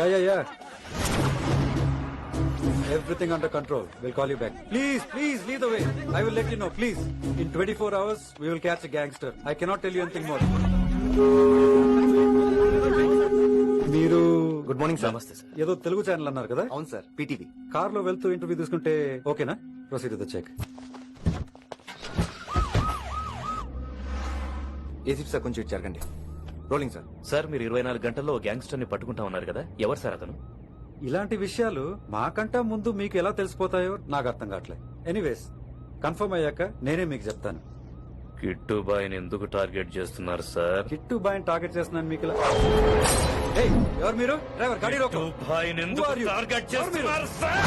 Yeah. Everything under control. We'll call you back. Please, lead the way. I will let you know, please. In 24 hours, we will catch a gangster. I cannot tell you anything more. మీరు good morning sir. నమస్తే sir. ఏదో Telugu channel అన్నారు కదా? అవును sir, PTV. Car లో వెళ్తూ interview తీసుకుంటే ఓకేనా? Proceed the check. ACP sir కొంచెం జరగండి. Rolling sir. సార్ మీరు 24 గంటల్లో గ్యాంగ్స్టర్ ని పట్టుకుంటా ఉన్నారు కదా, ఎవరు సార్ అతను? ఇలాంటి విషయాలు మాకంటా ముందు మీకు ఎలా తెలిసిపోతాయో నాకు అర్థం కావట్లేదు. ఎనీవేస్ కన్ఫర్మ్ అయ్యాక నేనే మీకు చెప్తాను. కిట్టు బాయ్ని ఎందుకు టార్గెట్ చేస్తున్నారు సార్? కిట్టు బాయ్ని టార్గెట్ చేస్తున్నాను మీకు ఇలా. ఏయ్, ఎవరు మీరు? డ్రైవర్ గాడి రోకో. కిట్టు బాయ్ని ఎందుకు Who are you? టార్గెట్ ఎవరు మీరు? చేస్తున్నారు సార్?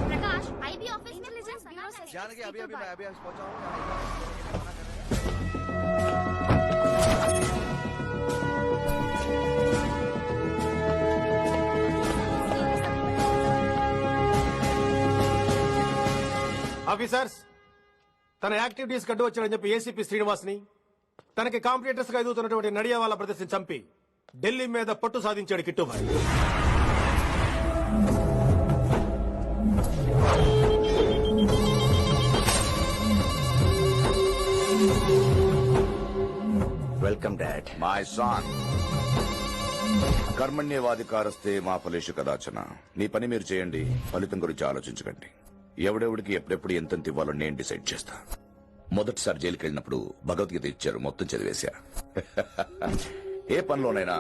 प्रकाश आईबी ऑफिस इंटेलिजेंस ब्यूरो से जानकी अभी मैं अभी पहुंचा हूं. ఆఫీసర్స్, తన యాక్టివిటీస్ కడ్డు వచ్చాడని చెప్పి ఏసీపీ శ్రీనివాస్ ని తనకి కాంపిటేటర్స్ గా ఎదుగుతున్నటువంటి నడియావాల ప్రదర్శన చంపి ఢిల్లీ మీద పట్టు సాధించాడు Kittubhai. Welcome dad. My son, కర్మణ్యవాధికారస్తే మా ఫలేషు కదాచన. మీ పని మీరు చేయండి, ఫలితం గురించి ఆలోచించకండి. ఎవడెవడికి ఎప్పుడెప్పుడు ఎంతెంత ఇవ్వాలో నేను డిసైడ్ చేస్తా. మొదటిసారి జైలుకి వెళ్ళినప్పుడు భగవద్గీత ఇచ్చారు, మొత్తం చదివేశా. ఏ పనిలోనైనా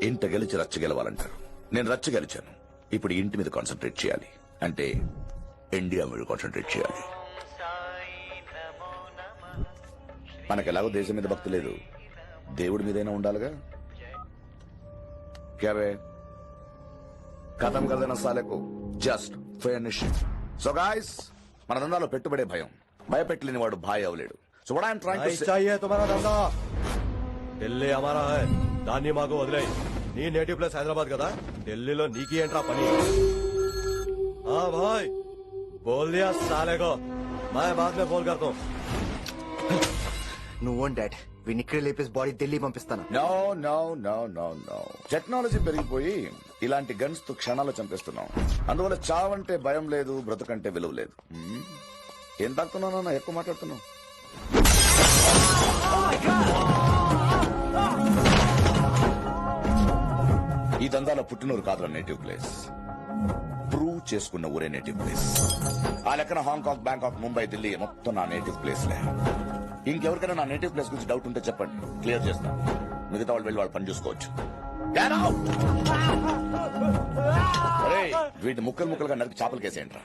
ఇంట గెలిచి రచ్చ గెలవాలంటారు. నేను రచ్చ గెలిచాను. ఇప్పుడు ఇంటి మీద కాన్సన్ట్రేట్ చేయాలి, అంటే ఇండియా మీద కాన్సన్ట్రేట్ చేయాలి. మనకెలాగో దేశం మీద భక్తి లేదు, దేవుడి మీదైనా ఉండాలిగా. క్యాబే కథం కదన సాలకు జస్ట్ ఫినిష్. సో గాయ్స్, మన దందాలో పెట్టుబడే భయం. భయపెట్టలేని వాడు భాయ్ అవలేడు. So what I'm trying to say, चाहिए तुम्हारा धंधा, ఢిల్లీ हमारा है. దాన్ని మాకు వదిలేయ్. నీ నేటివ్ ప్లేస్ హైదరాబాద్ కదా, ఢిల్లీలో నీకి ఏంట్రా పని? हाँ भाई, बोल दिया साले को, मैं बाद में फोन करता हूँ. నువ్వు డాడ్, వీడిని ఇక్కడ లేపేసి బాడీ ఢిల్లీ పంపిస్తాను. No no no no no. Technology పెరిగిపోయి ఇలాంటి గన్స్ తో క్షణాలు చంపేస్తున్నాం. అందువల్ల చావంటే భయం లేదు, బ్రతుకంటే విలువ లేదు. ఏం తాకుతున్నావు? ఎక్కువ మాట్లాడుతున్నావు. ఈ దందాలో పుట్టినూరు కాదురా నేటివ్ ప్లేస్, ప్రూవ్ చేసుకున్న ఊరే నేటివ్ ప్లేస్. ఆ లెక్కన హాంకాంగ్, బ్యాంకాక్, ముంబై, ఢిల్లీ మొత్తం నా నేటివ్ ప్లేస్ లే. ఇంకెవరికైనా నా నేటివ్ ప్లేస్ గురించి డౌట్ ఉంటే చెప్పండి, క్లియర్ చేస్తాను. మిగతా వాళ్ళు వెళ్ళి వాళ్ళు పని చూసుకోవచ్చు. అరే, వీటిని ముక్కలు ముక్కలుగా నరికి చేపలు కేసేయండి.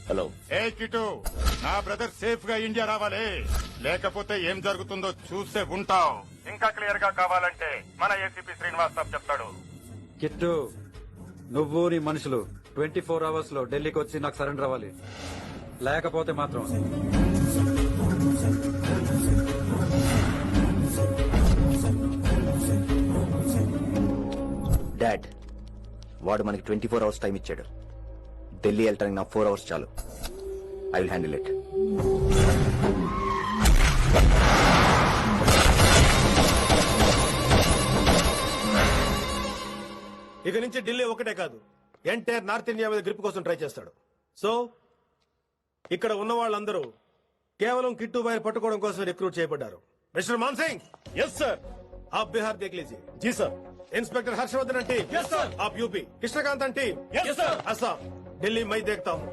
హలో. ఏ కిటు, నా బ్రదర్ సేఫ్ గా ఇండియా రావాలి, లేకపోతే ఏం జరుగుతుందో చూసే ఉంటావు. ఇంకా క్లియర్ గా కావాలంటే మన ఏసీపీ శ్రీనివాస్ సాబ్ చెప్తాడు. కిట్టు, నువ్వు నీ మనుషులు 24 అవర్స్ లో ఢిల్లీకి వచ్చి నాకు సరెండర్ అవ్వాలి. లేకపోతే మాత్రం డాడ్, వాడు మనకి 24 అవర్స్ టైం ఇచ్చాడు. ఢిల్లీ వెళ్ళటానికి నా 4 అవర్స్ చాలు. I will handle it. ఇక నుంచి ఢిల్లీ ఒకటే కాదు, ఎంటైర్ నార్త్ ఇండియా మీద గ్రిప్ కోసం ట్రై చేస్తాడు. సో ఇక్కడ ఉన్న వాళ్ళందరూ కేవలం కిట్టు బాయ్ పట్టుకోవడం కోసం రిక్రూట్ చేయబడ్డారు. मिस्टर मान सिंह। Yes sir. आप बिहार देख लीजिए। जी sir. Inspector Harshvardhan team. Yes sir. आप UP. Krishnakant team. Yes sir. Assam. Delhi मैं देखता हूँ।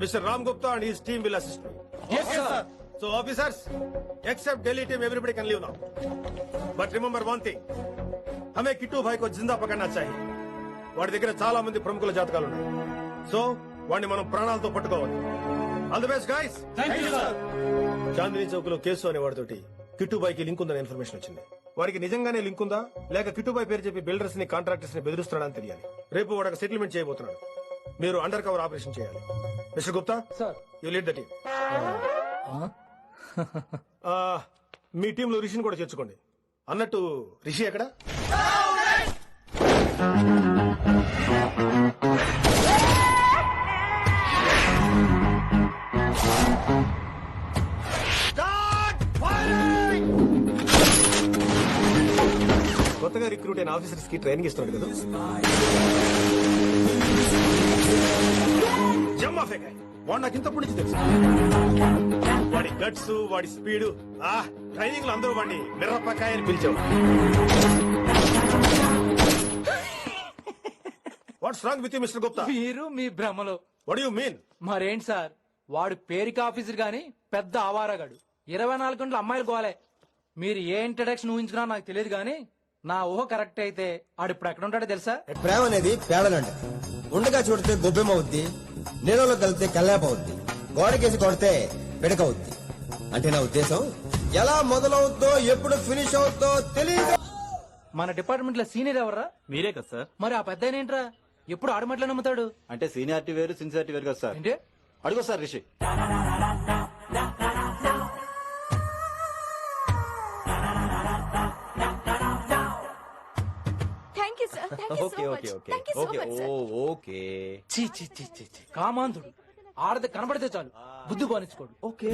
Mister Ram Gupta and his team will assist me. Yes sir. So officers, except Delhi team, everybody can leave now. But remember one thing, हमें किट्टू भाई को जिंदा पकड़ना चाहिए. వాడి దగ్గర చాలా మంది ప్రముఖుల జాతకాలు ఉన్నాయి. సో వాడిని మనం ప్రాణాలతో పట్టుకోవాలి. All the best guys. Thank you sir. Chandni Chowk లో కేసు అనే వాడితోటి కిట్టుబాయికి లింక్ ఉందనే ఇన్ఫర్మేషన్ వచ్చింది. వాడికి నిజంగానే లింక్ ఉందా లేక కిట్టుబాయి పేరు చెప్పి బిల్డర్స్ ని కాంట్రాక్టర్స్ ని బెదిరిస్తున్నాడని తెలియాలి. రేపు వాడు సెటిల్మెంట్ చేయబోతున్నాడు. మీరు అండర్ కవర్ ఆపరేషన్ చేయాలి. Mister Gupta sir, you lead the team. మీ టీంలో రిషిని కూడా చేర్చుకోండి. అన్నట్టు రిషి ఎక్కడ? కొత్తగా రిక్రూట్ అయిన ఆఫీసర్స్ కి ట్రైనింగ్ ఇస్తున్నాడు కదా. జమ్మా ఫేకాయ్ వాడు నాకు ఇంతప్పటి నుంచి తెలుసు. వాడి గట్స్, వాడి స్పీడ్, ట్రైనింగ్ లో అందరూ వాడిని మిర్రపకాయ అని పిలిచేవాడు. What's wrong with you mister Gupta? మీరు మీ భ్రమలో. What you mean? మరేంటి సార్, వాడు పేరుకి ఆఫీసర్ గాని పెద్ద ఆవారగాడు. 24 గంటలు అమ్మాయిలు గోలే. మీరు ఏ ఇంట్రడక్షన్ ఊహించుకున్నా నాకు తెలియదు గానీ నా ఊహ కరెక్ట్ అయితే ఆడు ఇప్పుడు ఎక్కడ ఉంటాడో తెలుసా? ప్రేమ అనేది పేడలంట. ఉండగా చూడితే గొబ్బెమవుద్ది, నీళ్ళలో కలిపితే కల్లాపవుద్ది, గోడకేసి కొడితే పిడకవుద్ది. అంటే నా ఉద్దేశం ఎలా మొదలవుద్దో ఎప్పుడు ఫినిష్ అవుద్దో తెలియదు. మన డిపార్ట్మెంట్ లో సీనియర్ ఎవర్రా? మీరే కదా సార్. మరి ఆ పెద్ద ఏంట్రా ఎప్పుడు ఆడమట్లే నమ్ముతాడు? అంటే సీనియారిటీ వేరు సిన్సియారిటీ వేరు కదా సార్. ఏంటి అడుగు sir Rishi. Thank you sir. Thank you so much. Thank you so much sir. Okay. చీ చీ చీ చీ చీ. కామాంధుడు. ఆడది కనబడితే చాలు బుద్ధి బానించుకోడు. ఓకే.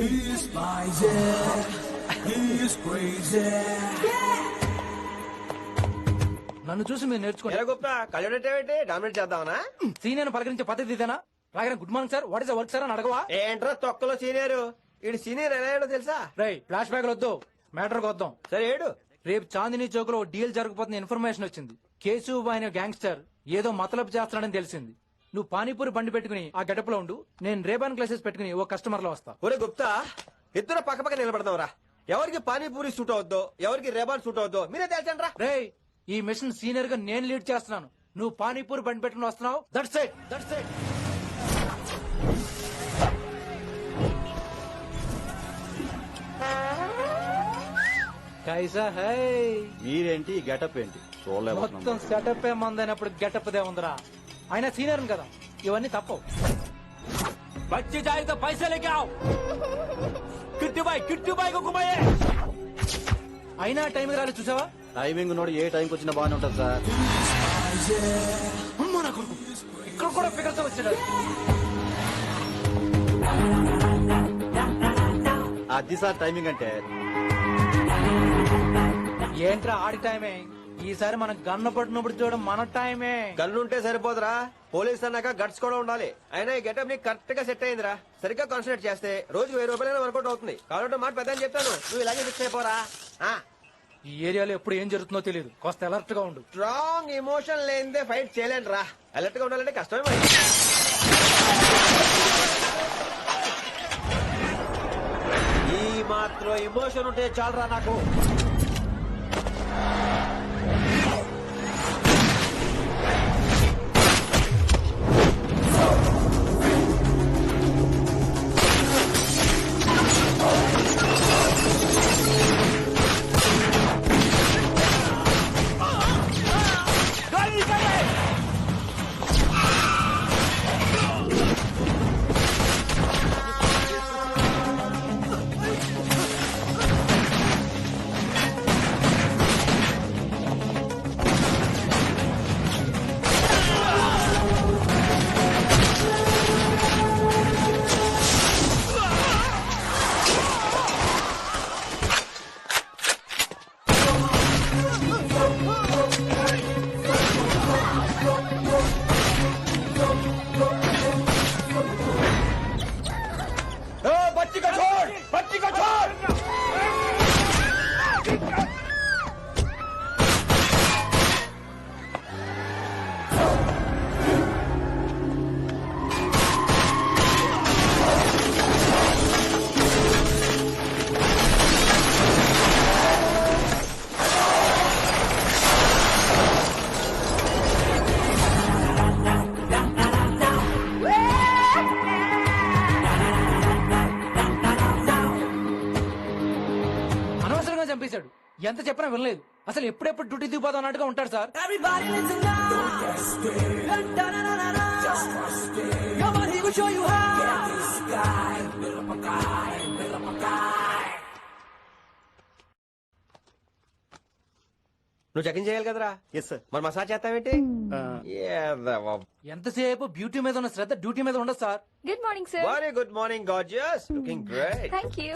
నన్ను చూసి మీరు నేర్చుకోండి. గుప్తా కళ్ళేంటి డామినేట్ చేద్దామనా? సీనియర్ పలకరించే పద్ధతి ఇదేనా? రాగానే good morning sir, what is work sir అని అడగవా? ఏంట్రా తొక్కలో సీనియర్? ఇడు సీనియర్ ఎలా ఏడో తెలుసా? రై ఫ్లాష్ బ్యాక్ వద్దు, మ్యాటర్ వద్దాం. సరే ఏడు. రేపు చాందినీ చౌక్ లో డీల్ జరగబోతున్న ఇన్ఫర్మేషన్ వచ్చింది. కేశూబాయ్ అనే గ్యాంగ్స్టర్ ఏదో మతలబు చేస్తాడని తెలిసింది. నువ్వు పానీపూరి బండి పెట్టుకుని ఆ గడపలో ఉండు, నేను రేబాన్ గ్లాసెస్ పెట్టుకుని ఓ కస్టమర్ లో వస్తా. ఒరే గుప్తా, ఇద్దరు పక్క పక్క నిలబడదాంరా. ఎవరికి పానీపూరి సూట్ అవుద్దో ఎవరికి రేబాన్ సూట్ అవుద్దో మీరే తెలుసండి రా. రే ఈ మిషన్ సీనియర్ గా నేను లీడ్ చేస్తున్నాను. నువ్వు పానీపూరి బండి పెట్టుకుని వస్తున్నావు. That's it, that's it. కైసా హై? మీరేంటి గెటప్ ఏంటి? మొత్తం సెటప్ ఏమందైనప్పుడు గెటప్ దే ఉందిరా. అయినా సీనియర్ కదా, ఇవన్నీ తప్పవు. బచ్చి జాయితో పైసలకి కిట్టుబాయ్ కుక్కుబాయే. అయినా టైం రాలేదు చూసావా? టైమింగ్ నోడు ఏ టైంకి వచ్చినా బాగానే ఉంటుంది సార్. అమ్మో నా కొడుకు, ఇక్కడ కూడా ఫిగర్స్ వచ్చాడు. అది సార్ టైమింగ్ అంటే. ఏంట్రా ఆడి టైమే? ఈసారి మనం గన్ను పట్టినప్పుడు చూడడం మన టైమే. గన్నుంటే సరిపోదురా, పోలీస్ అన్నాక గట్స్ కూడా ఉండాలి. అయినా ఈ గెటప్ ని కరెక్ట్ గా సెట్ అయిందిరా. సరిగ్గా కాన్సన్ట్రేట్ చేస్తే రోజు 1000 రూపాయలైనా వర్కౌట్ అవుతుంది. కాబట్టి మాట పెద్ద చెప్తాను, నువ్వు ఇలాగే ఫిక్స్ అయిపోరా. ఈ ఏరియాలో ఎప్పుడు ఏం జరుగుతుందో తెలియదు, కాస్త అలర్ట్ గా ఉండు. స్ట్రాంగ్ ఎమోషన్ లేనిదే ఫైట్ చేయలేను రా. అలర్ట్ గా ఉండాలంటే కష్టమే మరి. ఈ మాత్రం ఎమోషన్ ఉంటే చాలరా నాకు. ఎంత చెప్పినా వినలేదు. అసలు ఎప్పుడెప్పుడు డ్యూటీ దిగిపోదాం అన్నట్టుగా ఉంటాడు సార్. నువ్వు చెకింగ్ చేయాలి కదరా? Yes sir. మరి మసాజ్ చేస్తావేంటి? ఎంతసేపు బ్యూటీ మీద ఉన్న శ్రద్ధ డ్యూటీ మీద ఉండదు sir. Good morning sir. Very good morning gorgeous, looking great. Thank you.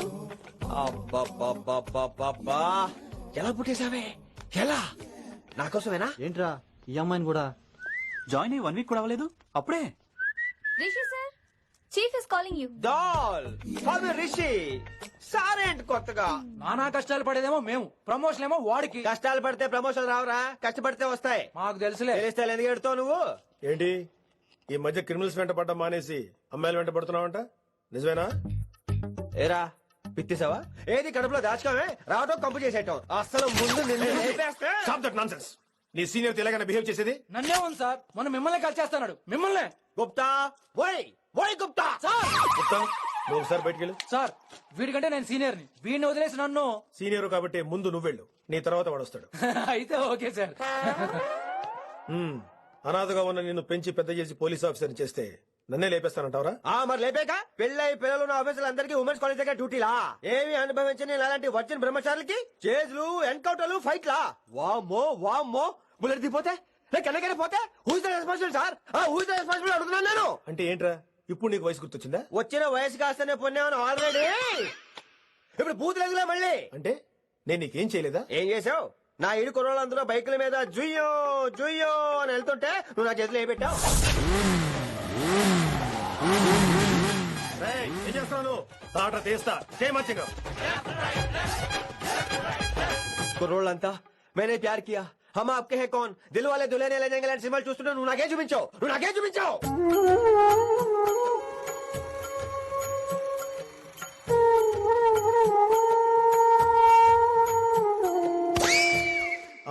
అబ్బబ్బబ్బబ్బబ్బా, ఎలా పుట్టేశావే? ఎలా? నా కోసమేనా? ఏంట్రా ఈ అమ్మాయిని కూడా జాయిన్ అయ్యి 1 వీక్ కూడా అవ్వలేదు అప్పుడే. Rishi sir, chief is calling you. Doll call me Rishi. సారేంటి కొత్తగా? నానా కష్టాలు పడేదేమో మేము, ప్రమోషన్ ఏమో వాడికి. కష్టాలు పడితే ప్రమోషన్ రావురా, కష్టపడితే వస్తాయి. మాకు తెలుసులే. తెలిస్తే ఎందుకు ఎడుతావు నువ్వు? ఏంటి ఈ మధ్య క్రిమినల్స్ వెంట పడ్డం మానేసి అమ్మాయిలు వెంట పడుతున్నావంట, నిజమేనా? ఏరా పిత్తిసావా? ఏది కడుపులో దాచుకోవే, రావటం కంపు చేసేయటం. అసలు ముందు నిన్ను లేపేస్తే. Stop that nonsense. నీ సీనియర్ తెలంగాణ బిహేవ్ చేసేది. నన్నే ఉంది సార్, మొన్న మిమ్మల్ని కాల్ చేస్తున్నాడు. మిమ్మల్ని గుప్తా ఓయ్ ఓయ్ గుప్తా. సార్. చెప్తా, నువ్వు ఒకసారి బయటికి వెళ్ళు. సార్ వీడికంటే నేను సీనియర్ని, వీడిని వదిలేసి నన్ను. సీనియర్ కాబట్టి ముందు నువ్వు వెళ్ళు, నీ తర్వాత వాడు వస్తాడు. అయితే ఓకే సార్. అనాథగా ఉన్న నిన్ను పెంచి పెద్ద చేసి పోలీస్ ఆఫీసర్ చేస్తే నన్నే లేపేస్తానంటావరా? మరి లేపాక పెళ్ళై పిల్లలు ఉన్న ఆఫీసులు అందరికీ ఉమెన్స్ కాలేజ్ దగ్గర డ్యూటీలా? ఏమి అనుభవించని అలాంటి వర్జిన్ బ్రహ్మచారులకి చేజ్లు, ఎన్కౌంటర్లు, ఫైట్లా? వామ్మో వామ్మో, బుల్లెట్ దిగిపోతే కన్నకైనా పోతే who's the responsible sir? Who's the responsible అడుగుతున్నాను నేను. అంటే ఏంట్రా ఇప్పుడు నీకు వయసు గుర్తొచ్చిందా? వచ్చిన వయసు కాస్తనే పొన్నాను ఆల్రెడీ. ఇప్పుడు బూతులేదులే మళ్ళీ. అంటే నేను నీకేం చేయలేదా? ఏం చేసావు? నా ఇరు కుర్రోళ్ళందరూ బైకుల మీద జుయ్యో జుయ్యో అని వెళ్తుంటే నువ్వు నా చేతిలో ఏ పెట్టావు? ఏం చేస్తున్నాను? ఆట తీస్తా చేయమచ్చగా. కుర్రోళ్ళంతా మేనే ప్యార్ కియా, హమ్ ఆప్కే హై కౌన్, దిల్ వాలే దుల్హనియా లే జాయేంగే లాంటి సినిమాలు చూస్తుంటే నువ్వు నాకే చూపించావు. నువ్వు నాకే చూపించావు.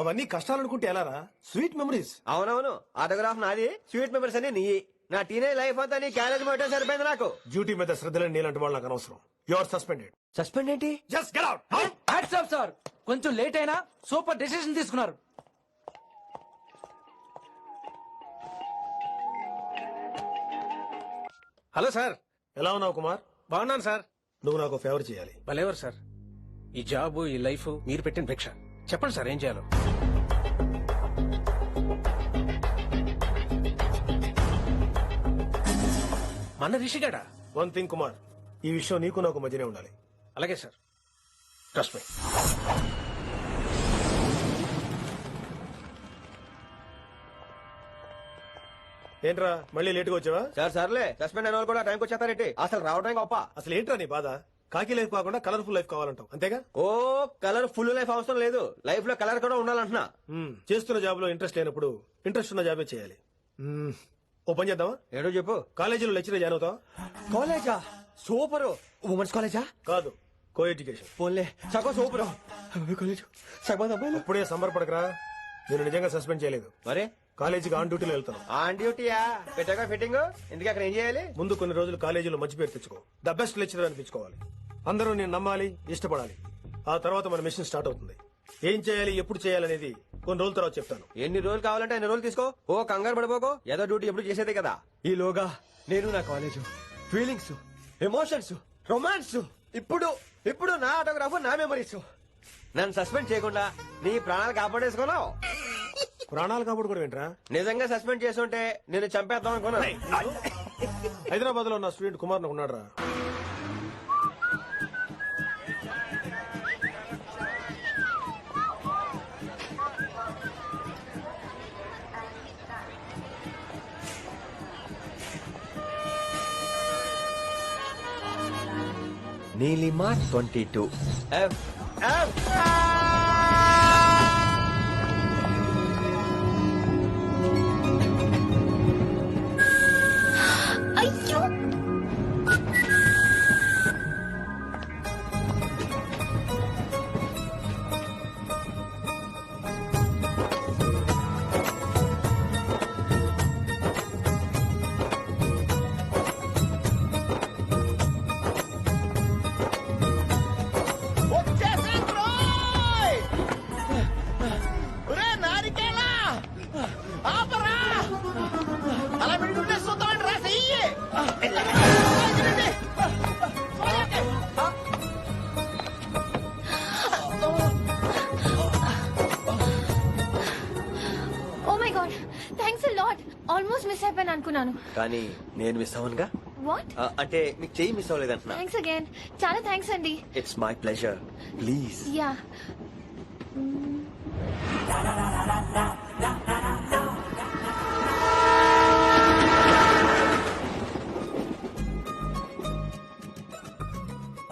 అవన్నీ కష్టాలనుకుంటే ఎలారా? Sweet memories. అవునవును, ఆటోగ్రాఫ్ నాది, స్వీట్ మెమరీస్ అని నీ. నా టీనేజ్ లైఫ్ అంతా నీ క్యారేజ్ మొట్టే సరిపోయింది నాకు. డ్యూటీ మీద శ్రద్ధలేని నీలాంటి వాళ్ళు నాకు అనవసరం. You are suspended. సస్పెండ్ ఏంటి? Just get out. Hats off sir, కొంచెం లేట్ అయినా సూపర్ డెసిషన్ తీసుకున్నారు. Hello sir. ఎలా ఉన్నావు కుమార్? బాగున్నాను సార్. నువ్వు నాకు ఫేవర్ చేయాలి. భలేవారు సార్. ఈ జాబ్, ఈ లైఫ్ మీరు పెట్టిన భిక్ష. చెప్పండి సార్ ఏం చేయాలో. మన రిషిగాడా? వన్ థింగ్ కుమార్, ఈ విషయం నీకు నాకు మధ్యనే ఉండాలి. అలాగే సార్, ట్రస్ట్ మీ. ఏంట్రా మళ్ళీ లేటుగా వచ్చావా? సార్ సర్లే, సస్పెండ్ అయిన వాళ్ళు కూడా టైంకి వచ్చేస్తారేంటి? అసలు రావడం గొప్ప. అసలు ఏంట్రా నీ బాధ? కాకి లైఫ్ కాకుండా కలర్ఫుల్ లైఫ్ కావాలంటావు అంతేగా? ఓ కలర్ ఫుల్ లైఫ్ అవసరం లేదు, లైఫ్ లో కలర్ కూడా ఉండాలంటున్నా. చేస్తున్న జాబ్ లో ఇంట్రెస్ట్ లేనప్పుడు ఇంట్రెస్ట్ ఉన్న జాబే చేయాలి. ఓ పని చేద్దామా? ఏడో చెప్పు. కాలేజీలో లెక్చరర్ జాయిన్ అవుతావా? కాలేజా? సూపర్. ఉమెన్స్ కాలేజా? కాదు, కో ఎడ్యుకేషన్. పోన్లే, సగం సూపర్ కాలేజ్, సగం అబ్బాయిలు. అప్పుడే సంబరపడకరా, నేను నిజంగా సస్పెండ్ చేయలేదు. మరే కాలేజీకి ఆన్ డ్యూటీలో వెళ్తాను. ఆన్ డ్యూటీయా? పెట్టాక ఫిట్టింగ్ ఎందుకు? అక్కడ ఏం చేయాలి? ముందు కొన్ని రోజులు కాలేజీలో మంచి పేరు తెచ్చుకో, ద బెస్ట్ లెక్చరర్ అనిపించుకోవాలి. అందరూ నేను నమ్మాలి, ఇష్టపడాలి. ఆ తర్వాత మన మిషన్ స్టార్ట్ అవుతుంది. ఏం చేయాలి, ఎప్పుడు చేయాలనేది కొన్ని రోజుల తర్వాత చెప్తాను. ఎన్ని రోజులు కావాలంటే అన్ని రోజులు తీసుకో. ఓ కంగారు పడిపోకో, ఏదో డ్యూటీ ఎప్పుడు చేసేదే కదా. ఈలోగా నేను నా కాలేజ్ ఫీలింగ్స్, ఎమోషన్స్, రొమాన్స్, ఇప్పుడు ఇప్పుడు నా ఆటోగ్రాఫ్, నా మెమరీస్. నన్ను సస్పెండ్ చేయకుండా నీ ప్రాణాలు కాపాడేసుకున్నావు. ప్రాణాలు కాపాడుకోవడం ఏంట్రా? నిజంగా సస్పెండ్ చేస్తుంటే నేను చంపేద్దాం అనుకున్నా. హైదరాబాద్ లో నా స్టూడెంట్ కుమార్ నాకు ఉన్నాడు రా. Neelima 22 F F. అయ్యో, అని అనుకున్నాను. కానీ నేను మిస్ అవ్వనుగా. వాట్? అంటే మీకు చెయ్యి మిస్ అవ్వలేదంటున్నా. Thanks again. చాలా థ్యాంక్స్ అండి. It's my pleasure. Please. Yeah.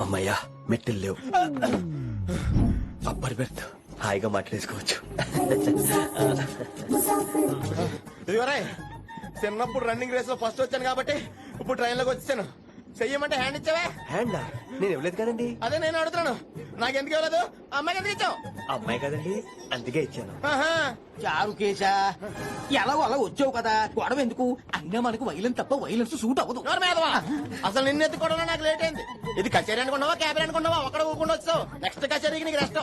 అమ్మయ్యా మెట్టెలు లేవు. అప్పర్ బెర్త్ హాయిగా మాట్లాడేసుకోవచ్చు. ఇదిగోరే చిన్నప్పుడు రన్నింగ్ రేస్ లో ఫస్ట్ వచ్చాను కాబట్టి ఇప్పుడు ట్రైన్ లోకి వచ్చాను. చెయ్యమంటే హ్యాండ్ ఇచ్చావే. హ్యాండా? నేను ఇవ్వలేదు కదండి. అదే నేను అడుగుతున్నాను, నాకెందుకు ఇవ్వలేదు? అమ్మాయికి ఎందుకు ఇచ్చావు? అమ్మాయి కదండి, అందుకే ఇచ్చాను. చారు కేశా ఎలాగో అలా వచ్చావు కదా, గొడవ ఎందుకు? అయినా మనకు వైలెన్స్ తప్ప వైలెన్స్ సూట్ అవ్వదు. అసలు నిన్ను ఎత్తుకోవడంలో నాకు లేట్ అయింది. ఇది కచేరీ అనుకున్నావా క్యాబిన్ అనుకున్నావా? ఒక్కడ ఊకుండా వచ్చావు. నెక్స్ట్ కచేరీకి నీకు రెస్ట్.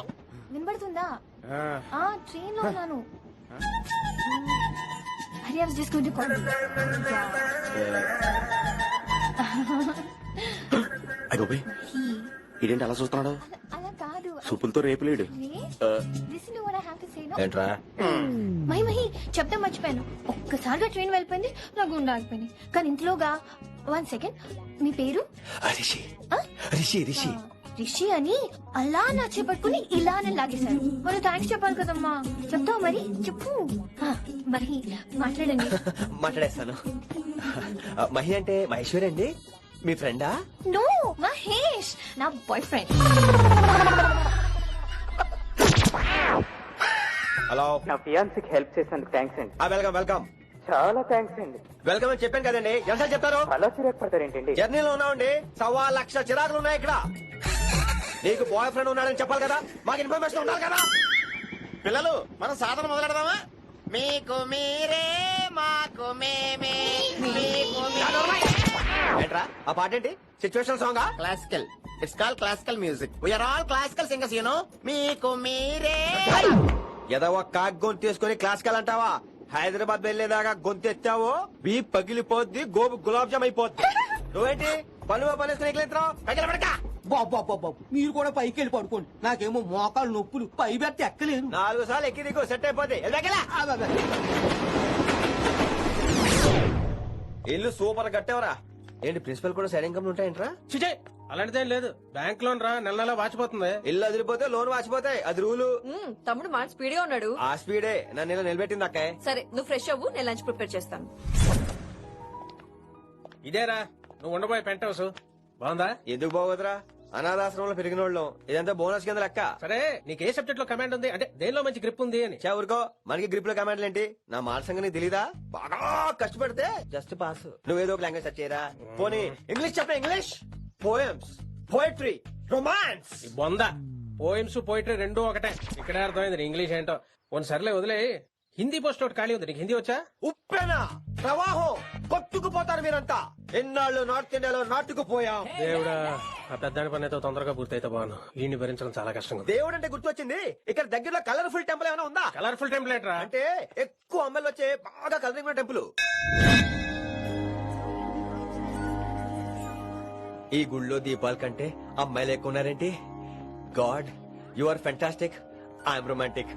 వినబడుతుందా? ట్రైన్ లో ఉన్నాను. Hari I was just going to call. అయ్యో ఇదేంటి అలా చూస్తున్నాడు? అలా కాదు. సూపులతో రేపులేడు. Listen to what I have to say now. ఏంట్రా? మహి చెప్తా మర్చిపోయాను. ఒక్కసారిగా ట్రైన్ వెళ్ళిపోయింది, నా గుండె ఆగిపోయింది. కానీ ఇంట్లోగా 1 సెకండ్. మీ పేరు? రిషి. రిషి రిషి రిషి అని అలా నా చేపట్టుకుని ఇలానే లాగేశారు. మరి థ్యాంక్స్ చెప్పాలి కదమ్మా. చెప్తావు మరి? చెప్పు. మరి మాట్లాడండి. మాట్లాడేస్తాను. మహి అంటే మహేశ్వరి అండి, మీ ఫ్రెండా? నో, మహేష్ నా బాయ్ ఫ్రెండ్. హలో. నా ఫియాన్సీకి హెల్ప్ చేసినందుకు థ్యాంక్స్ అండి. Welcome welcome. చాలా థ్యాంక్స్ అండి. వెల్కమ్ అని చెప్పాను కదండి, ఎంత చెప్తారు? అలా చిరాకు పడతారేంటండి? జర్నీలో ఉన్నామండి, 1,00,000 చిరాకులు ఉన్నాయి ఇక్కడ. నీకు బాయ్ ఫ్రెండ్ ఉన్నాడని చెప్పాలి కదా, మాకు ఇన్ఫర్మేషన్ ఉండాలి కదా. పిల్లలు మనం సాధన మొదలెడదామా? మీకు మీరే మాకు మేమే మీకు ఏంట్రా ఆ పాట ఏంటి? Situation song? Classical. It's call classical music. We are all classical singers, you know. మీకు మీరే. ఏదో ఒక కాక్ గొంతు తీసుకుని క్లాసికల్ అంటావా? హైదరాబాద్ వెళ్లేదాకా గొంతు ఎత్తావో బీ పగిలిపోద్ది, గోబు గులాబ్ జామ్ అయిపోద్ది. నువ్వేంటి పనులు పనిస్తున్నా పడక? బాబు మీరు కూడా పైకి వెళ్ళి పడుకోండి, నాకేమో మోకాలు నొప్పులు, పై బెర్త ఎక్కలేను. 4 సార్లు ఎక్కి దిగు సెట్ అయిపోద్ది. ఇల్లు సూపర్ కట్టేవరా. ఏంటి ప్రిన్సిపల్ కూడా సైడ్ ఇన్కమ్ ఉంటాయంట్రా? చిచే అలాంటిదేం లేదు, బ్యాంక్ లోన్ రా నెల నెలా వాచిపోతుంది. ఇల్లు అదిరిపోతే లోన్ వాచిపోతాయి, అది రూలు. తమ్ముడు మాట స్పీడ్ గా ఉన్నాడు. ఆ స్పీడే నన్ను ఇలా నిలబెట్టింది అక్కే. సరే నువ్వు ఫ్రెష్ అవ్వు, నేను లంచ్ ప్రిపేర్ చేస్తాను. ఇదేరా నువ్వు ఉండబోయే పెంట్ హౌస్, బాగుందా? ఎందుకు బాగోదురా, అనాథాశ్రమంలో పెరిగిన వాళ్ళం, ఇదంతా బోనస్ కింద లెక్క. సరే నీకు ఏ సబ్జెక్ట్ లో కమాండ్ ఉంది, అంటే దేనిలో మంచి గ్రిప్ ఉంది అని. ఊరుకో, మనకి గ్రిప్ లో కమాండ్లు ఏంటి? నా మాట సంగతి తెలీదా? బాగా కష్టపడితే జస్ట్ పాస్. నువ్వేదో ఒక లాంగ్వేజ్ సెర్చ్ చేయరా. పోనీ ఇంగ్లీష్ చెప్పే. English poems, poetry, romance. బొంద పోయిమ్స్ పోయిటరీ రెండూ ఒకటే. ఇక్కడే అర్థమైంది నీ ఇంగ్లీష్ ఏంటో. కొన్ని సర్లే వదిలే, హిందీ పోస్ట్ ఒకటి ఖాళీ ఉంది, నీకు హిందీ వచ్చా? ఉప్పెనా ప్రవాహం కొట్టుకుపోతారు మీరంతా. ఎన్నాళ్ళు నార్త్ ఇండియాలో నాటుకుపోయాం. దేవుడా, ఆ పెద్దాడి పని అయితే తొందరగా పూర్తయితే బాను, వీడిని భరించడం చాలా కష్టంగా ఉంది. దేవుడు అంటే గుర్తొచ్చింది, ఇక్కడ దగ్గరలో కలర్ఫుల్ టెంపుల్ ఏమైనా ఉందా? కలర్ఫుల్ టెంప్లెట్ రా, అంటే ఎక్కువ అమ్మాయిలు వచ్చే బాగా కలరింగ్ ఉన్న టెంపుల్. ఈ గుళ్ళో దీపాల కంటే అమ్మాయిలు ఎక్కువ ఉన్నారేంటి? God, you are fantastic, I'm romantic.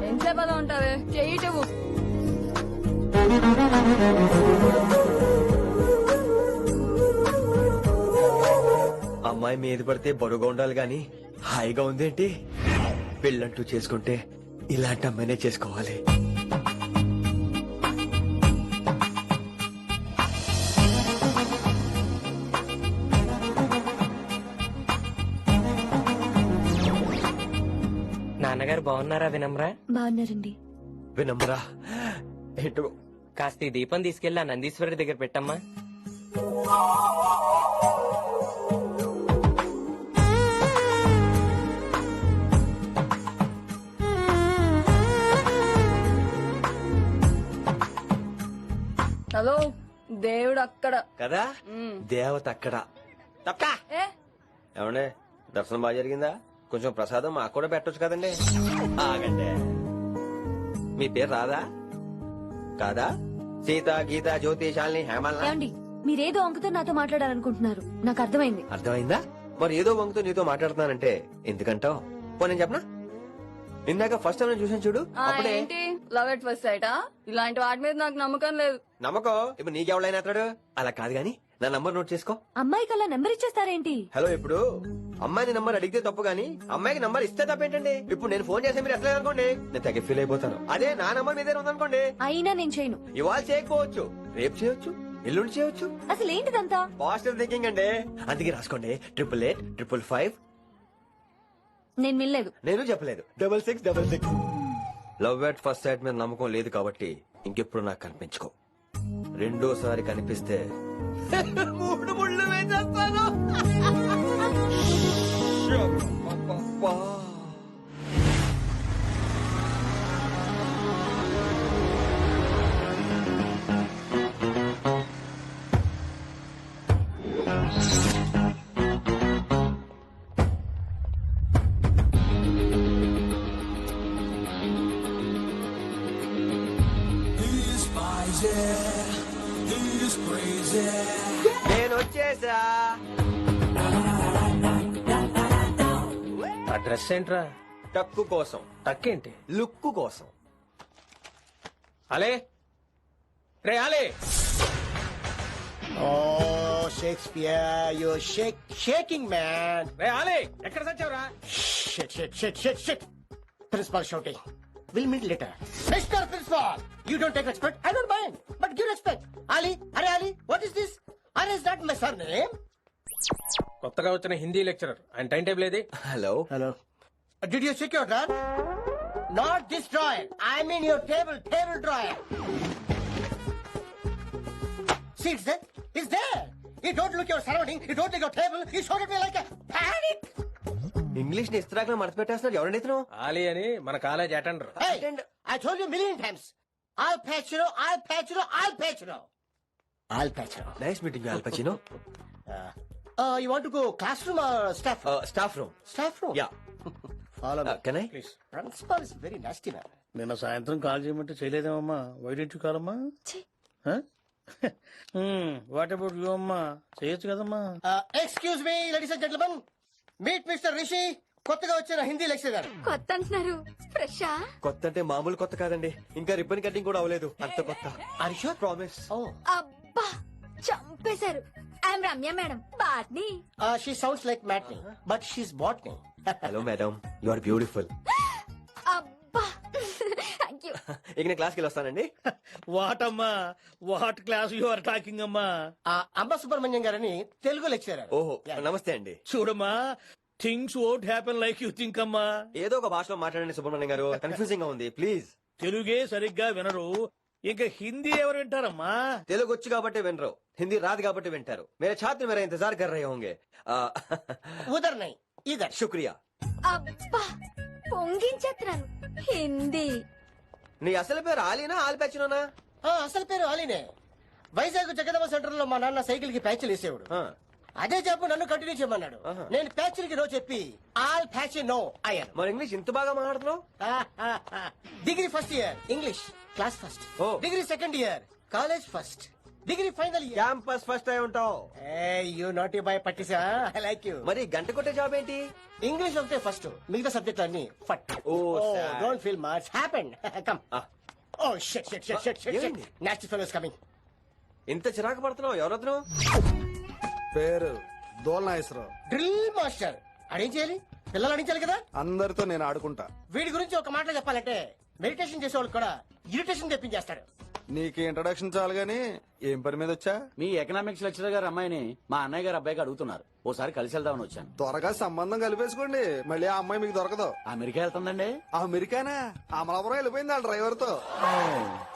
ఎంతసేపు అలా ఉంటావే, చెయ్యటవు. అమ్మాయి మీద పడితే బరువుగా ఉండాలి గాని హాయిగా ఉందేంటి? పెళ్ళంటూ చేసుకుంటే ఇలాంటి అమ్మాయినే చేసుకోవాలి. నాన్నగారు బాగున్నారా వినమ్రా? బాగున్నారండి. వినమ్రా ఏంటో కాస్త ఈ దీపం తీసుకెళ్లి ఆ నందీశ్వరుడి దగ్గర పెట్టమ్మా. హలో, దేవుడు అక్కడ కదా, దేవత అక్కడ. తప్ప ఏ ఏమండే, దర్శనం బాగా జరిగిందా? కొంచెం ప్రసాదం మాకు కూడా పెట్టొచ్చు కదండి. ఆగండి, మీ పేరు రాదా? కాదా? సీత, గీత, జ్యోతి, శాలిని, హేమల్. ఏమండి మీరేదో అంకుతో నాతో మాట్లాడాలనుకుంటున్నారు నాకు అర్థమైంది. అర్థమైందా? మరి ఏదో వంగుతో నీతో మాట్లాడుతున్నానంటే ఎందుకంటావు? పో నేను చెప్పనా? ఇందాక ఫస్ట్ టైం నేను చూసాను చూడు, అప్పుడే ఏంటి లవ్ ఎట్ ఫస్ట్ సైటా? ఇలాంటి వాటి మీద నాకు నమ్మకం లేదు. నమ్మకం ఇప్పుడు నీకెవడైనా అతడు అలా కాదు గాని నా నంబర్ నోట్ చేసుకో. అమ్మాయికి అలా నెంబర్ ఇచ్చేస్తారేంటి? హలో, ఇప్పుడు అమ్మాయిని నంబర్ అడిగితే తప్పు గానీ అమ్మాయికి నంబర్ ఇస్తే తప్పేంటండి? ఇప్పుడు నేను ఫోన్ చేస్తే మీరు ఎట్లా అనుకోండి, నేను తెగ ఫీల్ అయిపోతాను. అదే నా నంబర్ మీదే ఉందనుకోండి, అయినా నేను చేయను. ఇవాళ చేయకపోవచ్చు, రేపు చేయొచ్చు, ఎల్లుండి చేయొచ్చు. అసలు ఏంటిదంతా? పాజిటివ్ థింకింగ్ అండి. అందుకే రాసుకోండి 888 నేను వినలేదు. నేను చెప్పలేదు 6666. లవ్ ఎట్ ఫస్ట్ సైట్ మీద నమ్మకం లేదు కాబట్టి ఇంకెప్పుడు నాకు కనిపించుకో. రెండోసారి కనిపిస్తే 3 ముళ్ళు వేసేస్తాను. అబ్బబ్బా. నేను వచ్చేసా. ఆ డ్రెస్ ఏంట్రా? టక్కు కోసం, టక్కేంటి? లుక్కు కోసం. అలే రే అలే. Oh, Shakespeare, you're shaking, man. రే అలే, ఎక్కడ సచ్చావురా? Shit. Principal shouting. We'll meet later. Mr. Principal, you don't take respect. I don't mind, but give respect. Ali, what is this? Ali is not my surname. కొత్తగా వచ్చిన Hindi lecturer, ఆయన time table ఏది? Hello. Did you check your drawer? Not this drawer. I mean your table drawer. See, it's there. You don't look your surrounding. You don't look your table. You showed at me like a panic. English ని ఇస్త్రాక్ మడత పెట్టేస్తున్నాడు. ఎవరండి ఇతను? ఆలీ అని మన college attender. Hey, I told you a million times. I'll patch you. Nice meeting Al Pacino. You want to go classroom or staff room? Staff room. Staff room? Yeah. Follow me. Can I? Please. Principal is very nasty man. నిన్న సాయంత్రం call చేయమంటే చేయలేదేమమ్మా? వైడెంట్ కాలమ్మా? What about you అమ్మా? చేయొచ్చు కదమ్మా? Excuse me, ladies and gentlemen. Meet Mr. Rishi. కొత్తగా వచ్చిన Hindi lecturer గారు. కొత్త అంటున్నారు, ఫ్రెషా? కొత్త అంటే మామూలు కొత్త కాదండి, ఇంకా రిబ్బన్ కటింగ్ కూడా అవ్వలేదు, అంత కొత్త. Are you sure? Promise. Oh. అబ్బా చంపేశారు. I'm Ramya madam, botany. She sounds like Matney, but she's botany. Hello madam, you are beautiful. అబ్బా థ్యాంక్ యూ. ఇక నేను క్లాస్కి వెళ్ళి వస్తానండి. వాట్ అమ్మా? What class you are talking అమ్మా? అంబ సుబ్రహ్మణ్యం గారని తెలుగు లెక్చరర్. ఓహో, నమస్తే అండి. చూడమ్మా, things won't happen like you think అమ్మా. ఏదో ఒక భాషలో మాట్లాడండి సుబ్రహ్మణ్యం గారు, కన్ఫ్యూజింగ్ గా ఉంది ప్లీజ్. తెలుగే సరిగ్గా వినరు, ఇంకా హిందీ ఎవరు వింటారమ్మా? తెలుగు వచ్చు కాబట్టి వినరు, హిందీ రాదు కాబట్టి వింటారు. మేరే ఛాత్ర మేరా ఇంతజార్ కర్ రహే హోంగే. ఉదర్ నై ఇదర్. శుక్రియా. అబ్బా పొంగించేస్తున్నాను. హిందీ. నీ అసలు పేరు ఆలీనా ఆల్పచ్చినోనా? అసలు పేరు ఆలీనే. వైజాగ్ జగదమ్మ సెంటర్ లో మా నాన్న సైకిల్ కి ప్యాచ్లు వేసేవాడు. అదే జాబ్ నన్ను కంటిన్యూ చేయమన్నాడు. నేను ప్యాచ్లకి నో చెప్పి ఆల్ ప్యాచ్ నో అయ్యాను. మరి ఇంగ్లీష్ ఇంత బాగా మాట్లాడుతున్నావు? Degree first year English class first. Degree second year college first. Degree final year campus first అయి ఉంటావు. యూ నాట్ బై పట్టిసా. I like you. మరి గంట కొట్టే జాబ్ ఏంటి? ఇంగ్లీష్ ఒకటే ఫస్ట్, మిగతా సబ్జెక్ట్ అన్ని ఫట్. Don't feel much happened. Come. Oh shit shit shit shit shit. Nasty fellows coming. ఇంత చిరాకు పడుతున్నావు, ఎవరొద్దు? పేరు దోల్నాగేశ్వరరావు. Drill master. అడిం చేయాలి, పిల్లలు అడించాలి కదా. అందరితో నేను ఆడుకుంటా. వీడి గురించి ఒక మాటలో చెప్పాలంటే మెడిటేషన్ చేసేవాళ్ళు కూడా ఇరిటేషన్ తెప్పించేస్తాడు. నీకు ఇంట్రడక్షన్ చాలు గానీ ఏం పని మీద వచ్చా? మీ ఎకనామిక్స్ లెక్చరర్ గారు అమ్మాయిని మా అన్నయ్య గారు అబ్బాయికి అడుగుతున్నారు, ఓసారి కలిసి వెళ్దామని వచ్చాను. త్వరగా సంబంధం కలిపేసుకోండి, మళ్ళీ ఆ అమ్మాయి మీకు దొరకదు. అమెరికా వెళ్తుందండి. అమెరికానా? అమలాపురం వెళ్ళిపోయింది వాళ్ళ డ్రైవర్ తో.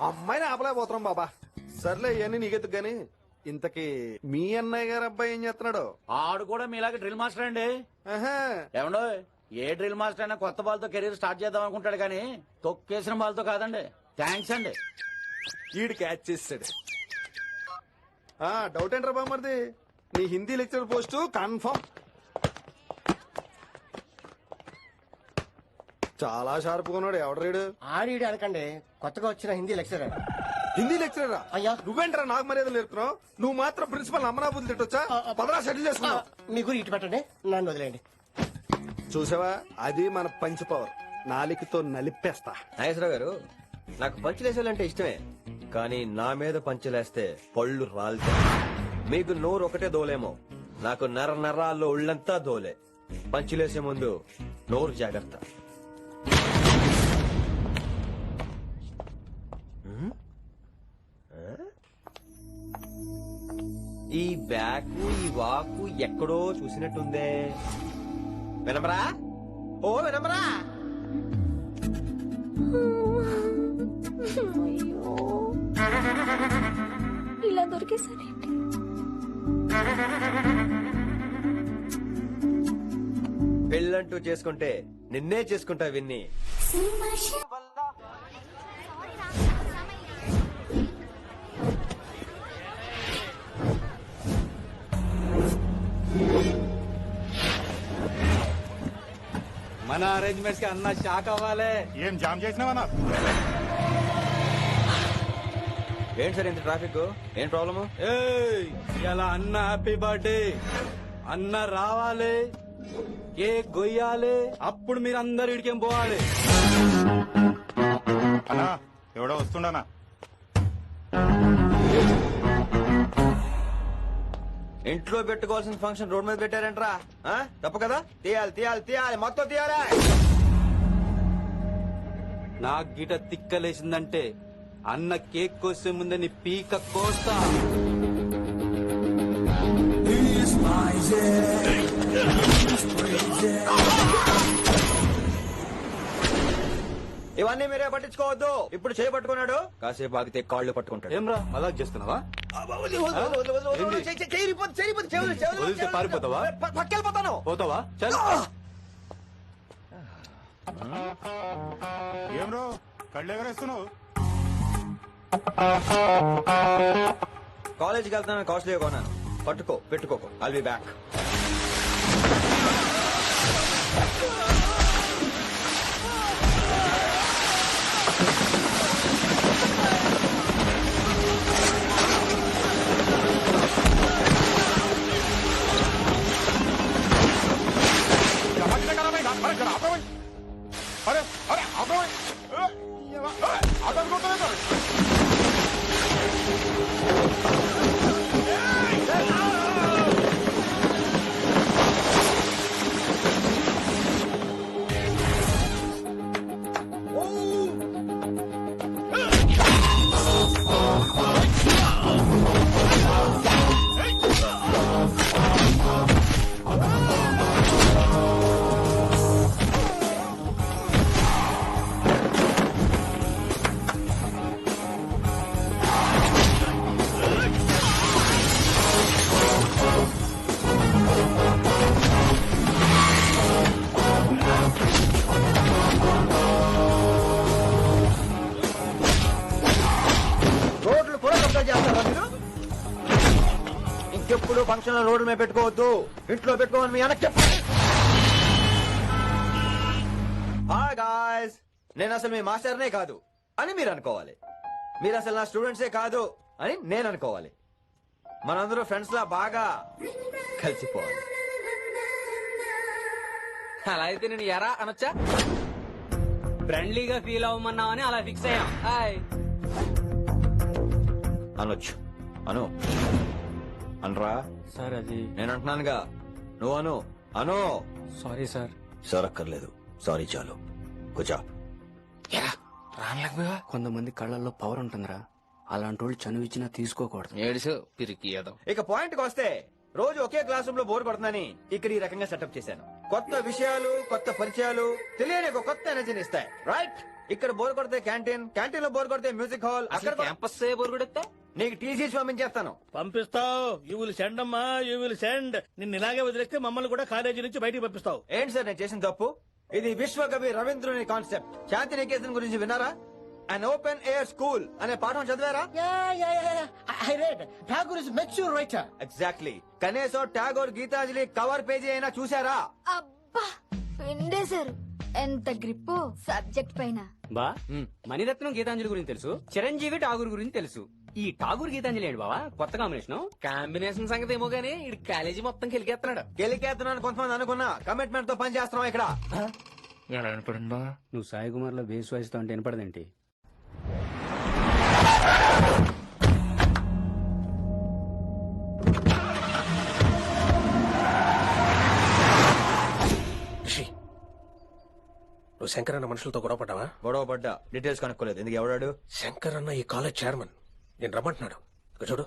అమ్మాయిని ఆపలేకపోతున్నాం బాబా. సర్లే ఇవన్నీ నీకెత్తుకు గాని, ఇంతకీ మీ అన్నయ్య గారు అబ్బాయి ఏం చేస్తున్నాడు? ఆడు కూడా మీలాగా డ్రిల్ మాస్టర్ అండి. ఏమండో, ఏ డ్రిల్ మాస్టర్ అయినా కొత్త బాల్తో కెరీర్ స్టార్ట్ చేద్దాం అనుకుంటాడు కానీ తొక్కేసిన బాల్తో కాదండి. థ్యాంక్స్ అండి. ఈడు క్యాచ్ చేసాడు. డౌట్ ఏంట్రా బామ్మర్ది, నీ హిందీ లెక్చర్ పోస్ట్ కన్ఫర్మ్. చాలా షార్ప్ గా ఉన్నాడు. ఎవడు రీడు? ఆడీడు అనకండి, కొత్తగా వచ్చిన హిందీ లెక్చరర్. హిందీ లెక్చరరా అయ్యా. నువ్వేంట్రా నాకు మర్యాద నేర్పుతున్నావు? నువ్వు మాత్రం ప్రిన్సిపల్ అమరాబుద్ధి తిట్టొచ్చా? పదరా సెటిల్ చేసుకున్నావు. మీ గురి ఇటు పెట్టండి, నన్ను వదిలేయండి. చూసావా, అది మన పంచ్ పవర్. నాలికతో నలిపేస్తా. నాగేశ్వరరావు గారు, నాకు పంచులేసాలంటే ఇష్టమే, కానీ నా మీద పంచులేస్తే పళ్ళు రాలుతాయి. మీకు నోరు ఒకటే దోలేమో, నాకు నర నరాల్లో ఉళ్ళంతా దోలే. పంచులేసే ముందు నోరు జాగ్రత్త. ఈ బ్యాకు ఈ వాకు ఎక్కడో చూసినట్టుందే. వినమరా? ఓ వినమరా? ఇలా దొరికేసారేంటి? పెళ్ళంటూ చేసుకుంటే నిన్నే చేసుకుంటా విన్ని. మన అరేంజ్మెంట్స్ కి అన్న షాక్ అవ్వాలి. ఏం జామ్ చేసినావా? ఏంటి సార్ ఇంత ట్రాఫిక్? ఏం ప్రాబ్లము? ఇలా అన్న హ్యాపీ బర్త్డే, అన్న రావాలి, కేక్ గొయ్యాలి, అప్పుడు మీరు అందరు ఇడికేం పోవాలి. అన్నా ఎవడో వస్తుండనా? ఇంట్లో పెట్టుకోవాల్సిన ఫంక్షన్ రోడ్ మీద పెట్టారంట్రా. తప్పు కదా? తీయాలి తీయాలి తీయాలి, మొత్తం తీయాలి. నాకు గిట తిక్కలేసిందంటే అన్న కేక్ కోసే ముందే నీ పీక కోస్తా. ఇవన్నీ మీరే పట్టించుకోవద్దు. ఇప్పుడు చేయి పట్టుకున్నాడు, కాసేపు ఆగితే కాళ్ళు పట్టుకుంటాడు. ఏమ్రా మజాక్ చేస్తున్నావా? వదిలితే పారిపోతావా? పక్కెళ్ళిపోతాను. పోతావా? చల్. ఏం రో కళ్ళు ఎగరేస్తున్నావు? కాలేజీకి వెళ్తాను, కాస్ట్లీ కొన్నాను. పట్టుకో, పెట్టుకోకో. I'll be back. అరే అరే అబ్బాయి ఇంకెప్పుడు ఫంక్షన్ లో రోడ్డు మీద పెట్టుకోవద్దు, ఇంట్లో పెట్టుకోమని మీ అన్నకి చెప్పండి. హాయ్ గాయ్స్, నేను అసలు మీ మాస్టర్నే కాదు అని మీరు అనుకోవాలి. మీరు అసలు నా స్టూడెంట్సే కాదు అని నేను అనుకోవాలి. మనందరూ ఫ్రెండ్స్ లా బాగా కలిసిపోవాలి. అలా అయితే నేను ఎరా అనొచ్చా? ఫ్రెండ్లీగా ఫీల్ అవ్వమన్నావని అలా ఫిక్స్ అయ్యాం. హాయ్ అనొచ్చు. అను అనరా సార్. అది నేను అంటున్నానుగా, నువ్వు అను. అను. Sorry sir. సార్ అక్కర్లేదు, సారీ చాలు. కూర్చో. కొంతమంది కళ్ళల్లో పవర్ ఉంటుందిరా, అలాంటి వాళ్ళు చనువిచ్చినా తీసుకోకూడదు. ఏడుసు పిరికి ఏదో. ఇక పాయింట్ కి వస్తే, రోజు ఒకే క్లాస్ రూమ్ లో బోర్ కొడుతుందని ఇక్కడ ఈ రకంగా సెటప్ చేశాను. కొత్త విషయాలు, కొత్త పరిచయాలు తెలియని ఒక కొత్త ఎనర్జీని ఇస్తాయి. రైట్? ఇక్కడ బోర్ కొడితే క్యాంటీన్, క్యాంటీన్ లో బోర్ కొడితే మ్యూజిక్ హాల్, అక్కడ క్యాంపస్ బోర్ కొడితే నీకు టీసీస్ పంపించేస్తాను. పంపిస్తావు. యూ విల్ సెండ్ అమ్మా, యూ విల్ సెండ్. నిన్ను ఇలాగే వదిలేస్తే మమ్మల్ని కూడా కాలేజీ నుంచి బయటికి పంపిస్తావు. ఏంటి సార్ నేను చేసిన తప్పు? ఇది విశ్వకవి రవీంద్రుని కాన్సెప్ట్. శాంతి నికేతన్ గురించి విన్నారా? అన్ ఓపెన్ ఎయిర్ స్కూల్ అనే పాఠం చదివారా? I read. Tagore is a mature writer. Exactly. కనీసం టాగోర్ గీతాంజలి కవర్ పేజీ అయినా చూసారా? అబ్బా పిండేశారు. ఎంత గ్రిప్పు సబ్జెక్ట్ పైన. బా మణిరత్నం గీతాంజలి గురించి తెలుసు, చిరంజీవి ఠాగూర్ గురించి తెలుసు. ఈ ఠాగూర్ గీతాంజలి ఏంటి బావా కొత్త కాంబినేషన్ సంగతి ఏమో గానీ ఈ కాలేజీ మొత్తం కెలికేస్తున్నాడు. గెలికేస్తున్నాను కొంతమంది అనుకున్నా, కమిట్మెంట్ తో పని చేస్తున్నాం ఇక్కడ. ఎలా వినపడిందా? నువ్వు సాయి కుమార్ లో బేస్ వాయిస్తో అంటే వినపడదేంటి? నువ్వు శంకర్ అన్న మనుషులతో గొడవ పడ్డావా? గొడవ పడ్డా, డీటెయిల్స్ కనుక్కోలేదు. ఎందుకు ఎవడాడు? శంకర్ అన్న ఈ కాలేజ్ చైర్మన్, నేను రమ్మంటున్నాడు. ఇక చూడు,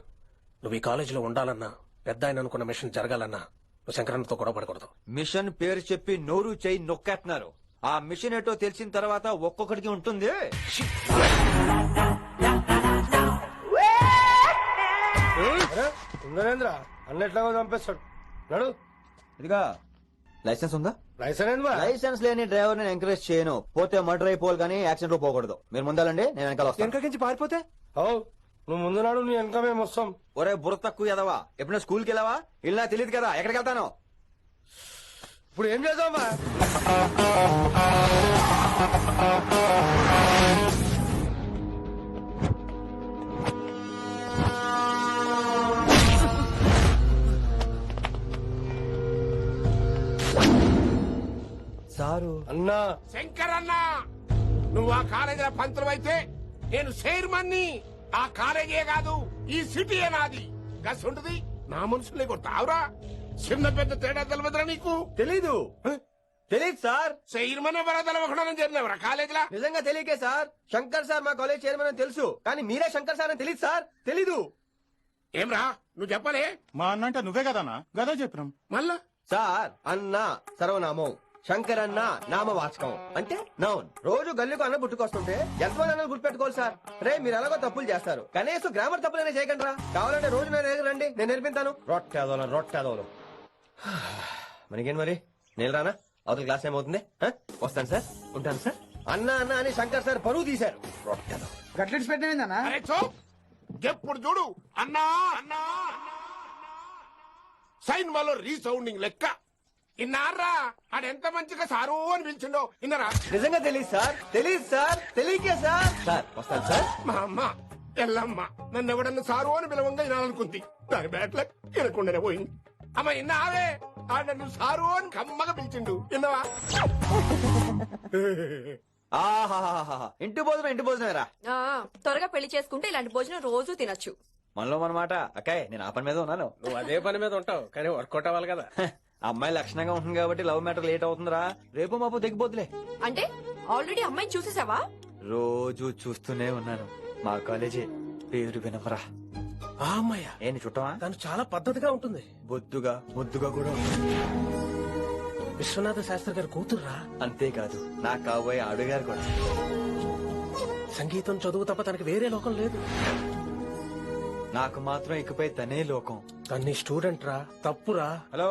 నువ్వు ఈ కాలేజీలో ఉండాలన్నా, పెద్ద ఆయన అనుకున్న మిషన్ జరగాలన్నా నువ్వు శంకర్ అన్నతో గొడవ పడకూడదు. మిషన్ పేరు చెప్పి నోరు చేయి నొక్కేస్తున్నారు. ఆ మిషన్ ఏటో తెలిసిన తర్వాత ఒక్కొక్కడికి ఉంటుంది. ఉందనేంద్ర అన్నెట్లాగో చంపేస్తాడు. నడు. ఇదిగా లైసెన్స్ ఉందా? లైసెన్స్ లైసెన్స్ లేని డ్రైవర్ నేను ఎంకరేజ్ చేయను. పోతే మర్డర్ అయిపోవాలి కానీ యాక్సిడెంట్ లో పోకూడదు. మీరు ముందాలండి, నేను వెనకాల వస్తాను. వెనక నుంచి పారిపోతే నువ్వు ముందు నాడు నీ వెనక మేము వస్తాం. ఒరే బుర్ర తక్కువ ఎదవా, ఎప్పుడైనా స్కూల్కి వెళ్ళావా? ఇలా తెలియదు కదా ఎక్కడికి వెళ్తాను. ఇప్పుడు ఏం చేద్దామా? సారు అన్నా శంకర్ అన్నా, నువ్వు ఆ కాలేజీలో పంతులు అయితే నేను చైర్మన్ని. ఆ కాలేజీ కాదు, ఈ సిటీయే నాది. గస్ ఉంటుంది నా మనుషుల్ని కొట్టావురా. చిన్న పెద్ద తేడా తెలవదురా నీకు? తెలీదు. తెలీదు సార్. చైర్మన్ ఎవరో తెలవకుండా చేరినవరా కాలేజీలో? నిజంగా తెలియకే సార్. శంకర్ సార్ మా కాలేజ్ చైర్మన్ అని తెలుసు, కానీ మీరే శంకర్ సార్ అని తెలియదు సార్. తెలీదు. ఏమ్రా నువ్వు చెప్పలే? మా అన్న అంటే నువ్వే కదన్నా, గదా చెప్పినాం. మళ్ళా సార్ అన్న సర్వనామం, శంకర్ అన్న నామవాచకం అంటే నౌన్. రోజు గల్లీకు అన్న పుట్టుకొస్తుంటే ఎంతమంది అన్నలు గుర్తుపెట్టుకోవాలి సార్. రే మీరు ఎలాగో తప్పులు చేస్తారు, కనీసం గ్రామర్ తప్పులైనా చేయకండి రా. కావాలంటే రోజు నా దగ్గర రండి, నేను నేర్పిస్తాను. రొట్టెదోలం మనకేం మరి? నేను రానా? అవతల క్లాస్ ఏమవుతుంది? వస్తాను సార్, ఉంటాను సార్. అన్న అన్న అని శంకర్ సార్ పరువు తీశారు. రొట్టెదో గట్లెట్స్ పెట్టినా ఎప్పుడు చూడు అన్నా అన్నా. సైన్ వాళ్ళు రీసౌండింగ్ లెక్క. ఇన్నారా ఆడెంత మంచిగా సారు అని పిలిచిండో ఇన్నరా? నిజంగా తెలియదు సార్. తెలియదు సార్. తెలియకే సార్. సార్ వస్తాను సార్. మా అమ్మ ఎల్లమ్మ నన్ను ఎవడన్నా సారు అని పిలవంగా వినాలనుకుంది. దాని బ్యాట్ల వినకుండానే పోయింది. అమ్మ ఇన్నావే, ఆడ నన్ను సారు అని కమ్మగా పిలిచిండు. విన్నవా? ఇంటి భోజనమేరా. త్వరగా పెళ్లి చేసుకుంటే ఇలాంటి భోజనం రోజు తినొచ్చు. మనలో మనమాట. అక్కాయ్ నేను ఆ పని మీద ఉన్నాను. నువ్వు అదే పని మీద ఉంటావు, కానీ వర్కౌట్ అవ్వాలి కదా. అమ్మాయి లక్షణంగా ఉంటుంది కాబట్టి లవ్ మ్యాటర్ లేట్ అవుతుందిరా. రేపు మాపు దిగిపోతులే. అంటే ఆల్రెడీ అమ్మాయిని చూసేసావా? రోజు చూస్తూనే ఉన్నాను. మా కాలేజీ పేరు వినమరా. ఆ అమ్మాయ ఏంటి చుట్టమా? తను చాలా పద్ధతిగా ఉంటుంది, బొద్దుగా ముద్దుగా కూడా ఉంటుంది. విశ్వనాథ శాస్త్రి గారి కూతుర్రా. అంతేకాదు నా కాబోయే ఆడుగారు కూడా. సంగీతం చదువు తప్ప తనకి వేరే లోకం లేదు. నాకు మాత్రం ఇకపై తనే లోకం. తన్ని స్టూడెంట్ రా, తప్పురా. హలో,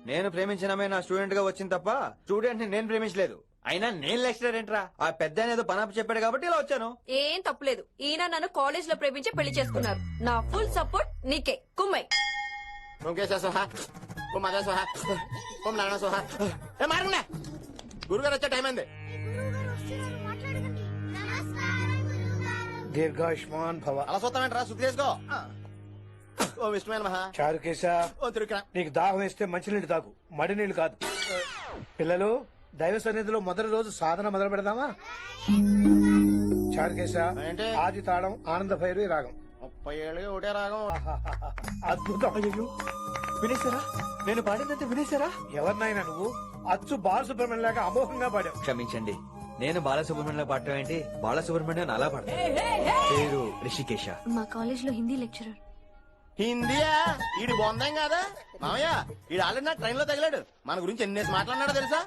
నేను ప్రేమించిన అమ్మాయి నా స్టూడెంట్ గా వచ్చింది తప్ప స్టూడెంట్ ని నేను ప్రేమించలేదు. అయినా నేను లెక్చరర్ ఏంట్రా? ఆ పెద్ద ఏదో పనాపు చెప్పాడు కాబట్టి ఇలా వచ్చాను. ఏం తప్పులేదు. ఈయన నన్ను కాలేజ్ లో ప్రేమించి పెళ్లి చేసుకున్నారు. నా ఫుల్ సపోర్ట్ నీకే. కుమ్మై గురుగారు వచ్చే టైం అయింది. దీర్ఘాయుష్మాన్ భవ. అలా చూస్తామంటారా? శుద్ధి చేసుకో. ఓ విష్ణుమైన మహా చారుకేశా, నీకు దాహం వేస్తే మంచినీళ్ళు తాగు, మడి నీళ్లు కాదు. పిల్లలు, దైవ సన్నిధిలో మొదటి రోజు సాధన మొదలు పెడదామా? చారుకేశా, ఆది తాళం ఆనంద భైరవి రాగం. 30 ఏళ్ళుగా ఒకటే రాగం. అద్భుతం. వినేశారా? నేను పాడిందంటే వినేశారా? ఎవరినైనా నువ్వు అచ్చు బాలసుబ్రహ్మణ్యం లాగా అమోఘంగా పాడావు. క్షమించండి, నేను బాలసుబ్రహ్మణ్యం పాడటం ఏంటి? బాలసుబ్రహ్మణ్యం అలా పాడతా. పేరు రిషికేశ. మా కాలేజ్ లో హిందీ లెక్చరర్. హిందీయా? ఈడు బొందాం కాదా మామయ్య? ఈడు ఆల్రెడీ నా ట్రైన్ లో తగిలాడు. మన గురించి ఎన్నేసి మాట్లాడినాడో తెలుసా?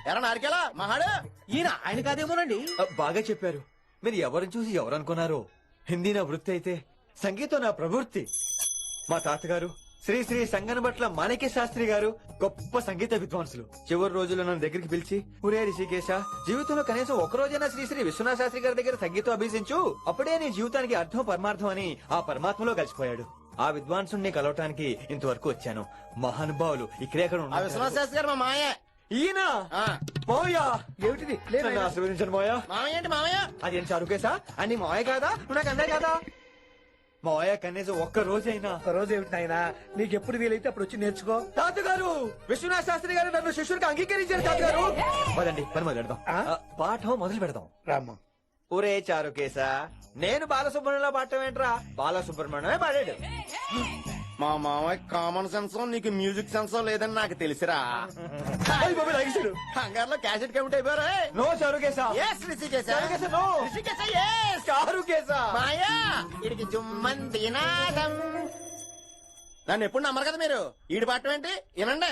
ఎరా నారికేలా మహాడు. ఈయన ఆయన కాదేమోనండి. బాగా చెప్పారు. మీరు ఎవరిని చూసి ఎవరు అనుకున్నారు? హిందీ నా వృత్తి అయితే సంగీతం నా ప్రవృత్తి. మా తాతగారు శ్రీ శ్రీ సంగనబట్ల మాణిక్య శాస్త్రి గారు గొప్ప సంగీత విద్వాంసులు. చివరి రోజుల్లో నన్ను దగ్గరికి పిలిచి, ఒరే రిషికేశ, జీవితంలో కనీసం ఒక రోజైనా శ్రీ శ్రీ విశ్వనాథ శాస్త్రి గారి దగ్గర సంగీతం అభ్యసించు, అప్పుడే నీ జీవితానికి అర్థం పరమార్థం అని ఆ పరమాత్మలో కలిసిపోయాడు. ఆ విద్వాంసుని కలవటానికి ఇంతవరకు వచ్చాను. మహానుభావులు ఇక్కడే విశ్వనాథ శాస్త్రి గారు మా మాయ. ఈయన మావయ్య ఏమిటిది నన్ను ఆశీర్వదించండి మావయ్య. మామయ్య ఏంటి మామయ్య? అదేం చరుకేసా అని మావయ్య కాదా నువ్వు నాకు అన్నాయి కదా మావయ్య కనీసం ఒక్క రోజైనా. ఒక రోజు ఏమిటి నాయనా, నీకు ఎప్పుడు వీలైతే అప్పుడు వచ్చి నేర్చుకో. తాతగారు విశ్వనాథ్ శాస్త్రి గారు నన్ను శిష్యుడికి అంగీకరించారు తాతగారు. పదండి పని మొదలు పెడదాం. పాఠం మొదలు పెడదాం. రామ్మా. ఒరే చారుకేశా, నేను బాలసుబ్రహ్మణ్యంలో పాడటం ఏంట్రా? బాలసుబ్రహ్మణ్యమే పాడాడు. మా మామయ్య కామన్ సెన్స్ నీకు మ్యూజిక్ సెన్స్ లేదని నాకు తెలిసిరా. హంగార్లో క్యాసెట్ కమిట్ అయిపోయారా? నో చారుకేశా. Yes, రిషికేశా. చారుకేశా, no. రిషికేశా, yes. చారుకేశా. మాయా వీడికి జుమ్మంది నాదం. నన్ను ఎప్పుడు నమ్మరు కదా మీరు. ఈడి పాఠం ఏంటి వినండి.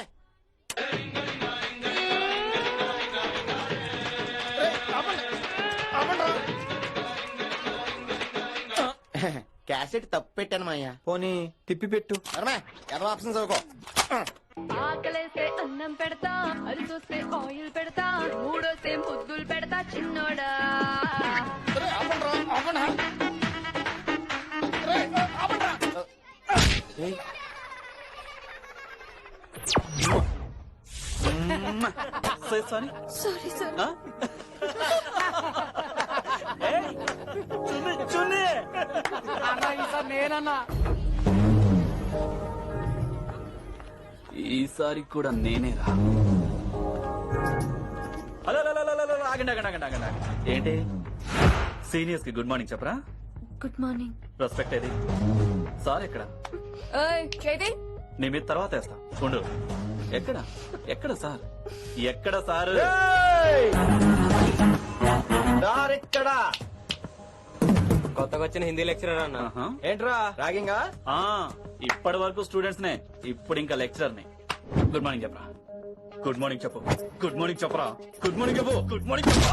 క్యాసెట్ తప్పు పెట్టాను మాయ్యా. పోనీ తిప్పి పెట్టు. ఎదో ఆప్షన్ చదువుకో. ఆకలేస్తే అన్నం పెడతా, అరిసొస్తే ఆయిల్ పెడతా, మూడోస్తే ముద్దులు పెడతా చిన్నోడా. Sorry sorry sir. నేనన్నా ఈసారి కూడా నేనేరా. హలో ఆగండి ఆగండి ఆగండి ఆగండి. ఏంటి సీనియర్స్ కి గుడ్ మార్నింగ్ చెప్పరా? Good morning. రెస్పెక్ట్ ఏది? సార్ ఎక్కడ? నీ మీద తర్వాత వేస్తా ఉండు. ఎక్కడ ఎక్కడ సార్? ఎక్కడ సార్? ఎక్కడా? కొత్తగా వచ్చిన హిందీ లెక్చరర్ అన్న. ఏంట్రా రాగింగా? ఇప్పటి వరకు స్టూడెంట్స్ నే, ఇప్పుడు ఇంకా లెక్చరర్ నే. గుడ్ మార్నింగ్ చెప్పరా. గుడ్ మార్నింగ్ చెప్పు. గుడ్ మార్నింగ్ చెప్పరా. గుడ్ మార్నింగ్ చెప్పు. గుడ్ మార్నింగ్ చెప్పు.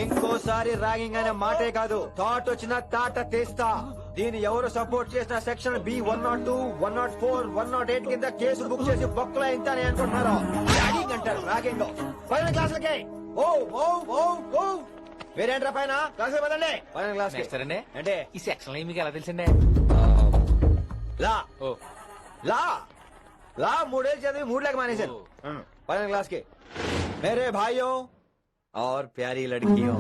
ఇంకోసారి ర్యాగింగ్ అనే మాటే కాదు, థాట్ వచ్చిన తాట తీస్తా. దీన్ని ఎవరు సపోర్ట్ చేసిన సెక్షన్ బి 102, 104, 108 కింద కేసు బుక్ చేసి బొక్కలో ఇంతని అనుకుంటున్నారు. ర్యాగింగ్ అంటారు ర్యాగింగ్. పైన క్లాసులకి ఓ ఓ ఓ ఓ వేరేంట్రా పైన క్లాస్ పదండి. పైన క్లాస్ అంటే ఈ సెక్షన్ మీకు ఎలా తెలిసిండే? లా లా లా 3 ఏళ్ళు చదివి 3 लाख మానేశాను. పైన క్లాస్ కి మేరే భాइयों और प्यारी लड़कियों,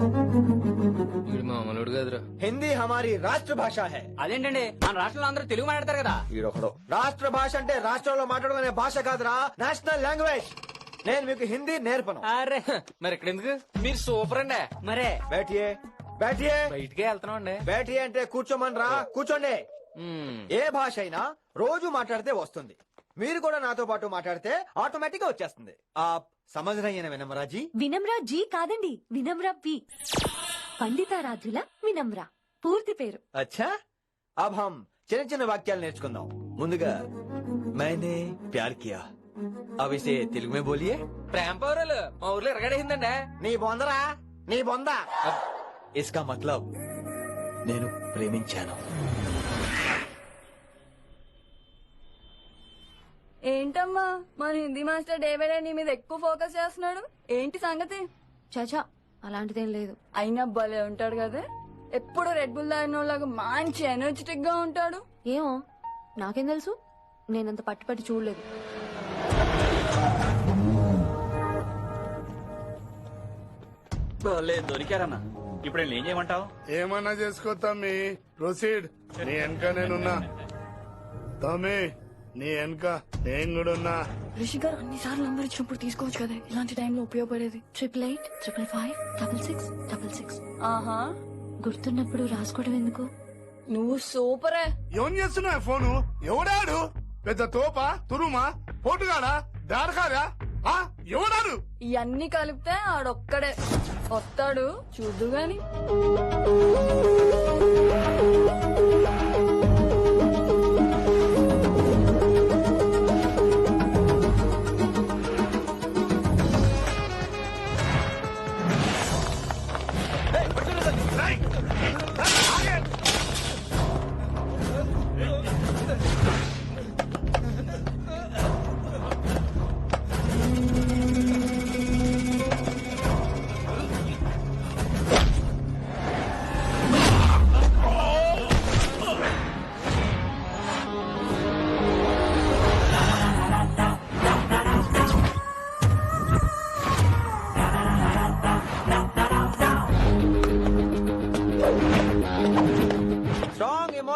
మామూలుడు కదరా. హిందీ హమారీ రాష్ట్ర భాష హై. అదేంటండి మన రాష్ట్రంలో అందరూ తెలుగు మాట్లాడతారు కదా. ఈడొకడు రాష్ట్ర భాష అంటే రాష్ట్రంలో మాట్లాడుకునే భాష కాదురా, నేషనల్ లాంగ్వేజ్. నేను మీకు హిందీ నేర్పను. అరే మరి ఇక్కడ ఎందుకు? మీరు సూపర్ అండి. మరే బేటియే బేటియే బయటికే వెళ్తున్నాం అండి. బేటియే అంటే కూర్చోమనరా, కూర్చోండి. ఏ భాష అయినా రోజు మాట్లాడితే వస్తుంది. మీరు కూడా నాతో పాటు మాట్లాడితే ఆటోమేటిక్ గా వచ్చేస్తుంది. సమझ रही है विनम्रा जी? వినమ్రా జీ కాదండి, వినమ్రా పి. పండితారాధ్యుల వినమ్రా పూర్తి పేరు. अच्छा अब हम చిన్న చిన్న వాక్యాలు నేర్చుకుందాం. ముందుగా मैंने प्यार किया. अब इसे తెలుగు में बोलिए. ప్రేమ పౌరులు మా ఊర్లో ఎరగడేసిందండి. నీ బొందరా నీ బొంద. इसका मतलब నేను ప్రేమించాను. ఏంటమ్మా మన Hindi master day by day నీ మీద ఎక్కువ ఫోకస్ చేస్తున్నాడు. ఏంటి సంగతి? చాచా అలాంటిదేం లేదు. అయినా భలే ఉంటాడు కదా, ఎప్పుడు రెడ్ బుల్ తాగినోళ్ళగా మంచి ఎనర్జెటిక్ గా ఉంటాడు. ఏమో నాకేం తెలుసు, నేనంత పట్టి చూడలేదు. దొరికారన్నా. ఇప్పుడు ఏం చేయమంటావు? ఏమన్నా చేసుకో తమ్మి, ప్రొసీడ్. నీ వెనక నేనున్నా తమ్మి, నీ వెనక నేను కూడా ఉన్నా. రిషి గారు అన్నిసార్లు నంబర్ ఇచ్చినప్పుడు తీసుకోవచ్చు కదా, ఇలాంటి టైంలో ఉపయోగపడేది. 88555566. ఆహా, గుర్తున్నప్పుడు రాసుకోవడం ఎందుకు? నువ్వు సూపరే. ఏం చేస్తున్నావు ఫోను? ఎవడాడు? పెద్ద తోపా, తురుమా, పోటుగాడా, దారకారా? ఎవడాడు? ఇవన్నీ కలిపితే ఆడొక్కడే వస్తాడు, చూద్దు గాని.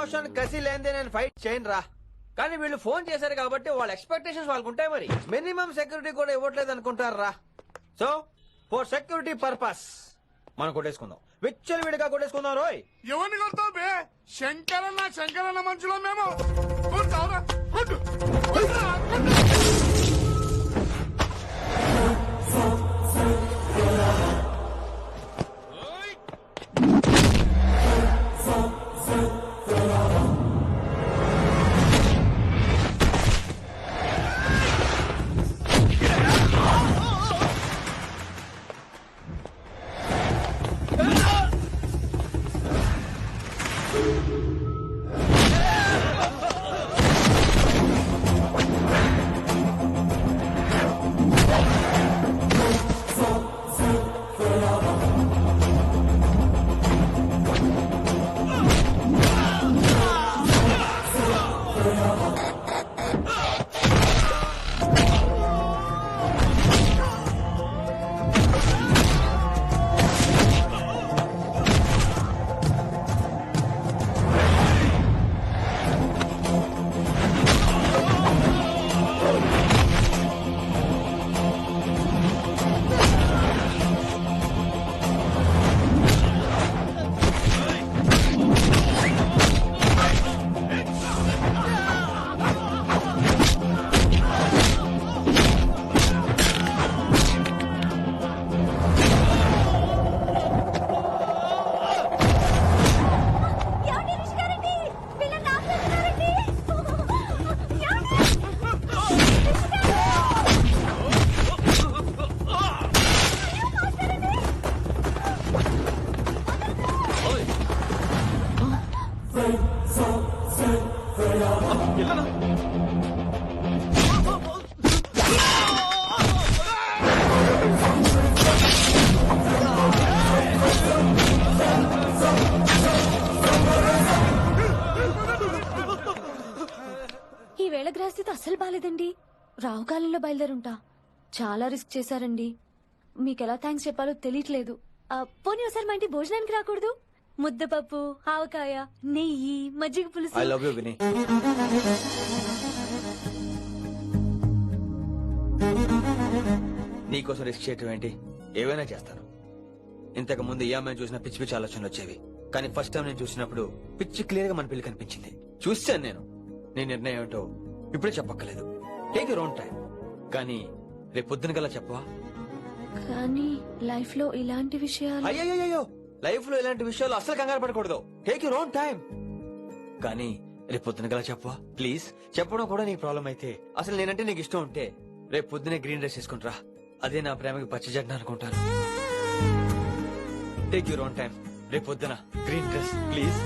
ఎమోషన్ కసి లేదే నేను ఫైట్ చేయను రా. కానీ వీళ్ళు ఫోన్ చేశారు కాబట్టి వాళ్ళ ఎక్స్పెక్టేషన్స్ వాళ్ళకు ఉంటాయి. మరి మినిమం సెక్యూరిటీ కూడా ఇవ్వట్లేదు అనుకుంటారు రా. సో ఫర్ సెక్యూరిటీ పర్పస్ మనం కొట్టేసుకుందాం, విచ్చలు విడిగా కొట్టేసుకుందాం. రోయ్ ఎవరిని కొడతావు బే? శంకరన్న మనుషులో మేము. కొడతావురా, కొట్టు. ఈ వేళ గ్రహస్థితి అస్సలు బాలేదండి. రావుకాలంలో బయలుదేరుంటా. చాలా రిస్క్ చేశారండి. మీకెలా థ్యాంక్స్ చెప్పాలో తెలియట్లేదు. పోనీ ఒకసారి మా ఇంటి భోజనానికి రాకూడదు? ముద్దపప్పు, ఆవకాయ, నెయ్యి, మజ్జిగ పులుసు. ఐ లవ్ యు విని. నీకోసం రిస్క్ చేయటం ఏంటి? ఏవైనా చేస్తాను. ఇంతకు ముందు ఈ అమ్మాయిని చూసిన పిచ్చి పిచ్చి ఆలోచనలు వచ్చేవి, కానీ ఫస్ట్ టైం నేను చూసినప్పుడు పిచ్చి క్లియర్ గా మన పిల్లి కనిపించింది. చూశాను నేను. నీ నిర్ణయం ఏంటో ఇప్పుడే చెప్పక్కలేదు. Take your own time. కానీ రేపు పొద్దున గల చెప్పవా? కానీ లైఫ్ లో ఇలాంటి విషయాలు. అయ్యో, లైఫ్ లో ఇలాంటి విషయాలు అసలు కంగారు పడకూడదు. Take your own time. కానీ రేపు పొద్దున గల చెప్పవా ప్లీజ్? చెప్పడం కూడా నీకు ప్రాబ్లం అయితే, అసలు నేనంటే నీకు ఇష్టం ఉంటే రేపు పొద్దునే గ్రీన్ డ్రెస్ వేసుకుంటారా. అదే నా ప్రేమకి పచ్చి జెండా అనుకుంటాను. Take your own time. రేపు పొద్దున గ్రీన్ డ్రెస్ ప్లీజ్.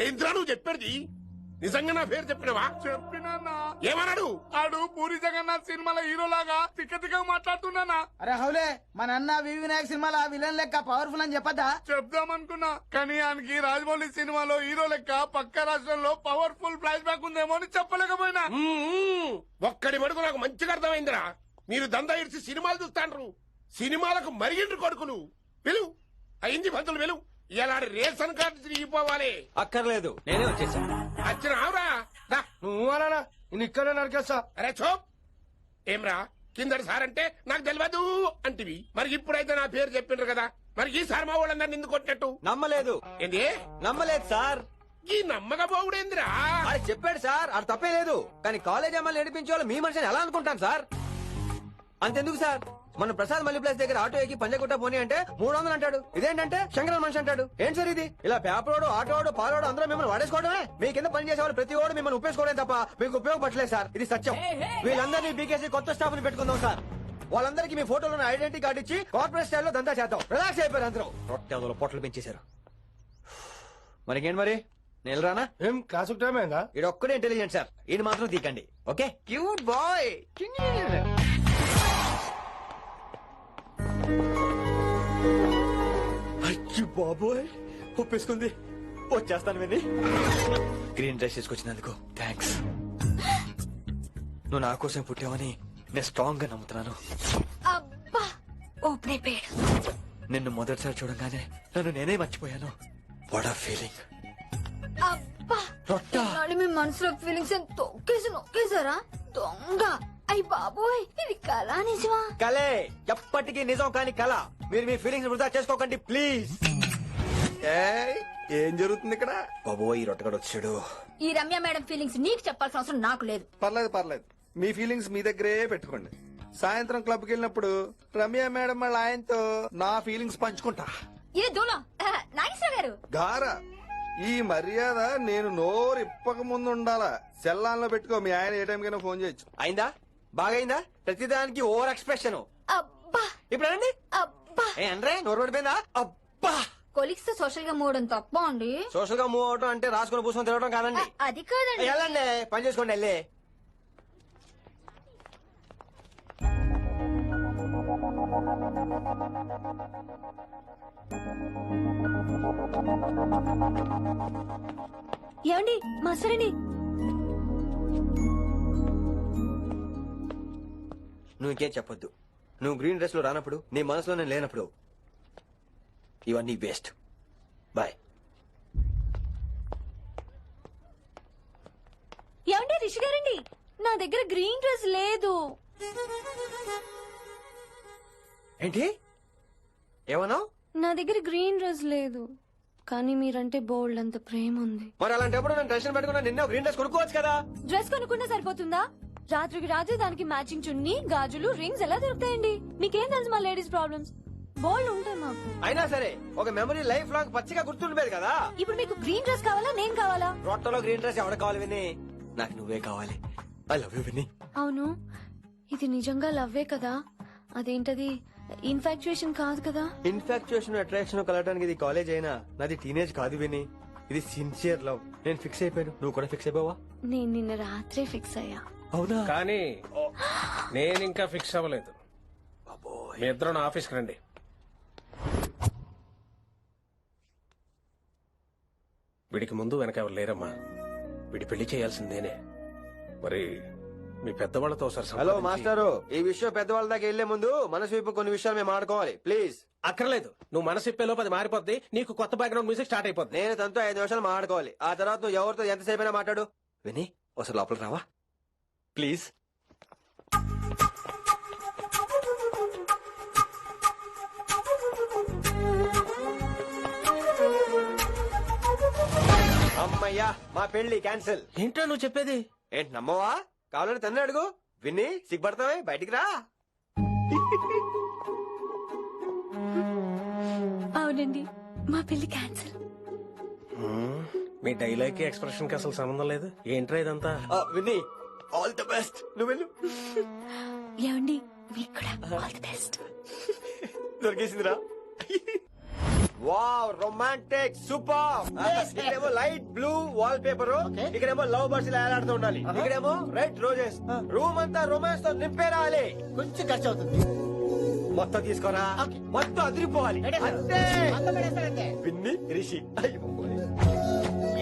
ఏంద్రా నువ్వు చెప్పేది? నిజంగా నా పేరు చెప్పినవా? చెప్పినా. ఏమన్నాడు? ఆడు పూరి జగన్నాథ్ సినిమాలో హీరోలాగా తిక్క మాట్లాడుతున్నానా? అరే హౌలే, మన అన్న వినాయక్ సినిమాలో విలన్ లెక్క పవర్ఫుల్ అని చెప్పద్దా? చెప్దామనుకున్నా, కానీ ఆయనకి రాజమౌళి సినిమాలో హీరో లెక్క పక్క రాష్ట్రంలో పవర్ఫుల్ ఫ్లాష్ బ్యాక్ ఉందేమో అని చెప్పలేకపోయినా. ఒక్కడి మడుగు నాకు మంచిగా అర్థమైందిరా. మీరు దందా ఇడిచి సినిమాలు చూస్తాండ్రు. సినిమాలకు మరిగిండ్రు కొడుకులు. పిలువు, అయింది పంతులు పిలువు. ఇలా రేషన్ కార్డు తిరిగిపోవాలి. అక్కర్లేదు, నేనే వచ్చేసా. వచ్చినావురా? నువ్వు అలా నేను ఇక్కడే నరికేస్తా. అరే చూప్. ఏమ్రా, కిందటి సార్ అంటే నాకు తెలియదు అంటివి. మరి ఇప్పుడైతే నా పేరు చెప్పిండ్రు కదా, మరి ఈ సార్ మా వాళ్ళందరినీ ఎందుకు కొట్టినట్టు? నమ్మలేదు. ఏంది? నమ్మలేదు సార్. ఈ నమ్మకపోవుడేందిరా? అది చెప్పాడు సార్, అది తప్పే లేదు. కానీ కాలేజ్ అమ్మాయిలు నడిపించే వాళ్ళు మీ మనిషిని ఎలా అనుకుంటాను సార్? అంతెందుకు సార్, మన ప్రసాద్ మల్లి ప్లేస్ దగ్గర ఆటో ఎక్కి పంజగుట్ట పోనీ అంటే 300 అంటాడు. ఇదేంటంటే శంకరన్ మనిషి అంటాడు. ఏంటి సార్ ఇది? ఇలా పేపరోడు, ఆటోడు, పాలోడు అందరూ మిమ్మల్ని వాడేసుకోవడమే. మీ కింద పని చేసేవాళ్ళు ప్రతి ఓడు మిమ్మల్ని ఉపయోగించుకోవడం తప్ప మీకు ఉపయోగపడలేదు సార్. ఇది సత్యం. వీళ్ళందరినీ బీకేసి కొత్త స్టాఫ్ ని పెట్టుకుందాం సార్. వాళ్ళందరికీ మీ ఫోటోలను ఐడెంటిటీ కార్డు ఇచ్చి కార్పొరేట్ స్టైల్లో దందా చేద్దాం. రిలాక్స్ అయిపోయారు అందరూ. రొట్టె పొట్టలు పెంచేశారు. మనకేంటి మరి? నేను రానా? ఏం క్లాసు టైం అయిందా? ఇది ఒక్కడే ఇంటెలిజెంట్ సార్, ఇది మాత్రం తీకండి. ఓకే? Cute boy. అచ్చి బాబోయ్, ఒప్పేసుకుంది. వచ్చేస్తాను విని. గ్రీన్ డ్రెస్ తీసుకొచ్చినందుకు థ్యాంక్స్. నువ్వు నా కోసం పుట్టావని నేను స్ట్రాంగ్ గా నమ్ముతున్నాను. అబ్బా ఓపెన్ అయిపోయాడు. నిన్ను మొదటిసారి చూడంగానే నన్ను నేనే మర్చిపోయాను. వాట్ ఆ ఫీలింగ్. అబ్బా రొట్టా. నాడు మీ మనసులో ఫీలింగ్స్ నొక్కేసారా దొంగ. అయ్యి బాబోయ్ ఇది కళ నిజమా? కలే, ఎప్పటికీ నిజం కాని కళ. మీరు మీ ఫీలింగ్స్ వృధా చేసుకోకండి ప్లీజ్. ఏం జరుగుతుంది ఇక్కడ? బాబోయ్ ఈ రొట్టగడు వచ్చాడు. ఈ రమ్య మేడం ఫీలింగ్స్ నీకు చెప్పాల్సిన అవసరం నాకు లేదు. పర్లేదు మీ ఫీలింగ్స్ మీ దగ్గరే పెట్టుకోండి. సాయంత్రం క్లబ్కి వెళ్ళినప్పుడు రమ్య మేడం వాళ్ళ ఆయనతో నా ఫీలింగ్స్ పంచుకుంటా. ఇది దూలం నాగేశ్వర గారు. గారా ఈ మర్యాద నేను నోరు ఇప్పక ముందు ఉండాలా. సెల్లాన్లో పెట్టుకో, మీ ఆయన ఏ టైం కైనా ఫోన్ చేయొచ్చు. అయిందా? బాగైందా? ప్రతిదానికి ఓవర్ ఎక్స్ప్రెషన్. అబ్బా ఇప్పుడు అండి అబ్బా అంటే నోరు పడిపోయిందా? అబ్బా కొలిక్స్ తో సోషల్ గా మూవడం తప్ప అండి. సోషల్ గా మూవ్ అవడం అంటే రాసుకుని పూసుకొని తిరగడం కాదండి. అది కాదండి. వెళ్ళండి పని చేసుకోండి వెళ్ళి. ఏమండి మాస్టర్ అండి, నువ్వు ఇంకేం చెప్పొద్దు. నువ్వు గ్రీన్ డ్రెస్ లో రానప్పుడు, నీ మనసులో నేను లేనప్పుడు ఇవన్నీ వేస్ట్. బాయ్. ఏమండి రిషి గారండి, నా దగ్గర గ్రీన్ డ్రెస్ లేదు. ఏంటి ఏమన్నావు? నా దగ్గర గ్రీన్ డ్రెస్ లేదు, కానీ మీరంటే బోల్డ్ అంత ప్రేమ ఉంది. మరి అలాంటప్పుడు నేను టెన్షన్ పెట్టుకున్నా నిన్న గ్రీన్ డ్రెస్ కొనుక్కోవచ్చు కదా. డ్రెస్ కొనుక్కున్నా సరిపోతుందా? రాత్రికి రాత్రి దానికి మ్యాచింగ్ చున్నీ, గాజులు, రింగ్స్ ఎలా దొరుకుతాయండి? మీకేం తెలుసు మా లేడీస్ ప్రాబ్లమ్స్? బోల్డ్ ఉంటాయి మాకు. అయినా సరే ఒక మెమరీ లైఫ్ లాంగ్ పచ్చిగా గుర్తుండిపోయేది కదా. ఇప్పుడు మీకు గ్రీన్ డ్రెస్ కావాలా, నేను కావాలా? రొట్టలో గ్రీన్ డ్రెస్ ఎవడ కావాలి విని? నాకు నువ్వే కావాలి. ఐ లవ్ యూ విని. అవును, ఇది నిజంగా లవ్వే కదా? అదేంటది ఇన్ఫాక్చుయేషన్ కాదు కదా? ఇన్ఫాక్చుయేషన్ అట్రాక్షన్ కలగడానికి ఇది కాలేజ్ అయినా నాది టీనేజ్ కాదు విని. ఇది సిన్సియర్ లవ్. నేను ఫిక్స్ అయిపోయాను, నువ్వు కూడా ఫిక్స్ అయిపోవా? నేను నిన్న రాత్రే ఫిక్స్ అయ్యా. అవునా? కానీ నేను ఇంకా ఫిక్స్ అవ్వలేదు. మీ ఇద్దరు నా ఆఫీస్కి రండి. వీడికి ముందు వెనక ఎవరు లేరమ్మా. వీడి పెళ్లి చేయాల్సింది నేనే. మరి మీ పెద్దవాళ్ళతో ఒకసారి హలో సంప్రదించి- మాస్టారు, ఈ విషయం పెద్దవాళ్ళ దాకా వెళ్లే ముందు మనసు వైపు కొన్ని విషయాలు మేము ఆడుకోవాలి ప్లీజ్. అక్కర్లేదు, నువ్వు మనసు ఇప్పేలోపు అది మారిపోద్ది. నీకు కొత్త బ్యాక్గ్రౌండ్ మ్యూజిక్ స్టార్ట్ అయిపోద్ది. నేను తనతో 5 నిమిషాలు మాట్లాడుకోవాలి. ఆ తర్వాత నువ్వు ఎవరితో ఎంతసేపు అయినా మాట్లాడు. విని ఒకసారి లోపలికి రావా ప్లీజ్? అమ్మయ్యా మా పెళ్లి క్యాన్సిల్. ఏంటో నువ్వు చెప్పేది? ఏంటి నమ్మవా? కావాలని తన్నే అడుగు. విన్ని సిగ్గుపడతావే, బయటికి రా. అవునండి, మా పెళ్లి క్యాన్సిల్. మీ డైలాగ్ కి ఎక్స్ప్రెషన్ కి అసలు సంబంధం లేదు. ఏంట్రా ఇదంతా? విన్ని ఆల్ ది బెస్ట్. నువ్వు వెళ్ళు. ఏమండి మీకు కూడా ఆల్ ది బెస్ట్. దొరికేసిందిరా. Wow romantic super. ఇక్కడేమో లైట్ బ్లూ వాల్ పేపర్, ఇక్కడేమో లవ్ బర్డ్స్ ఇలా ఏలాడుతూ ఉండాలి, ఇక్కడేమో రెడ్ రోజెస్. రూమ్ అంతా రొమాన్స్ తో నింపే రావాలి. కొంచెం ఖర్చు అవుతుంది. మొత్తం తీసుకోరా, మొత్తం అదిరిపోవాలి అంతే. పిన్ని రిషి.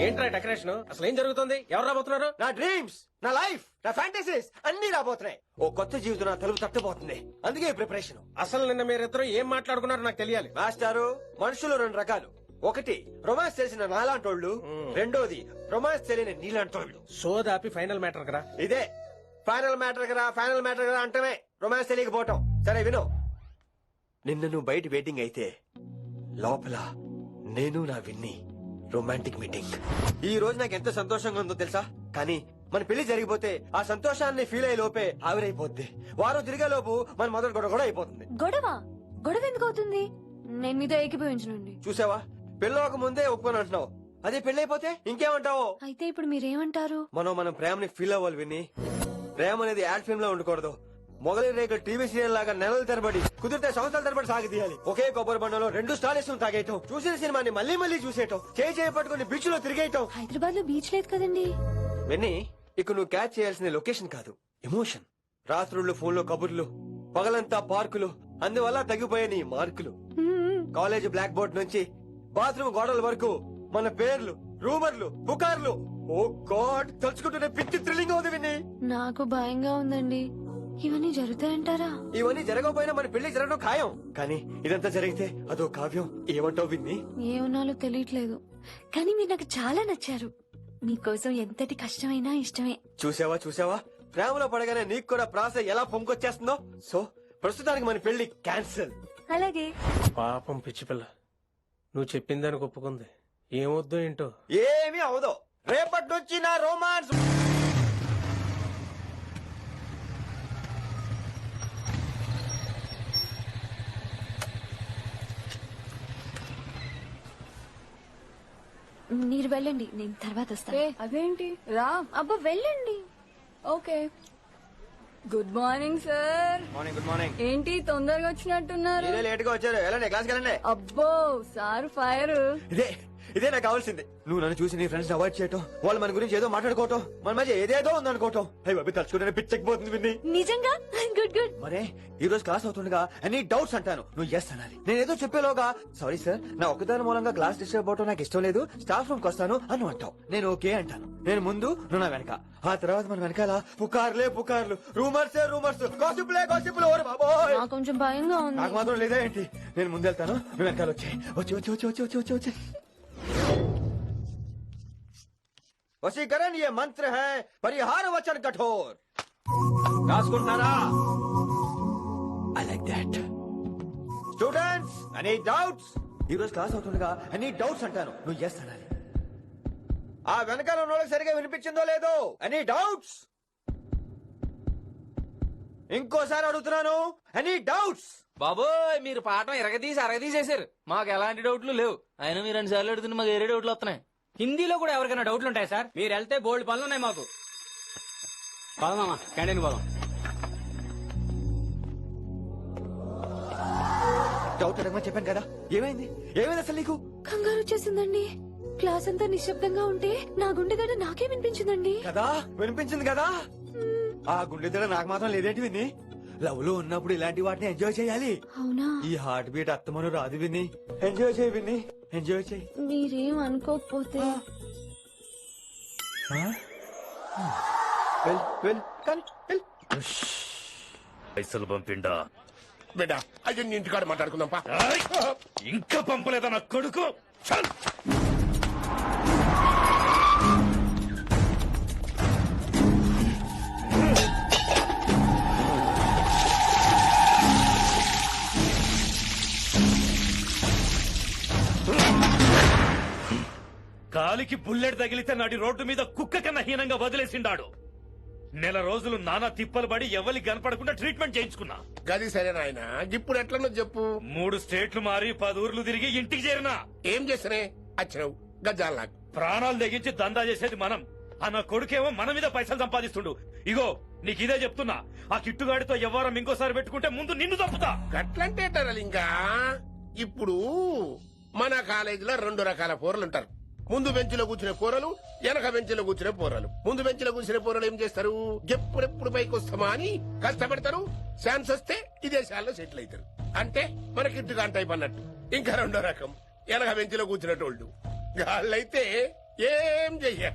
ఏంట్రా డెకరేషన్? అసలు ఏం జరుగుతుంది? ఎవరు రాబోతున్నారు? నా డ్రీమ్స్, నా లైఫ్, నా ఫ్యాంటసీస్ అన్ని రాబోతున్నాయి. ఓ కొత్త జీవితం నా తలుపు తట్టబోతుంది. అందుకే ప్రిపరేషన్. అసలు నిన్న మీరిద్దరు ఏం మాట్లాడుకున్నారో నాకు తెలియాలి. మాస్టారు, మనుషులు 2 రకాలు. ఒకటి రొమాన్స్ తెలిసిన నాలాంటోళ్ళు, రెండోది రొమాన్స్ తెలియని నీలాంటోళ్ళు. సోదాపి ఫైనల్ మ్యాటర్ కదా ఇదే. ఫైనల్ మ్యాటర్ కదా, ఫైనల్ మ్యాటర్ కదా అంటమే రొమాన్స్ తెలియకపోవటం. సరే విను, నిన్న నువ్వు బయట వెయిటింగ్ అయితే లోపల నేను నా విన్ని రొమాంటిక్ మీటింగ్. ఈ రోజు నాకు ఎంత సంతోషంగా ఉందో తెలుసా? కానీ మన పెళ్లి జరిగిపోతే ఆ సంతోషాన్ని ఫీల్ అయ్యే లోపే ఆవిరైపోద్ది. వారం తిరిగే లోపు మన మొదటి గొడవ కూడా అయిపోతుంది. గొడవ ఎందుకు అవుతుంది? నేను మీతో ఏకీభవించనండి. చూసావా, పెళ్ళవక ముందే ఒప్పుకొని అంటున్నావు. అదే పెళ్లి అయిపోతే ఇంకేమంటావు? అయితే ఇప్పుడు మీరేమంటారు? మనం ప్రేమని ఫీల్ అవ్వాలి విని. ప్రేమ అనేది యాడ్ ఫిల్మ్ లో ఉండకూడదు. మొగలి రేకులు టీవీ సీరియల్ లాగా నెలలు తరబడి, కుదిరితే సంవత్సరాల తరబడి సాగి తీయాలి. ఒకే కొబ్బరి బండలో 2 స్టాలిస్ తాగేయటం, చూసిన సినిమాని మళ్ళీ మళ్ళీ చూసేయటం, చేయి పట్టుకుని బీచ్ లో తిరిగేయటం. హైదరాబాద్ లో బీచ్ లేదు కదండి. విన్ని, ఇక నువ్వు క్యాచ్ చేయాల్సిన లొకేషన్ కాదు, ఎమోషన్. రాత్రుళ్ళు ఫోన్లో కబుర్లు, పగలంతా పార్కులు, అందువల్ల తగ్గిపోయే నీ మార్కులు. కాలేజ్ బ్లాక్ బోర్డ్ నుంచి బాత్రూమ్ గోడల వరకు మన పేర్లు రూమర్లు పుకార్లు. ఓ గాడ్, తలుచుకుంటూనే పిచ్చి థ్రిల్లింగ్ అవుతుంది విన్ని. నాకు భయంగా ఉందండి. ఇవన్నీ జరుగుతాయంటారా? ఇవన్నీ జరగకపోయినా మన పెళ్లి జరగడం ఖాయం. కానీ ఇదంతా జరిగితే అదో కావ్యం. ఏమంటావు విన్ని? ఏమన్నాలో తెలియట్లేదు, కానీ మీరు నాకు చాలా నచ్చారు. మీకోసం ఎంతటి కష్టమైనా ఇష్టమే. చూసావా ప్రేమలో పడగానే నీకు కూడా ప్రాస ఎలా పొంగొచ్చేస్తుందో. సో ప్రస్తుతానికి మన పెళ్లి క్యాన్సిల్. అలాగే. పాపం పిచ్చి పిల్ల, నువ్వు చెప్పిందానికి ఒప్పుకుంది. ఏమొద్దో ఏంటో. ఏమీ అవదో. రేపటి నుంచి నా రోమాన్స్. మీరు వెళ్ళండి, నేను తర్వాత వస్తాను. అదేంటి రా. అబ్బా వెళ్ళండి. Okay. Good morning sir. Morning. Good morning. ఏంటి తొందరగా వచ్చినట్టున్నారు? లేట్ గా వచ్చారు. వెళ్ళండి, క్లాస్కి వెళ్ళండి. అబ్బో సార్ ఫైర్. ఇదే నాకు కావాల్సింది. నువ్వు నన్ను చూసి నీ ఫ్రెండ్స్ అవాయిడ్ చేయటం, వాళ్ళు మన గురించి ఏదో మాట్లాడుకోవటం, మన మధ్య ఏదేదో ఉందనుకోవటం. అయ్యి బాబీ, తలుచుకుంటే పిచ్చెక్కిపోతుంది విన్ని. నిజంగా గుడ్ గుడ్. మరే ఈ రోజు క్లాస్ అవుతుండగా ఎనీ డౌట్స్ అంటాను, నువ్వు ఎస్ అనాలి. నేను ఏదో చెప్పేలోగా సారీ సార్, నా ఒక్కదాని మూలంగా క్లాస్ డిస్టర్బ్ అవటం నాకు ఇష్టం లేదు, స్టాఫ్ రూమ్ కి వస్తాను అని అంటావు. నేను ఓకే అంటాను. నేను ముందు, నువ్వు నా వెనక. ఆ తర్వాత మన వెనకాల పుకార్లు, రూమర్స్, గాసిప్లే. ఓరే బాబోయ్, నాకు కొంచెం భయంగా ఉంది. నాకు మాత్రం లేదా ఏంటి? నేను ముందెళ్తాను, నువ్వు వెనకాల వచ్చి. वशीकरण ये मंत्र है, परिहार वचन कठोर. राजकुमारा, I like that. Students, any doubts? ఈ రోజు క్లాస్ అవుతుండగా ఎనీ డౌట్స్ అంటాను, నువ్వు ఎస్ అనాలి. ఆ వెనకాల ఉన్న వాళ్ళకి సరిగా వినిపించిందో లేదో. Any doubts? ఇంకోసారి అడుగుతున్నాను, ఎనీ డౌట్స్? బాబోయ్, మీరు పాఠం అరగదీసేశారు. మాకు ఎలాంటి డౌట్లు లేవు. అయినా మీరు 2 సార్లు అడుగుతుంటే మాకు ఏరే డౌట్లు వస్తున్నాయి. హిందీలో కూడా ఎవరికైనా డౌట్లు ఉంటాయి సార్? మీరు వెళ్తే బోల్డ్ పనులు ఉన్నాయి మాకు. పోదామా, క్యాంటీన్ పోదాం. డౌట్ అడగమని చెప్పాను కదా, ఏమైంది అసలు నీకు? కంగారు వచ్చేసిందండి. క్లాస్ అంతా నిశ్శబ్దంగా ఉంటే నా గుండె దడ నాకే వినిపించిందండి. కదా, వినిపించింది కదా. ఆ గుండె దడ నాకు మాత్రం లేదేంటి విని? లవ్ లో ఉన్నప్పుడు ఇలాంటి వాటిని ఎంజాయ్ చేయాలి. అవునా? ఈ హార్ట్ బీట్ అత్తమను రాదు విని. ఎంజాయ్ చేయి విని, ఎంజాయ్ చేయి. మీరేం అనుకోకపోతే. పైసలు పంపిండా బిడ్డ, అయ్యో నీ ఇంటికాడ మాట్లాడుకుందాం పా. ఇంకా పంపలేదా నా కొడుకు? చల్. కాలికి బుల్లెట్ తగిలితే నాటి రోడ్డు మీద కుక్క కన్నా హీనంగా వదిలేసిండాడు. 1 రోజులు నానా తిప్పలు పడి ఎవరికి కనపడకుండా ట్రీట్మెంట్ చేయించుకున్నా. గది సరే నాయన, ఇప్పుడు ఎట్లనో చెప్పు. 3 స్టేట్లు మారి 10 ఊర్లు తిరిగి ఇంటికి చేరినా. ఏం చేసినే వచ్చినావు? గజ్జాలు నాకు ప్రాణాలు తెగించి దందా చేసేది మనం. ఆ నా కొడుకేమో మన మీద పైసలు సంపాదిస్తుండు. ఇగో నీకు ఇదే చెప్తున్నా, ఆ కిట్టుగాడితో ఎవరం ఇంకోసారి పెట్టుకుంటే ముందు నిన్ను తప్పుతా. గట్లంటే ఇంకా ఇప్పుడు మన కాలేజీలో 2 రకాల పోరలుంటారు. ముందు బెంచ్లో కూర్చునే పోరలు, వెనక బెంచ్లో కూర్చునే పోరలు. ముందు బెంచ్లో కూర్చునే పోరలు ఏం చేస్తారు? ఎప్పుడెప్పుడు పైకి వస్తామా అని కష్టపడతారు. ఛాన్స్ వస్తే విదేశాల్లో సెటిల్ అవుతారు. అంటే మన కిట్టుగా టైప్ అన్నట్టు. ఇంకా 2వ రకం వెనక బెంచ్లో కూర్చునేటోళ్ళు. వాళ్ళైతే ఏం చెయ్య,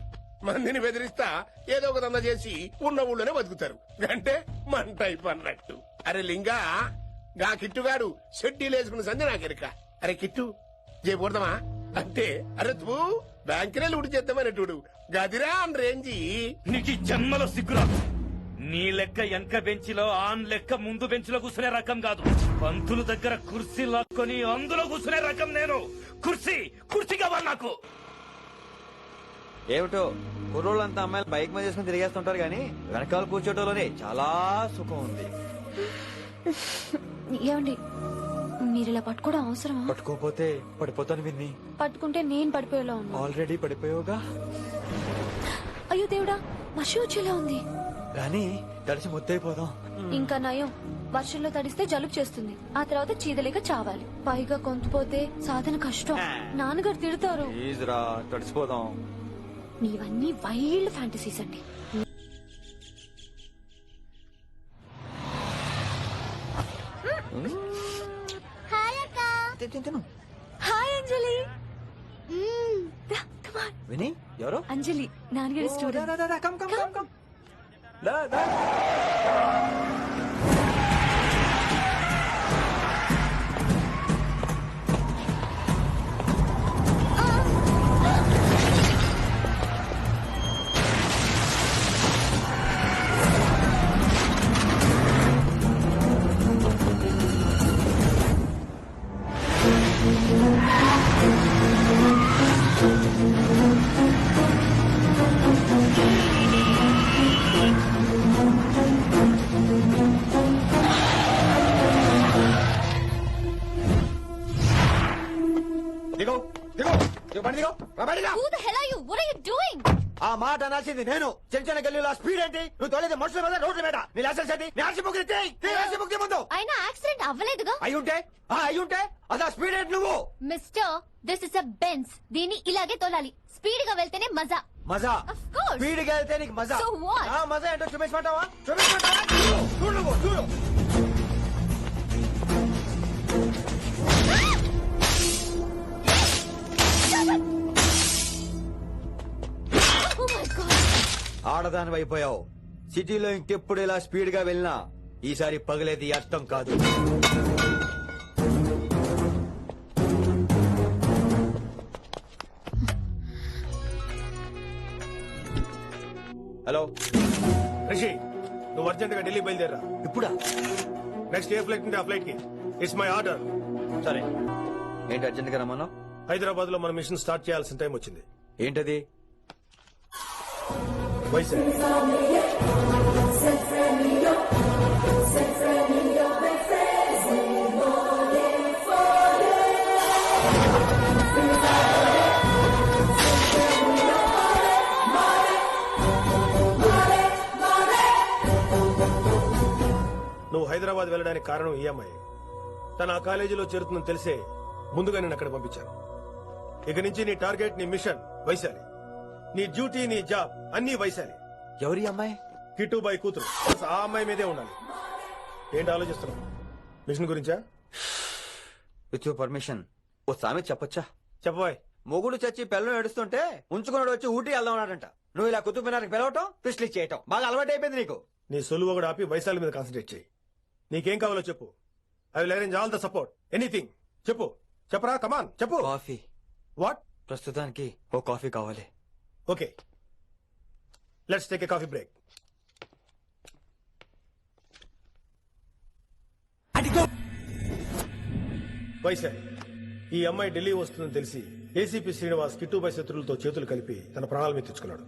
మందిని బెదిరిస్తా ఏదో ఒక దంద చేసి ఉన్న ఊళ్ళోనే బతుకుతారు. అంటే మన టైప్ అన్నట్టు. అరే లింగా, గా కిట్టుగాడు షెడ్డీలు వేసుకున్న సంధి నాకెరక. అరే కిట్టు చేయకూడదమా అంటే, అరే తూ బ్యాంకునే లూటి చేద్దామనేటోడు గదిరా అని రేంజి. నీకు ఈ జన్మలో సిగ్గురాదు. నీ లెక్క వెనక బెంచిలో ఆన్ లెక్క ముందు బెంచ్లో కూర్చునే రకం కాదు. పంతుల దగ్గర కుర్చీ లాక్కొని అందులో కూర్చునే రకం నేను. కుర్చీ కావాలి నాకు. ఏమిటో కుర్రోళ్ళంతా అమ్మాయిలు బైక్ మీద చేసుకుని తిరిగేస్తుంటారు గానీ వెనకాల కూర్చోటంలోనే చాలా సుఖం ఉంది. ఏమండి, మీరు ఇలా పట్టుకోవడం అవసరమా? పట్టుకోపోతే పడిపోతాను విన్ని. పట్టుకుంటే నేను పడిపోయేలా ఉన్నా. ఆల్రెడీ పడిపోయావుగా. అయ్యో దేవుడా, వర్షం వచ్చేలా ఉంది. కానీ తడిసి ముద్దైపోదాం. ఇంకా నయం, వర్షంలో తడిస్తే జలుబు చేస్తుంది. ఆ తర్వాత చీదలేక చావాలి. పైగా కొంతపోతే సాధన కష్టం. నాన్నగారు తిడతారు. ప్లీజ్ రా, తడిసిపోదాం. మీవన్నీ వైల్డ్ ఫ్యాంటసీస్ అండి. హాయ్ అంజలి. విని ఎవరు? అంజలి నాన్నగారి స్టూడెంట్. దిగో దిగో దిగో బండి దిగో రా బండి దిగో. Who the hell are you? What are you doing? ఆ మాట అనాల్సింది నేను. చిన్న చిన్న గల్లీలో స్పీడ్ ఏంటి? నువ్వు తోలేది మనుషుల మీద రోడ్ల మీద. నీ లైసెన్స్ ఏంటి? నీ ఆర్సీ బుక్ ఇచ్చేయ్. నీ ఆర్సీ బుక్ ముందు. అయినా యాక్సిడెంట్ అవ్వలేదుగా. అయ్యుంటే అదా స్పీడ్ ఏంటి నువ్వు? Mister, this is a Benz. దీన్ని ఇలాగే తోలాలి. స్పీడ్ గా వెళ్తేనే మజా. మజా? Of course. స్పీడ్ గా వెళ్తే నీకు మజా? So what? ఆ మజా ఏంటో చూపించమంటావా? చూపించమంటావా? చూడు నువ్వు చూడు. Oh my God. ఆడదాని అయిపోయావు. సిటీలో ఇంకెప్పుడు ఇలా స్పీడ్ గా వెళ్ళినా ఈసారి పగలేది అర్థం కాదు. హలో రిషి, నువ్వు అర్జెంట్ గా ఢిల్లీ బయలుదేరా. ఇప్పుడా? నెక్స్ట్ ఏ ఫ్లైట్ ఉంటే ఆ ఫ్లైట్ కి. It's my order. సరే. ఏంటి అర్జెంట్ గా రమ్మన్నావు? హైదరాబాద్ లో మన మిషన్ స్టార్ట్ చేయాల్సిన టైం వచ్చింది. ఏంటది? వైజాగ్. నువ్వు హైదరాబాద్ వెళ్ళడానికి కారణం ఈ అమ్మాయి. తన ఆ కాలేజీలో చేరుతుందని తెలిసే ముందుగా నేను అక్కడ పంపించాను. ఇక నుంచి నీ టార్గెట్, నీ మిషన్ వైశాలి. నీ డ్యూటీ, నీ జాబ్ అన్ని వైశాలి. ఎవరి అమ్మాయి? కిట్టుబాయి కూతురు. ఆ అమ్మాయి మీదే ఉండాలి. ఏంటి ఆలోచిస్తున్నావు? మిషన్ గురించా? విత్ యువర్ పర్మిషన్ ఓ సామెత చెప్పొచ్చా? చెప్పబాయ్. మొగుడు చచ్చి పిల్లలు ఏడుస్తుంటే ఉంచుకున్నాడు వచ్చి ఊటీ వెళ్దామన్నాడంట. నువ్వు ఇలా కుతుబ్ మినార్కి పిలవటం, ట్విస్ట్లు చేయటం బాగా అలవాటు అయిపోయింది నీకు. నీ సొలువు కూడా ఆపి వైశాలి మీద కాన్సన్ట్రేట్ చేయి. నీకేం కావాలో చెప్పు. I will arrange all the support. Anything చెప్పు. చెప్పరా, కమాన్ చెప్పు. కాఫీ. వాట్? ప్రస్తుతానికి ఓ కాఫీ కావాలి. Okay, let's take a coffee break. Vaishali, ఈ అమ్మాయి ఢిల్లీ వస్తుందని తెలిసి ఏసీపీ శ్రీనివాస్ కిట్టుబాయి శత్రులతో చేతులు కలిపి తన ప్రాణాల మీద తెచ్చుకున్నాడు.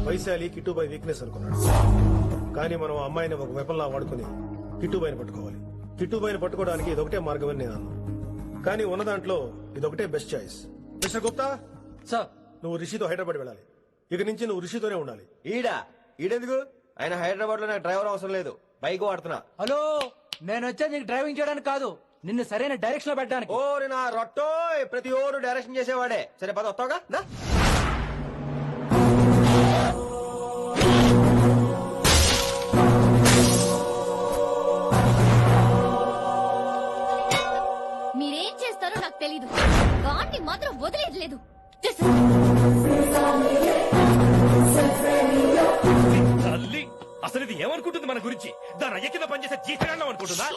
వైశాలి కిట్టుబాయి వీక్నెస్ అనుకున్నాడు. కానీ మనం ఆ అమ్మాయిని ఒక వెపన్లా వాడుకుని కిట్టుబాయిని పట్టుకోవాలి. కిట్టుబాయిని పట్టుకోవడానికి ఇదొకటే మార్గమని నేను అన్నాను. కానీ ఉన్న దాంట్లో ఇదొకటే best choice. Mister Gupta sir, నువ్వు రిషితో హైదరాబాద్ వెళ్ళాలి. ఇక నుంచి నువ్వు రిషితోనే ఉండాలి. ఈడెందుకు? ఆయన హైదరాబాద్ లో నాకు డ్రైవర్ అవసరం లేదు, బైక్ వాడుతున్నా. హలో, నేను వచ్చా నీకు డ్రైవింగ్ చేయడానికి కాదు, నిన్ను సరైన డైరెక్షన్ లో పెట్టడానికి. ఓరి నా రొట్టో, ప్రతి ఓరు డైరెక్షన్ చేసేవాడే. సరే పద, వస్తావుగా? మీరేం చేస్తారో నాకు తెలీదు. వాటిని మాత్రం వదిలేదు లేదు. తల్లి, అసలు ఇది ఏమనుకుంటుంది మన గురించి? దాని అయ్య కింద పనిచేసే జీతగాళ్ళం అనుకుంటుందా?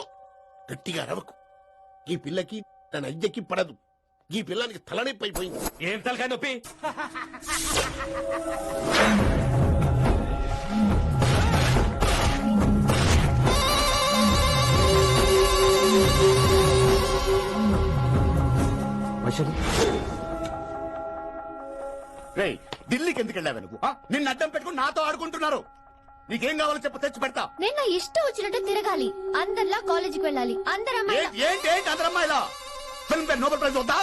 గట్టిగా రవకు. ఈ పిల్లకి తన అయ్యకి పడదు. ఈ పిల్లానికి తలనొప్పి అయిపోయింది. ఏం తలకాయ నొప్పి? రేయ్, ఢిల్లీకి ఎందుకు వెళ్ళావు నువ్వు? నిన్ను అడ్డం పెట్టుకుని నాతో ఆడుకుంటున్నారు. నీకేం కావాలో చెప్పు, తెచ్చి పెడతా. నేను నా ఇష్టం వచ్చినట్టు తిరగాలి. అందరిలా కాలేజీకి వెళ్ళాలి. ఏంటి ఏంటి అందరమ్మాయిలా? ఫిల్మ్ ఫేర్ నోబెల్ ప్రైజ్ వద్దా?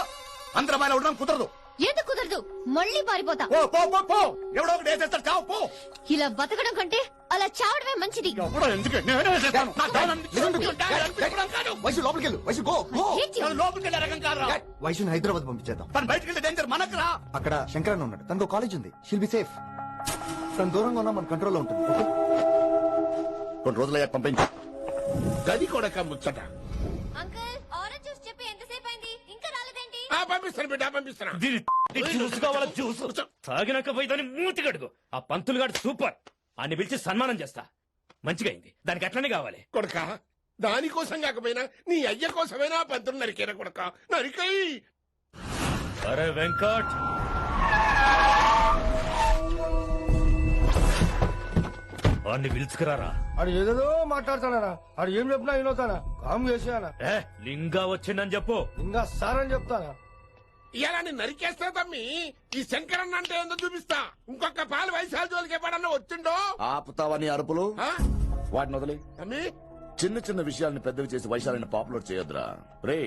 అందరమ్మాయిలా ఉండడం కుదరదు. ఎందుకు కుదరదు? మళ్ళీ పారిపోతా. పో పో పో పో. ఎవడో ఒకటి వేసేస్తాడు, చావు పో. ఇలా బతకడం కంటే అలా చావడమే మంచిది. ఎవడో ఎందుకు? నేనే వేసేస్తాను. నా డాన్ అనిపించడం కాదు. వైసు లోపలికి వెళ్ళు. Vaisu go go. నేను లోపలికి వెళ్ళే రకం కాదురా. వైసుని హైదరాబాద్ పంపించేద్దాం. తను బయటకు వెళ్తే డేంజర్ మనకు రా. అక్కడ శంకరన్న ఉన్నాడు, తనకు కాలేజ్ ఉంది. She'll be safe. తను దూరంగా ఉన్నా మన కంట్రోల్లో ఉంటుంది. ఓకే, కొన్ని రోజులయ్యాక పంపించు. గది కూడా ముచ్చట. అంకుల్, ఆరెంజ్ జ్యూస్ పంపిస్తాను బిడ్డ పంపిస్తాను. దీని జ్యూస్ కావాలా జ్యూస్? తాగినాక పోయి దాన్ని మూతి కడుగు. ఆ పంతులు గాడు సూపర్, అన్ని పిలిచి సన్మానం చేస్తా. మంచిగా అయింది, దానికి అట్లనే కావాలి. కొడక దానికోసం కాకపోయినా నీ అయ్య కోసమైనా పంతులు నరికేరా కొడక, నరికై. అరే వెంకట్, వాడిని పిలుచుకురారా. ఆడు ఏదేదో మాట్లాడతానా, ఆడు ఏం చెప్పినా వినవుతానా, కామ్ చేసానా. లింగా వచ్చిందని చెప్పు. ఇంకా సార్ అని చెప్తానా. ఇలా నేను నరికేస్తా తమ్మి. ఈ శంకరన్న అంటే ఏందో చూపిస్తా. ఇంకొక పాలు వయసాల జోలికి ఎప్పుడన్నా వచ్చిండో ఆపుతావని అరుపులు వాటిని వదిలి. తమ్మి చిన్న చిన్న విషయాలను పెద్దవి చేసి వైశాలని పాపులర్ చేయొద్దురా. రే,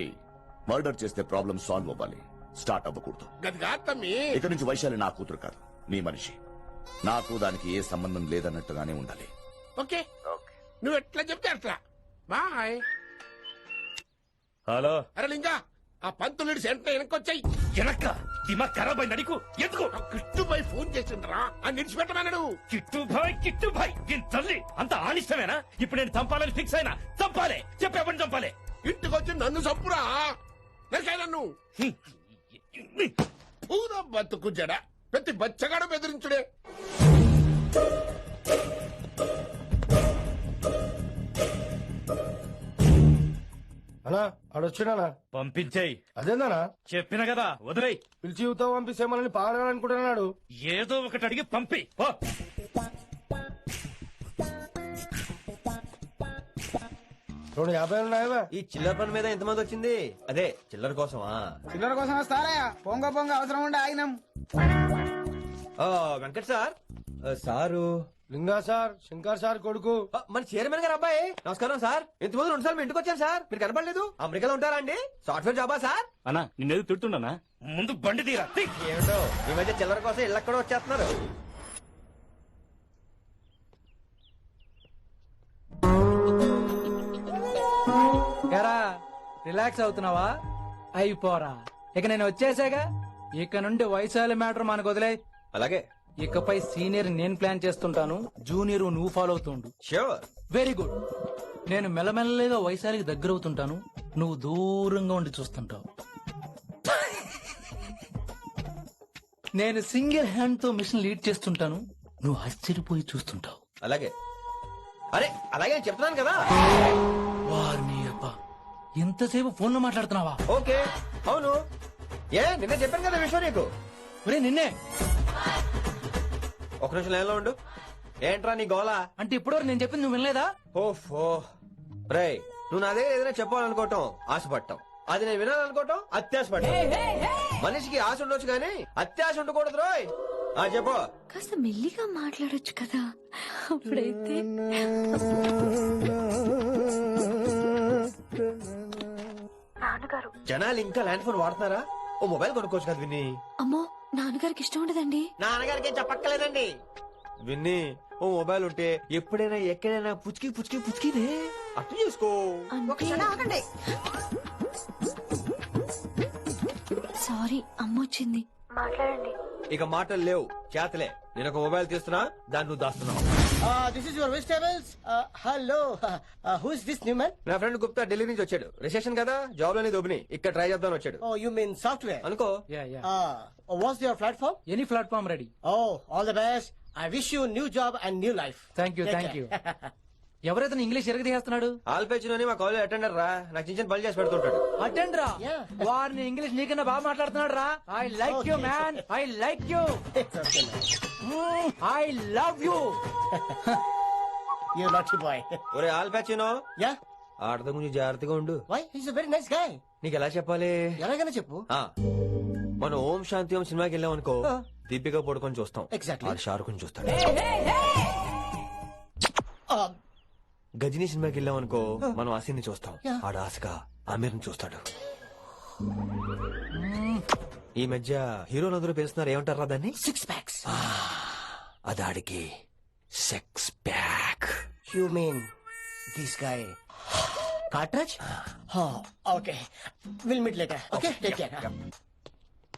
మర్డర్ చేస్తే ప్రాబ్లం సాల్వ్ అవ్వాలి, స్టార్ట్ అవ్వకూడదు. గది కాదు తమ్మి. ఇక నుంచి వైశాలి నా కూతురు కాదు, నీ మనిషి. నాకు దానికి ఏ సంబంధం లేదన్నట్టుగానే ఉండాలి. ఓకే, నువ్వు ఎట్లా చెప్తే అట్లా. బాయ్. హలో. అరే లింగా, ఆ పంతులుడి సెంటర్ వెనకొచ్చాయి. వెనక్క దిమాగ్ ఖరాబ్ అయింది నీకు. ఎందుకు కిట్టుబాయ్ ఫోన్ చేసిండ్రా అని నిడిచిపెట్టమన్నాడు. కిట్టుబాయ్ దీని తల్లి అంత ఆనిష్టమేనా? ఇప్పుడు నేను చంపాలని ఫిక్స్ అయినా. చంపాలి, చెప్పేపని చంపాలి. ఇంటికి వచ్చి నన్ను చంపురా, నరికాయ నన్ను. పూరా బతుకు జడ, ప్రతి బచ్చగాడు బెదిరించుడే. అన్నా ఆడొచ్చినా పంపించేయి. అదేందనా చెప్పిన కదా వదిలేయి. పిలిచి యువత పంపిస్తే మనల్ని పాడాలనుకుంటున్నాడు. ఏదో ఒకటి అడిగి పంపి. పో. రెండు 50 ఉన్నాయా? ఈ చిల్లర పని మీద ఎంతమంది వచ్చింది? అదే చిల్లర కోసమా? చిల్లర కోసం వస్తారా? పొంగ అవసరం ఉండే ఆగినాం. వెంకట్ సార్. సారు లింగా సార్, శంకర్ సార్ కొడుకు, మన చైర్మన్ గారు అబ్బాయి. నమస్కారం సార్. ఇంతకుముందు 2 సార్లు ఇంటికి వచ్చాను సార్, మీరు కనపడలేదు. అమెరికాలో ఉంటారా అండి? సాఫ్ట్వేర్ జాబా సార్? అన్నా నిన్నేది తిడుతున్నానా? ముందు బండి తీరా. ఏమిటో ఈ మధ్య చిల్లర కోసం ఇళ్ళక్కడ వచ్చేస్తున్నారు. ఎరా రిలాక్స్ అవుతున్నావా? అయిపోరా, ఇక నేను వచ్చేసాగా. ఇక నుండి వైశాలి మ్యాటర్ మనకు వదిలే. అలాగే. ఇకపై సీనియర్ నేను ప్లాన్ చేస్తుంటాను, జూనియర్ నువ్వు ఫాలో అవుతుండు. ష్యూర్. Very good. నేను మెల్లమెల్లగా వైశాలికి దగ్గర అవుతుంటాను, నువ్వు దూరంగా ఉండి చూస్తుంటావు. నేను సింగిల్ హ్యాండ్ తో మిషన్ లీడ్ చేస్తుంటాను, నువ్వు ఆశ్చర్యపోయి చూస్తుంటావు. అలాగే. అరే అలాగే చెప్తున్నాను కదా. వారిని అబ్బా, ఎంతసేపు ఫోన్ లో మాట్లాడుతున్నావా? ఓకే, అవును. నిన్నే చెప్పాను కదా విషయం నీకు. నిన్నే. ఒక నిమిషం లైన్లో ఉండు. ఏంట్రా నీ గోలా? అంటే ఇప్పటివరకు నేను చెప్పింది నువ్వు వినలేదా? ఓఫో రేయ్, నువ్వు నా దగ్గర ఏదైనా చెప్పాలనుకోవటం ఆశపడటం, అది నేను వినాలనుకోవటం అత్యాశపడటం. మనిషికి ఆశ ఉండొచ్చు కానీ అత్యాశ ఉండకూడదు రోయ్. చెప్పు. కాస్త మెల్లిగా మాట్లాడొచ్చు కదా. అప్పుడైతే జనాలు ఇంకా ల్యాండ్ ఫోన్ వాడుతున్నారా? ఓ మొబైల్ కొనుక్కోవచ్చు కదా విన్ని. అమ్మో, నాన్నగారికి ఇష్టం ఉండదండి. నాన్నగారికి చెప్పక్కలేదండి. విన్ని, ఓ మొబైల్ ఉంటే ఎప్పుడైనా ఎక్కడైనా పుచ్చుకినే అట్లా చేసుకో. సారీ, అమ్మొచ్చింది. మాట్లాడండి. ఇక మాటలు లేవు, చేతలే. నేను ఒక మొబైల్ తీస్తున్నా, దాన్ని నువ్వు దాస్తున్నావు. This is your vegetables. Hello, who is this new man? నా ఫ్రెండ్ గుప్తా ఢిల్లీ నుంచి వచ్చాడు. రిసెప్షన్ కదా, జాబ్ లోని దొబ్బిని ఇక్కడ ట్రై చేద్దాం వచ్చాడు. Oh, you mean software? అనుకో. What's your platform? Any platform ready. Oh, all the best. I wish you new job and new life. Thank you. ఎవరైతే ఇంగ్లీష్ ఎరగదీస్తున్నాడు? ఆల్పేచినోని మా కాలేజ్ అటెండర్ రా, నాకు చిన్న చిన్న పని చేసి పెడుతుంటాడు. అటెండర్ రా? వారిని ఇంగ్లీష్ నీకన్నా బాగా మాట్లాడుతున్నాడు రా. I like you man, I like you, I love you. You naughty boy. ఒరే ఆల్పేచినో, యా ఆడతో కొంచెం జాగ్రత్తగా ఉండు. Why? He's a very nice guy. నీకు ఎలా చెప్పాలి? ఎలాగైనా చెప్పు. మనం ఓం శాంతి ఓం సినిమాకి వెళ్ళాం అనుకో, దీపిక పడుకొని చూస్తాం. Exactly. షారుఖ్ చూస్తాడు. గజనీ సినిమాకి వెళ్ళాం అనుకో, మనం ఆసిని చూస్తాం. ఆడ ఆశగా ఆమీర్ చూస్తాడు. ఈ మధ్య హీరోలందరూ పిలుస్తున్నారు, ఏమంటారా దాన్ని? 6 packs. అదాడికి 6 pack. You mean this guy? Cartridge? Okay. We'll meet later. Okay? Take care.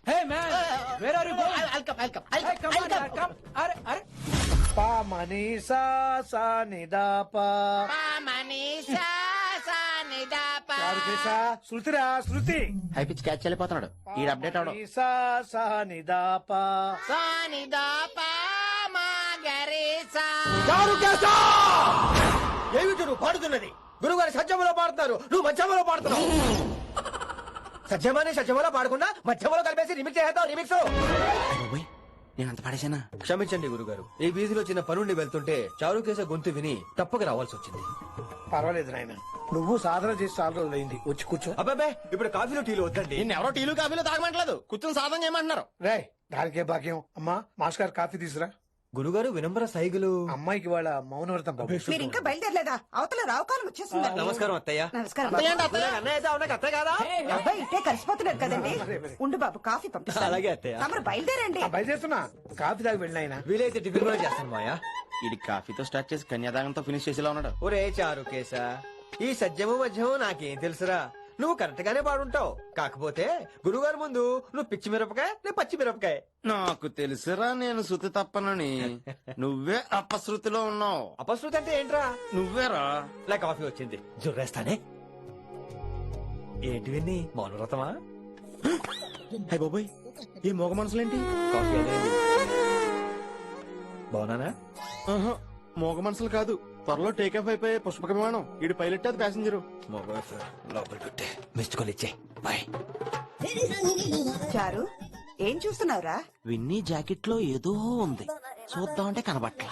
Hey man, where are you going? I'll come. Hey, come on, come. Are. Pa manisa sa ni da pa. Pa manisa sa ni da pa. चार శృతిరా శృతి high pitch catch వెళ్ళిపోతున్నాడు ఈ update అవడం ఏమిటి నువ్వు పాడుతున్నది? గురుగారు సత్యములో పాడుతున్నారు, నువ్వు మధ్యమలో పాడుతున్నావు. సత్యమాని సత్యములో పాడకుండా మధ్యమలో కలిపేసి రిమిక్స్ చేద్దాం. రిమిక్స్ నేనంత పాడేశానా? క్షమించండి గురుగారు, ఈ వీధిలో చిన్న పనుండి వెళ్తుంటే చారుకేస గొంతు విని తప్పక రావాల్సి వచ్చింది. పర్వాలేదు నాయన, నువ్వు సాధన చేసి చాలా రోజులు అయింది. వచ్చి కూర్చో. అబ్బాబే ఇప్పుడు కాఫీలో టీలు వద్దండి. ఎవరో టీలు కాఫీలు తాగమంటలేదు, కూర్చొని సాధన చేయమంటున్నారు. రే దానికే భాగ్యం. అమ్మా మాస్టర్ గారు కాఫీ తీసురా. గురుగారు వినంబర సైగులు. అమ్మాయికి వాళ్ళ మౌనవ్రతం బాబు. మీరు ఇంకా బయలుదేరలేదా? అవతల రావుకాలం వచ్చేస్తుంది. నమస్కారం అత్తయ్య. నమస్కారం. అత్తయ్య కాదా? అబ్బాయి ఇట్టే కలిసిపోతున్నారు కదండి. ఉండు బాబు కాఫీ పంపిస్తాను. అలాగే అత్తయ్య. తమరు బయలుదేరండి. బయలుదేరుతున్నా, కాఫీ తాగి వెళ్ళినాయన. వీలైతే టిఫిన్ కూడా చేస్తాను మాయా. ఇది కాఫీతో స్టార్ట్ చేసి కన్యాదానంతో ఫినిష్ చేసేలా ఉన్నాడు. ఒరే చారుకేశ, ఈ సత్యము మధ్యము నాకేం తెలుసురా? నువ్వు కరెక్ట్ గానే పాడుంటావు. కాకపోతే గురుగారు ముందు నువ్వు పిచ్చి మిరపకాయ, నేను పచ్చి మిరపకాయ. నాకు తెలుసురా నేను శృతి తప్పనని. నువ్వే అపశృతిలో ఉన్నావు. అపశృతి అంటే ఏంట్రా? నువ్వేరా. నా కాఫీ వచ్చింది, జుర్రేస్తానే. ఏంటి విన్ని మౌనవ్రతమా? హై బాబోయ్, ఈ మోగ మనసులేంటి? కాఫీ అదే బాగున్నానా? మోగ మనసులు కాదు, త్వరలో టేక్ ఆఫ్ అయిపోయే పుష్పక విమానం. ఈడు పైలట్ అది ప్యాసింజరు. లోపల పెట్టే మిస్డ్ కాల్ ఇచ్చే. బాయ్. చారు ఏం చూస్తున్నావురా? విన్నీ జాకెట్ లో ఏదో ఉంది, చూద్దామంటే కనబట్లా.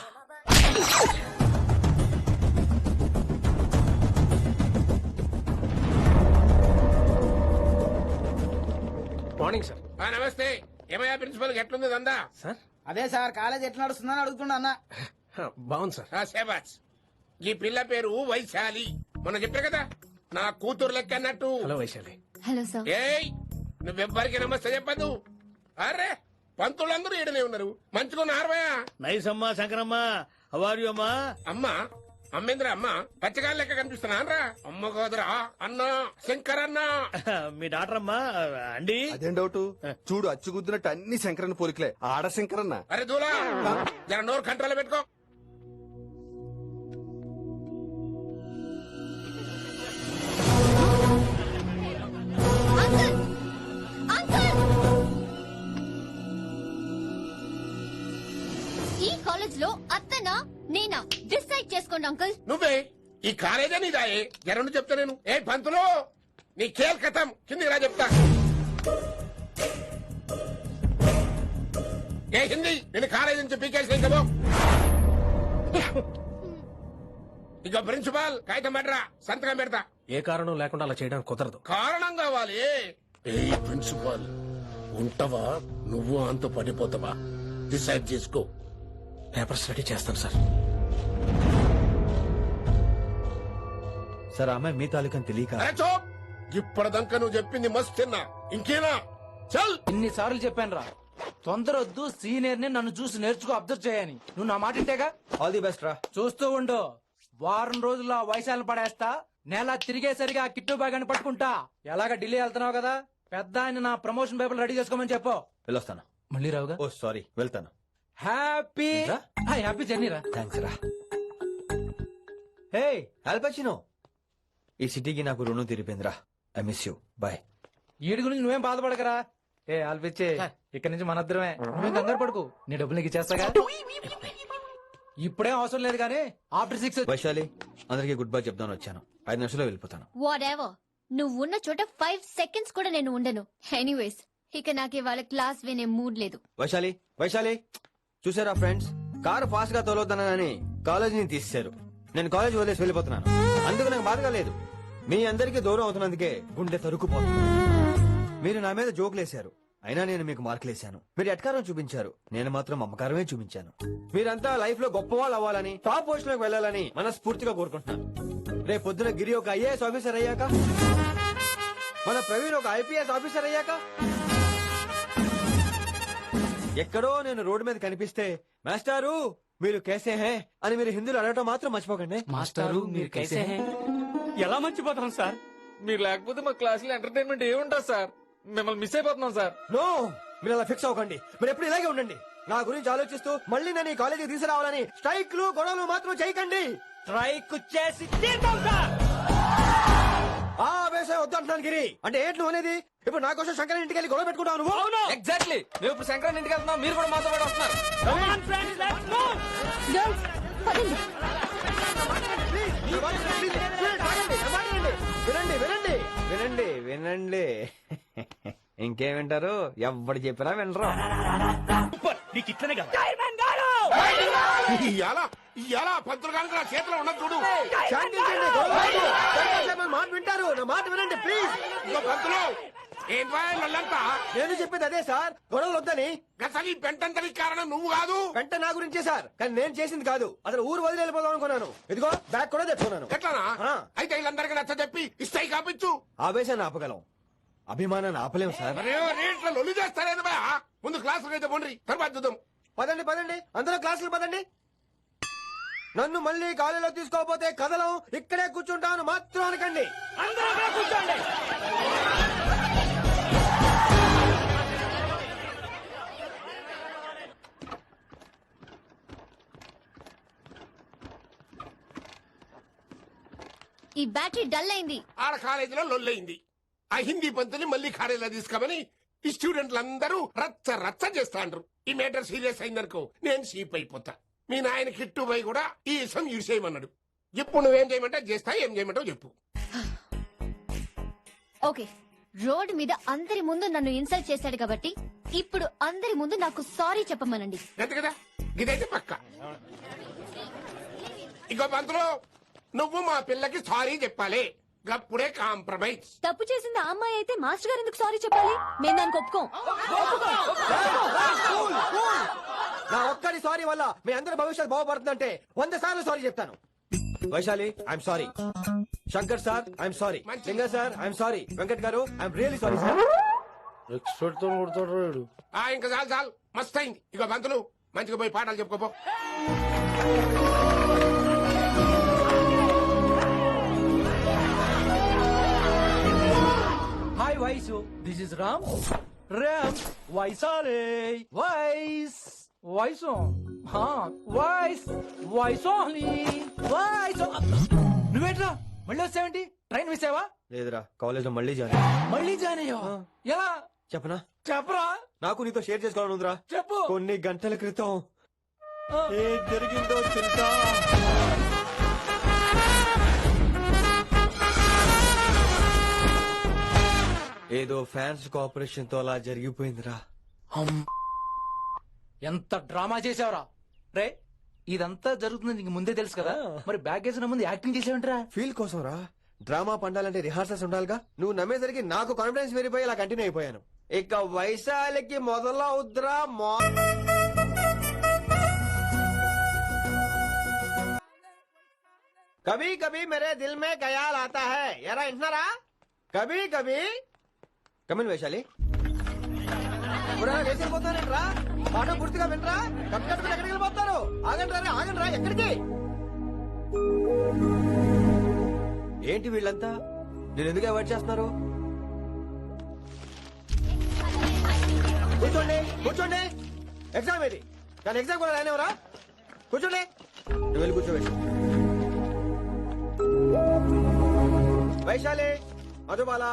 Morning sir. నమస్తే. ఏమయ్యా ప్రిన్సిపల్ ఎట్లుంది దందా? సార్ అదే సార్ కాలేజ్ ఎట్లా నడుస్తుందని అడుగుతున్నా అన్న. బాగుంది సార్. శబాస్. ఈ పిల్ల పేరు వైశాలి. మొన్న చెప్పా కదా నా కూతురు లెక్క అన్నట్టు. హలో వైశాలి. Hello sir. ఏయ్ నువ్వెవ్వరికి నమస్తే చెప్పదు. అరే పంతులందరూ ఈడనే ఉన్నారు. మంచుకున్న ఆర్వయా. నైస్ అమ్మా శంకరమ్మ. అవారు అమ్మా. అమ్మా అమ్మేంద్ర అమ్మ పచ్చగాళ్ళ లెక్క కనిపిస్తున్నా రా. అమ్మ కాదురా అన్న శంకర్ అన్న. మీ డాక్టర్ అమ్మా అండి. అదేం డౌట్? చూడు అచ్చుగుద్దినట్టు అన్ని శంకరన్న పోలికలే. ఆడ శంకరన్న. అరే దూలా జర నోరు కంట్రోల్ పెట్టుకో. ఈ కాలేజ్ లో అత్తనా నేనా డిసైడ్ చేసుకోండి అంకుల్. నువ్వే ఈ కాలేజా నీదాయే. జరను చెప్తా నేను. ఏ పంతులు నీ ఖేల్ కథం. కిందికి రా చెప్తా. ఏ హిందీ నేను కాలేజీ నుంచి పీకేసి ఇంకబో. ఇక ప్రిన్సిపాల్ కాగితం పెట్టరా, సంతకం పెడతా. ఏ కారణం లేకుండా అలా చేయడానికి కుదరదు. కారణం కావాలి. ఏ ప్రిన్సిపాల్ ఉంటావా నువ్వు అంత పడిపోతావా? డిసైడ్ చేసుకో. పేపర్స్ రెడీ చేస్తాను సార్. సార్ ఆమె మీ తాలూకని తెలియక. అరే చూప్. ఇప్పటిదాకా నువ్వు చెప్పింది మస్తు తిన్నా. ఇంకేనా? చల్. ఇన్నిసార్లు చెప్పాను రా, తొందరొద్దు, సీనియర్ ని నన్ను చూసి నేర్చుకో, అబ్జర్వ్ చేయని. నువ్వు నా మాట ఇంటేగా. ఆల్ ది బెస్ట్ రా. చూస్తూ ఉండు, వారం రోజుల్లో ఆ వైశాలను పడేస్తా. నెల తిరిగేసరిగా ఆ కిట్టు బ్యాగ్ అని పట్టుకుంటా. ఎలాగ ఢిల్లీ వెళ్తున్నావు కదా, పెద్ద ఆయన నా ప్రమోషన్ పేపర్ రెడీ చేసుకోమని చెప్పు. వెళ్ళొస్తాను. మళ్ళీ రావుగా. ఓ సారీ, వెళ్తాను. హ్యాపీ హ్యాపీ జర్నీ రా. థ్యాంక్స్ రా. హే ఆల్పచినో, ఈ సిటీకి నాకు రుణం తీరిపోయిందిరా. I miss you. బాయ్. వీడి గురించి నువ్వేం బాధపడకరా. ఏ ఆల్పిచ్చే, ఇక్కడి నుంచి మనద్దరమే. నువ్వేం కంగారు పడుకు, నీ డబ్బులు నీకు ఇచ్చేస్తాగా. ఇప్పుడేం అవసరం లేదు కానీ ఆఫ్టర్ 6. వైశాలి, అందరికి గుడ్ బై చెప్దాను వచ్చాను. 5 నిమిషాల్లో వెళ్ళిపోతాను. వాట్ ఎవర్, నువ్వు ఉన్న చోట 5 seconds కూడా నేను ఉండను. ఎనీవేస్, ఇక నాకు ఇవాళ క్లాస్ వినే మూడ్ లేదు. వైశాలి, వైశాలి, చూసారా ఫ్రెండ్స్, కారు ఫాస్ట్ గా తోలొద్దనని కాలేజీని తీసేశారు. నేను కాలేజ్ వదిలేసి వెళ్ళిపోతున్నాను. అందుకు నాకు బాధగా లేదు. మీ అందరికీ దూరం అవుతున్నందుకే గుండె తరుక్కుపోతుంది. మీరు నా మీద జోకులేశారు, అయినా నేను మీకు మార్కులేశాను. మీరు ఎట్కారం చూపించారు, నేను మాత్రం అమ్మకారమే చూపించాను. మీరంతా లైఫ్ లో గొప్ప వాళ్ళు అవ్వాలని, టాప్ పోస్ట్ లోకి వెళ్ళాలని మనస్ఫూర్తిగా కోరుకుంటున్నాను. రేపు పొద్దున గిరి ఒక ఐఏఎస్ ఆఫీసర్ అయ్యాక, మన ప్రవీణ్ ఒక ఐపీఎస్ ఆఫీసర్ అయ్యాక, ఎక్కడో నేను రోడ్డు మీద కనిపిస్తే మాస్టారు మీరు కేసే హే అని మీరు హిందీలో అడగటం మాత్రం మర్చిపోకండి. మాస్టారు మీరు కైసే హే. ఎలా మర్చిపోతాం సార్? మీరు లేకపోతే మా క్లాస్ లో ఎంటర్టైన్మెంట్ ఏముంటుంది సార్? మిమ్మల్ని మిస్ అయిపోతున్నాం సార్. నో, మీరు అలా ఫిక్స్ అవ్వకండి. మీరు ఎప్పుడు ఇలాగే ఉండండి. నా గురించి ఆలోచిస్తూ మళ్ళీ నేను ఈ కాలేజీకి తీసుకురావాలని స్ట్రైక్లు గొడవలు మాత్రం చేయకండి. స్ట్రైక్ చేసి తీర్థం సార్. ఆ వేసే మాట్లాడుతున్నాను గిరి. అంటే ఏంటి నువ్వు అనేది? ఇప్పుడు నా కోసం శంకర్ ఇంటికి వెళ్ళి గొడవ పెట్టుకుంటావు నువ్వు? ఎగ్జాక్ట్లీ. మేము ఇప్పుడు శంకరన్ ఇంటికి వెళ్తున్నాం, మీరు కూడా మాతో పాటు వస్తున్నారు. గర్ల్స్ పదండి. వినండి వినండి వినండి వినండి. ఇంకేం వింటారు? ఎవడు చెప్పినా వినరు. నీకు ఇట్లనే కాదు. ఇయాలా పంతులు కనుక నా చేతిలో ఉన్నది చూడు. శాంతించండి, గొడవ వద్దు. శంకర్ మాట వింటారు. నా మాట వినండి ప్లీజ్. ఇదిగో పంతులు, ఏంట్రా వాళ్ళంతా? నేను చెప్పేది అదే సార్, గొడవలు వద్దని. అసలు ఈ పెంటంతరికి కారణం నువ్వు కాదు. వెంట నా గురించే సార్, కానీ నేను చేసింది కాదు. అసలు ఊరు వదిలి వెళ్ళిపోదాం అనుకున్నాను. ఇదిగో బ్యాగ్ కూడా తెచ్చుకున్నాను. ఎట్లానా? అయితే వీళ్ళందరికీ నచ్చ చెప్పి ఇస్తాయి కాపించు. ఆవేశాన్ని ఆపగలం, అభిమానాన్ని ఆపలేం సార్. అరే రేట్ల లొల్లి చేస్తారేది బా. ముందు క్లాసులకు అయితే పోండి, తర్వాత చూద్దాం. పదండి పదండి, అందరూ క్లాసులు పదండి. నన్ను మళ్ళీ కాలేజీలో తీసుకోకపోతే కథలం ఇక్కడే కూర్చుంటాను మాత్రం అనకండి. అందరూ కూర్చోండి. ఈ బ్యాటరీ డల్ అయింది. ఆడ కాలేజీలో లొల్లయింది. ఆ హిందీ పంతుని మళ్ళీ కాలేజీలో తీసుకోమని ఈ స్టూడెంట్లందరూ రచ్చ రచ్చ చేస్తాండ్రు. ఈ మేటర్ సీరియస్ అయిందనుకో నేను సీప్ అయిపోతా. మీ నాయన కిట్టు పోయి కూడా ఈ విషయం యూజ్ చేయమన్నాడు. ఇప్పుడు నువ్వేం చేయమంటే చేస్తా, ఏం చేయమంటావు చెప్పు. ఓకే, రోడ్ మీద అందరి ముందు నన్ను ఇన్సల్ట్ చేశాడు కాబట్టి ఇప్పుడు అందరి ముందు నాకు సారీ చెప్పమనండి. అంతే కదా, ఇదైతే పక్క. ఇగో పంతులు, నువ్వు మా పిల్లకి సారీ చెప్పాలి. గప్పుడే కాంప్రమైజ్. తప్పు చేసింది ఆ అమ్మాయి అయితే మాస్టర్ గారు ఎందుకు సారీ చెప్పాలి? మేము దానికి ఒప్పుకోం. నా ఒక్కడి సారీ వల్ల మీ అందరి భవిష్యత్తు బాగుపడుతుందంటే 100 సార్లు సారీ చెప్తాను. Vaishali, I'm sorry. Shankar sir, I'm sorry. లింగ సార్, ఐఎమ్ సారీ. వెంకట్ గారు, I'm really sorry sir. Expert తో కొడతాడు. ఇంకా చాలు చాలు, మస్త్ అయింది. ఇగో పంతులు, మంచిగా పోయి పాఠాలు చెప్పుకోపో. Hi Vaisu, this is Ram. Ram వైసాలే. వైస్ వైసు వైస్ వైసోహ్లీ వైసో. నువ్వేట్రా మళ్ళీ వచ్చావేంటి? ట్రైన్ మిస్ అయ్యావా? లేదురా, కాలేజ్ లో మళ్ళీ జాయిన్. మళ్ళీ జాయిన్ అయ్యావా? ఎలా చెప్పనా? చెప్పరా. నాకు నీతో షేర్ చేసుకోవాలని ఉందిరా. చెప్పు. కొన్ని గంటల క్రితం ఏం జరిగిందో తెలుసా? ఏదో ఫ్యాన్స్ కోఆపరేషన్ తో అలా జరిగిపోయిందిరా. ఎంత డ్రామా చేసావురా రే. ఇదంతా జరుగుతుంది నీకు ముందే తెలుసు కదా, మరి బ్యాగ్ వేసిన ముందు యాక్టింగ్ చేసావంటరా? ఫీల్ కోసం రా. డ్రామా పండాలంటే రిహార్సల్స్ ఉండాలిగా. నువ్వు నమ్మేసరికి నాకు కాన్ఫిడెన్స్ పెరిగిపోయి ఇలా కంటిన్యూ అయిపోయాను. ఇక వైశాలికి మొదలవుద్రా. కభీ కభీ మేరే దిల్ మే ఖయాల్ ఆతా హై. ఎరా ఇంటున్నారా? కభీ కభీ. కమిన్ వైశాలి. వేసిపోతానంట్రా. పాట పూర్తిగా వినరా? కట్టుకట్టుకుని ఎక్కడికి వెళ్ళిపోతారు? ఆగండి ఆగండి రా. ఎక్కడికి? ఏంటి వీళ్ళంతా? నేను ఎందుకు అవాయిడ్ చేస్తున్నారు? కూర్చోండి కూర్చోండి. ఎగ్జామ్ ఏది? కానీ ఎగ్జామ్ కూడా రానివరా? కూర్చోండి. నువ్వు వెళ్ళి కూర్చోబెట్టి. Vaishali, Madhubala,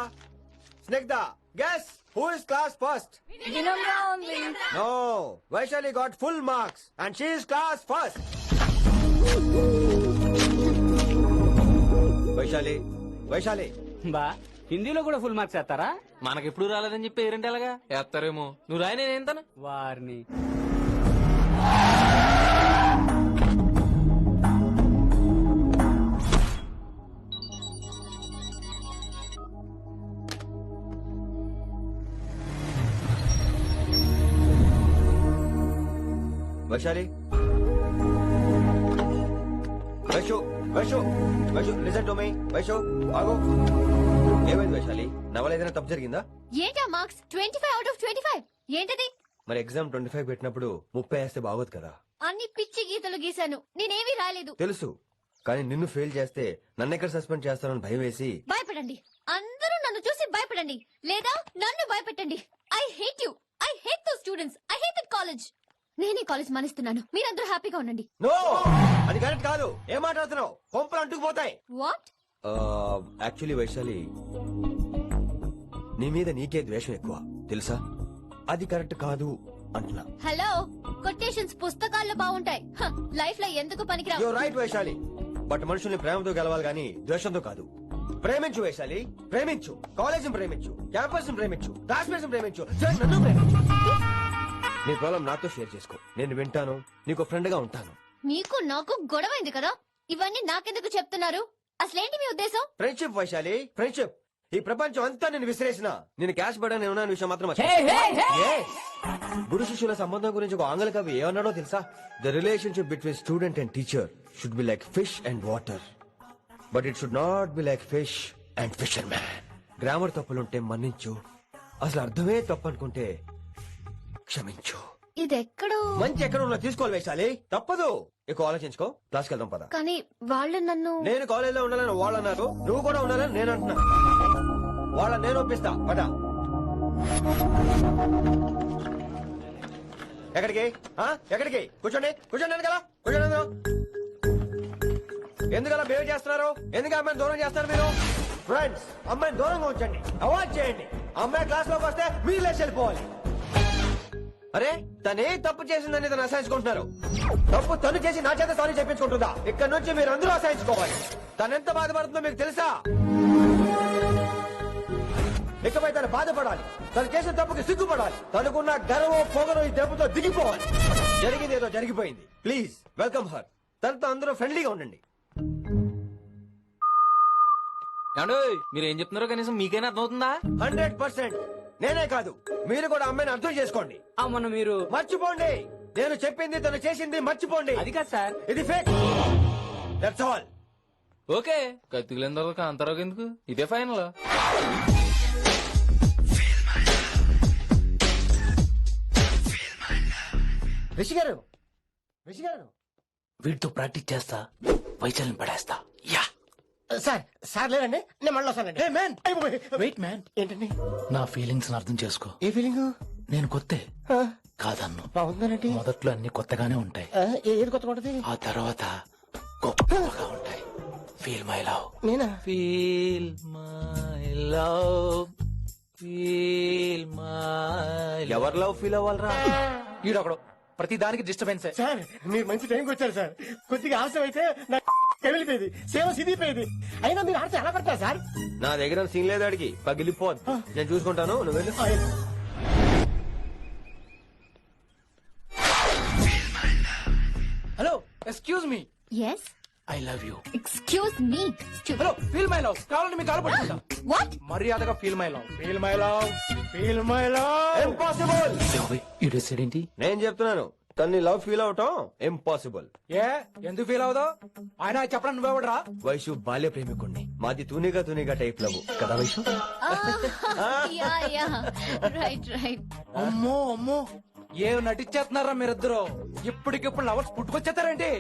Snigdha, guess who is class first? No, Vaishali got full marks and she is class first. Vaishali బా హిందీలో కూడా ఫుల్ మార్క్స్ వేస్తారా? మనకెప్పుడు రాలేదని చెప్పి ఏరంటే ఎలాగా వేస్తారేమో. నువ్వు రాయి, నేను ఏంతాను వారిని. Vaishali, listen to me. Vaishu ఆగు. ఏమైంది వైశాలి? నా వల్ల ఏదైనా తప్పు జరిగిందా? ఏంటా మార్క్స్? 25 out of 25 ఏంటది? మరి ఎగ్జామ్ 25 పెట్టినప్పుడు 30 వేస్తే బాగోదు కదా. అన్ని పిచ్చి గీతలు గీశాను, నేనేమీ రాలేదు. తెలుసు, కానీ నిన్ను ఫెయిల్ చేస్తే నన్ను ఎక్కడ సస్పెండ్ చేస్తానని భయం వేసి. భయపడండి, అందరూ నన్ను చూసి భయపడండి, లేదా నన్ను భయపెట్టండి. I hate you, I hate those students, I hate that college. నేనే కాలేజ్ మానేస్తున్నాను, మీరందరూ హ్యాపీగా ఉండండి. నో, అది కరెక్ట్ కాదు. ఏం మాట్లాడుతున్నావు? కొంపలు అంటుకుపోతాయి. వాట్? యాక్చువల్లీ వైశాలి, నీ మీద నీకే ద్వేషం ఎక్కువ తెలుసా? అది కరెక్ట్ కాదు అంటున్నా. హలో, కొటేషన్స్ పుస్తకాల్లో బాగుంటాయి, లైఫ్ లో ఎందుకు పనికిరావు. యు రైట్ వైశాలి, బట్ మనుషుల్ని ప్రేమతో గెలవాలి గాని ద్వేషంతో కాదు. ప్రేమించు వైశాలి, ప్రేమించు. కాలేజ్ ప్రేమించు, క్యాంపస్ ప్రేమించు, క్లాస్మేట్స్ ప్రేమించు, నన్ను ప్రేమించు. నీ ప్రాబ్లం నాతో షేర్ చేసుకో, నేను వింటాను, నీకు ఫ్రెండ్ గా ఉంటాను. మీకు నాకు గొడవైంది కదా, ఇవన్నీ నాకెందుకు చెప్తున్నారు? అసలేంటి మీ ఉద్దేశం? Friendship Vaishali, friendship. ఈ ప్రపంచం అంతా నేను విసిరేసిన నేను క్యాష్ పడా నేను ఉన్న విషయం మాత్రం గురు శిష్యుల సంబంధం గురించి ఒక ఆంగ్ల కవి ఏమన్నాడో తెలుసా? The relationship between student and teacher should be like fish and water, but it should not be like fish and fisherman. Grammar తప్పులుంటే మన్నించు, అసలు అర్థమే తప్పు అనుకుంటే క్షమించు. ఇదెక్కడో మంచి ఎక్కడ ఉన్నా తీసుకోవాలి వైశాలి, తప్పదు. ఎక్కువ ఆలోచించుకో, క్లాస్కి వెళ్దాం పద. కానీ వాళ్ళు నన్ను నేను కాలేజ్ లో ఉండాలని వాళ్ళు అన్నారు, నువ్వు కూడా ఉండాలని నేను అంటున్నా. వాళ్ళని నేను ఒప్పిస్తా పద. ఎక్కడికి ఎక్కడికి? కూర్చోండి కూర్చోండి కదా, కూర్చోండి. ఎందుకలా బిహేవ్ చేస్తున్నారు? ఎందుకు అమ్మాయిని దూరం చేస్తారు మీరు? ఫ్రెండ్స్, అమ్మాయిని దూరంగా ఉంచండి, అవాయిడ్ చేయండి. అమ్మాయి క్లాస్ లోకి వస్తే మీరు లేచి వెళ్ళిపోవాలి. అరే, తనే తప్పు చేసిందని తను అసహించుకుంటున్నారు. తప్పు తను చేసి నా చేత సారీ చెప్పించుకుంటుందా? ఇక్కడ నుంచి మీరు అందరూ అసహించుకోవాలి. తనెంత బాధపడుతుందో మీకు తెలుసా? ఇకపై తను బాధపడాలి, తను చేసిన తప్పుకి సిగ్గుపడాలి. తనకున్న గర్వం పొగరు ఈ దెబ్బతో దిగిపోవాలి. జరిగింది ఏదో జరిగిపోయింది. Please welcome her. తనతో అందరూ ఫ్రెండ్లీగా ఉండండి. మీరు ఏం చెప్తున్నారో కనీసం మీకైనా అర్థమవుతుందా? 100%. నేనే కాదు, మీరు కూడా అమ్మాయిని అర్థం చేసుకోండి. మొన్న మీరు మర్చిపోండి, నేను చెప్పింది తను చేసింది మర్చిపోండి. అది కాదు సార్, ఇది ఫేక్. That's all. ఓకే, కత్తిలేని తర్వాత అంతరావు ఎందుకు? ఇదే ఫైనల్. రిషి గారు, రిషి గారు, వీటితో ప్రాక్టీస్ చేస్తా, వైశాలిని పడేస్తా. యా సార్, సార్ లేదండి, నేను మళ్ళీ వస్తానండి. వెయిట్ మ్యాన్, ఏంటండి? నా ఫీలింగ్స్ అర్థం చేసుకో. ఏ ఫీలింగ్? నేను కొత్తే కాదన్ను. బాగుందనండి. మొదట్లో అన్ని కొత్తగానే ఉంటాయి, ఏది కొత్తగా ఉంటది? ఆ తర్వాత గొప్పగా ఉంటాయి. Feel my love. నేనా? Feel my love, feel my. ఎవరు లవ్ ఫీల్ అవ్వాలరా? ఈడొకడు ప్రతి దానికి డిస్టర్బెన్స్. సార్, మీరు మంచి టైంకి వచ్చారు సార్. కొద్దిగా ఆలస్యం అయితే నా కమిలిపోయేది, సేవ సిదిపోయేది. అయినా మీరు ఆడితే ఎలా పడతారు సార్? నా దగ్గర సీన్ లేదు, అడిగి పగిలిపోద్దు. నేను చూసుకుంటాను, నువ్వు వెళ్ళు. Hello, excuse me. Yes, I love you. Excuse me. Hello, feel my love. కావాలంటే మీ కాలు పట్టుకుంటా. వాట్? మర్యాదగా feel my love, feel my love, feel my love. Impossible. ఏంటి? నేను చెప్తున్నాను, తన్ని లవ్ ఫీల్ అవటం ఇంపాసిబుల్. ఏ, ఎందుకు ఫీల్ అవుదావు? ఆయన చెప్పడం నువ్వెవడరా? వైషు బాల్య ప్రేమికుణ్ణి, మాది తూనిగా తూనిగా టైప్ లవ్ కదా Vaishu? Yeah yeah, right right. అమ్మో అమ్మో, ఏం నటించేస్తున్నారా మీరిద్దరు? ఇప్పటికిప్పుడు లవర్స్ పుట్టుకొచ్చేస్తారేంటి?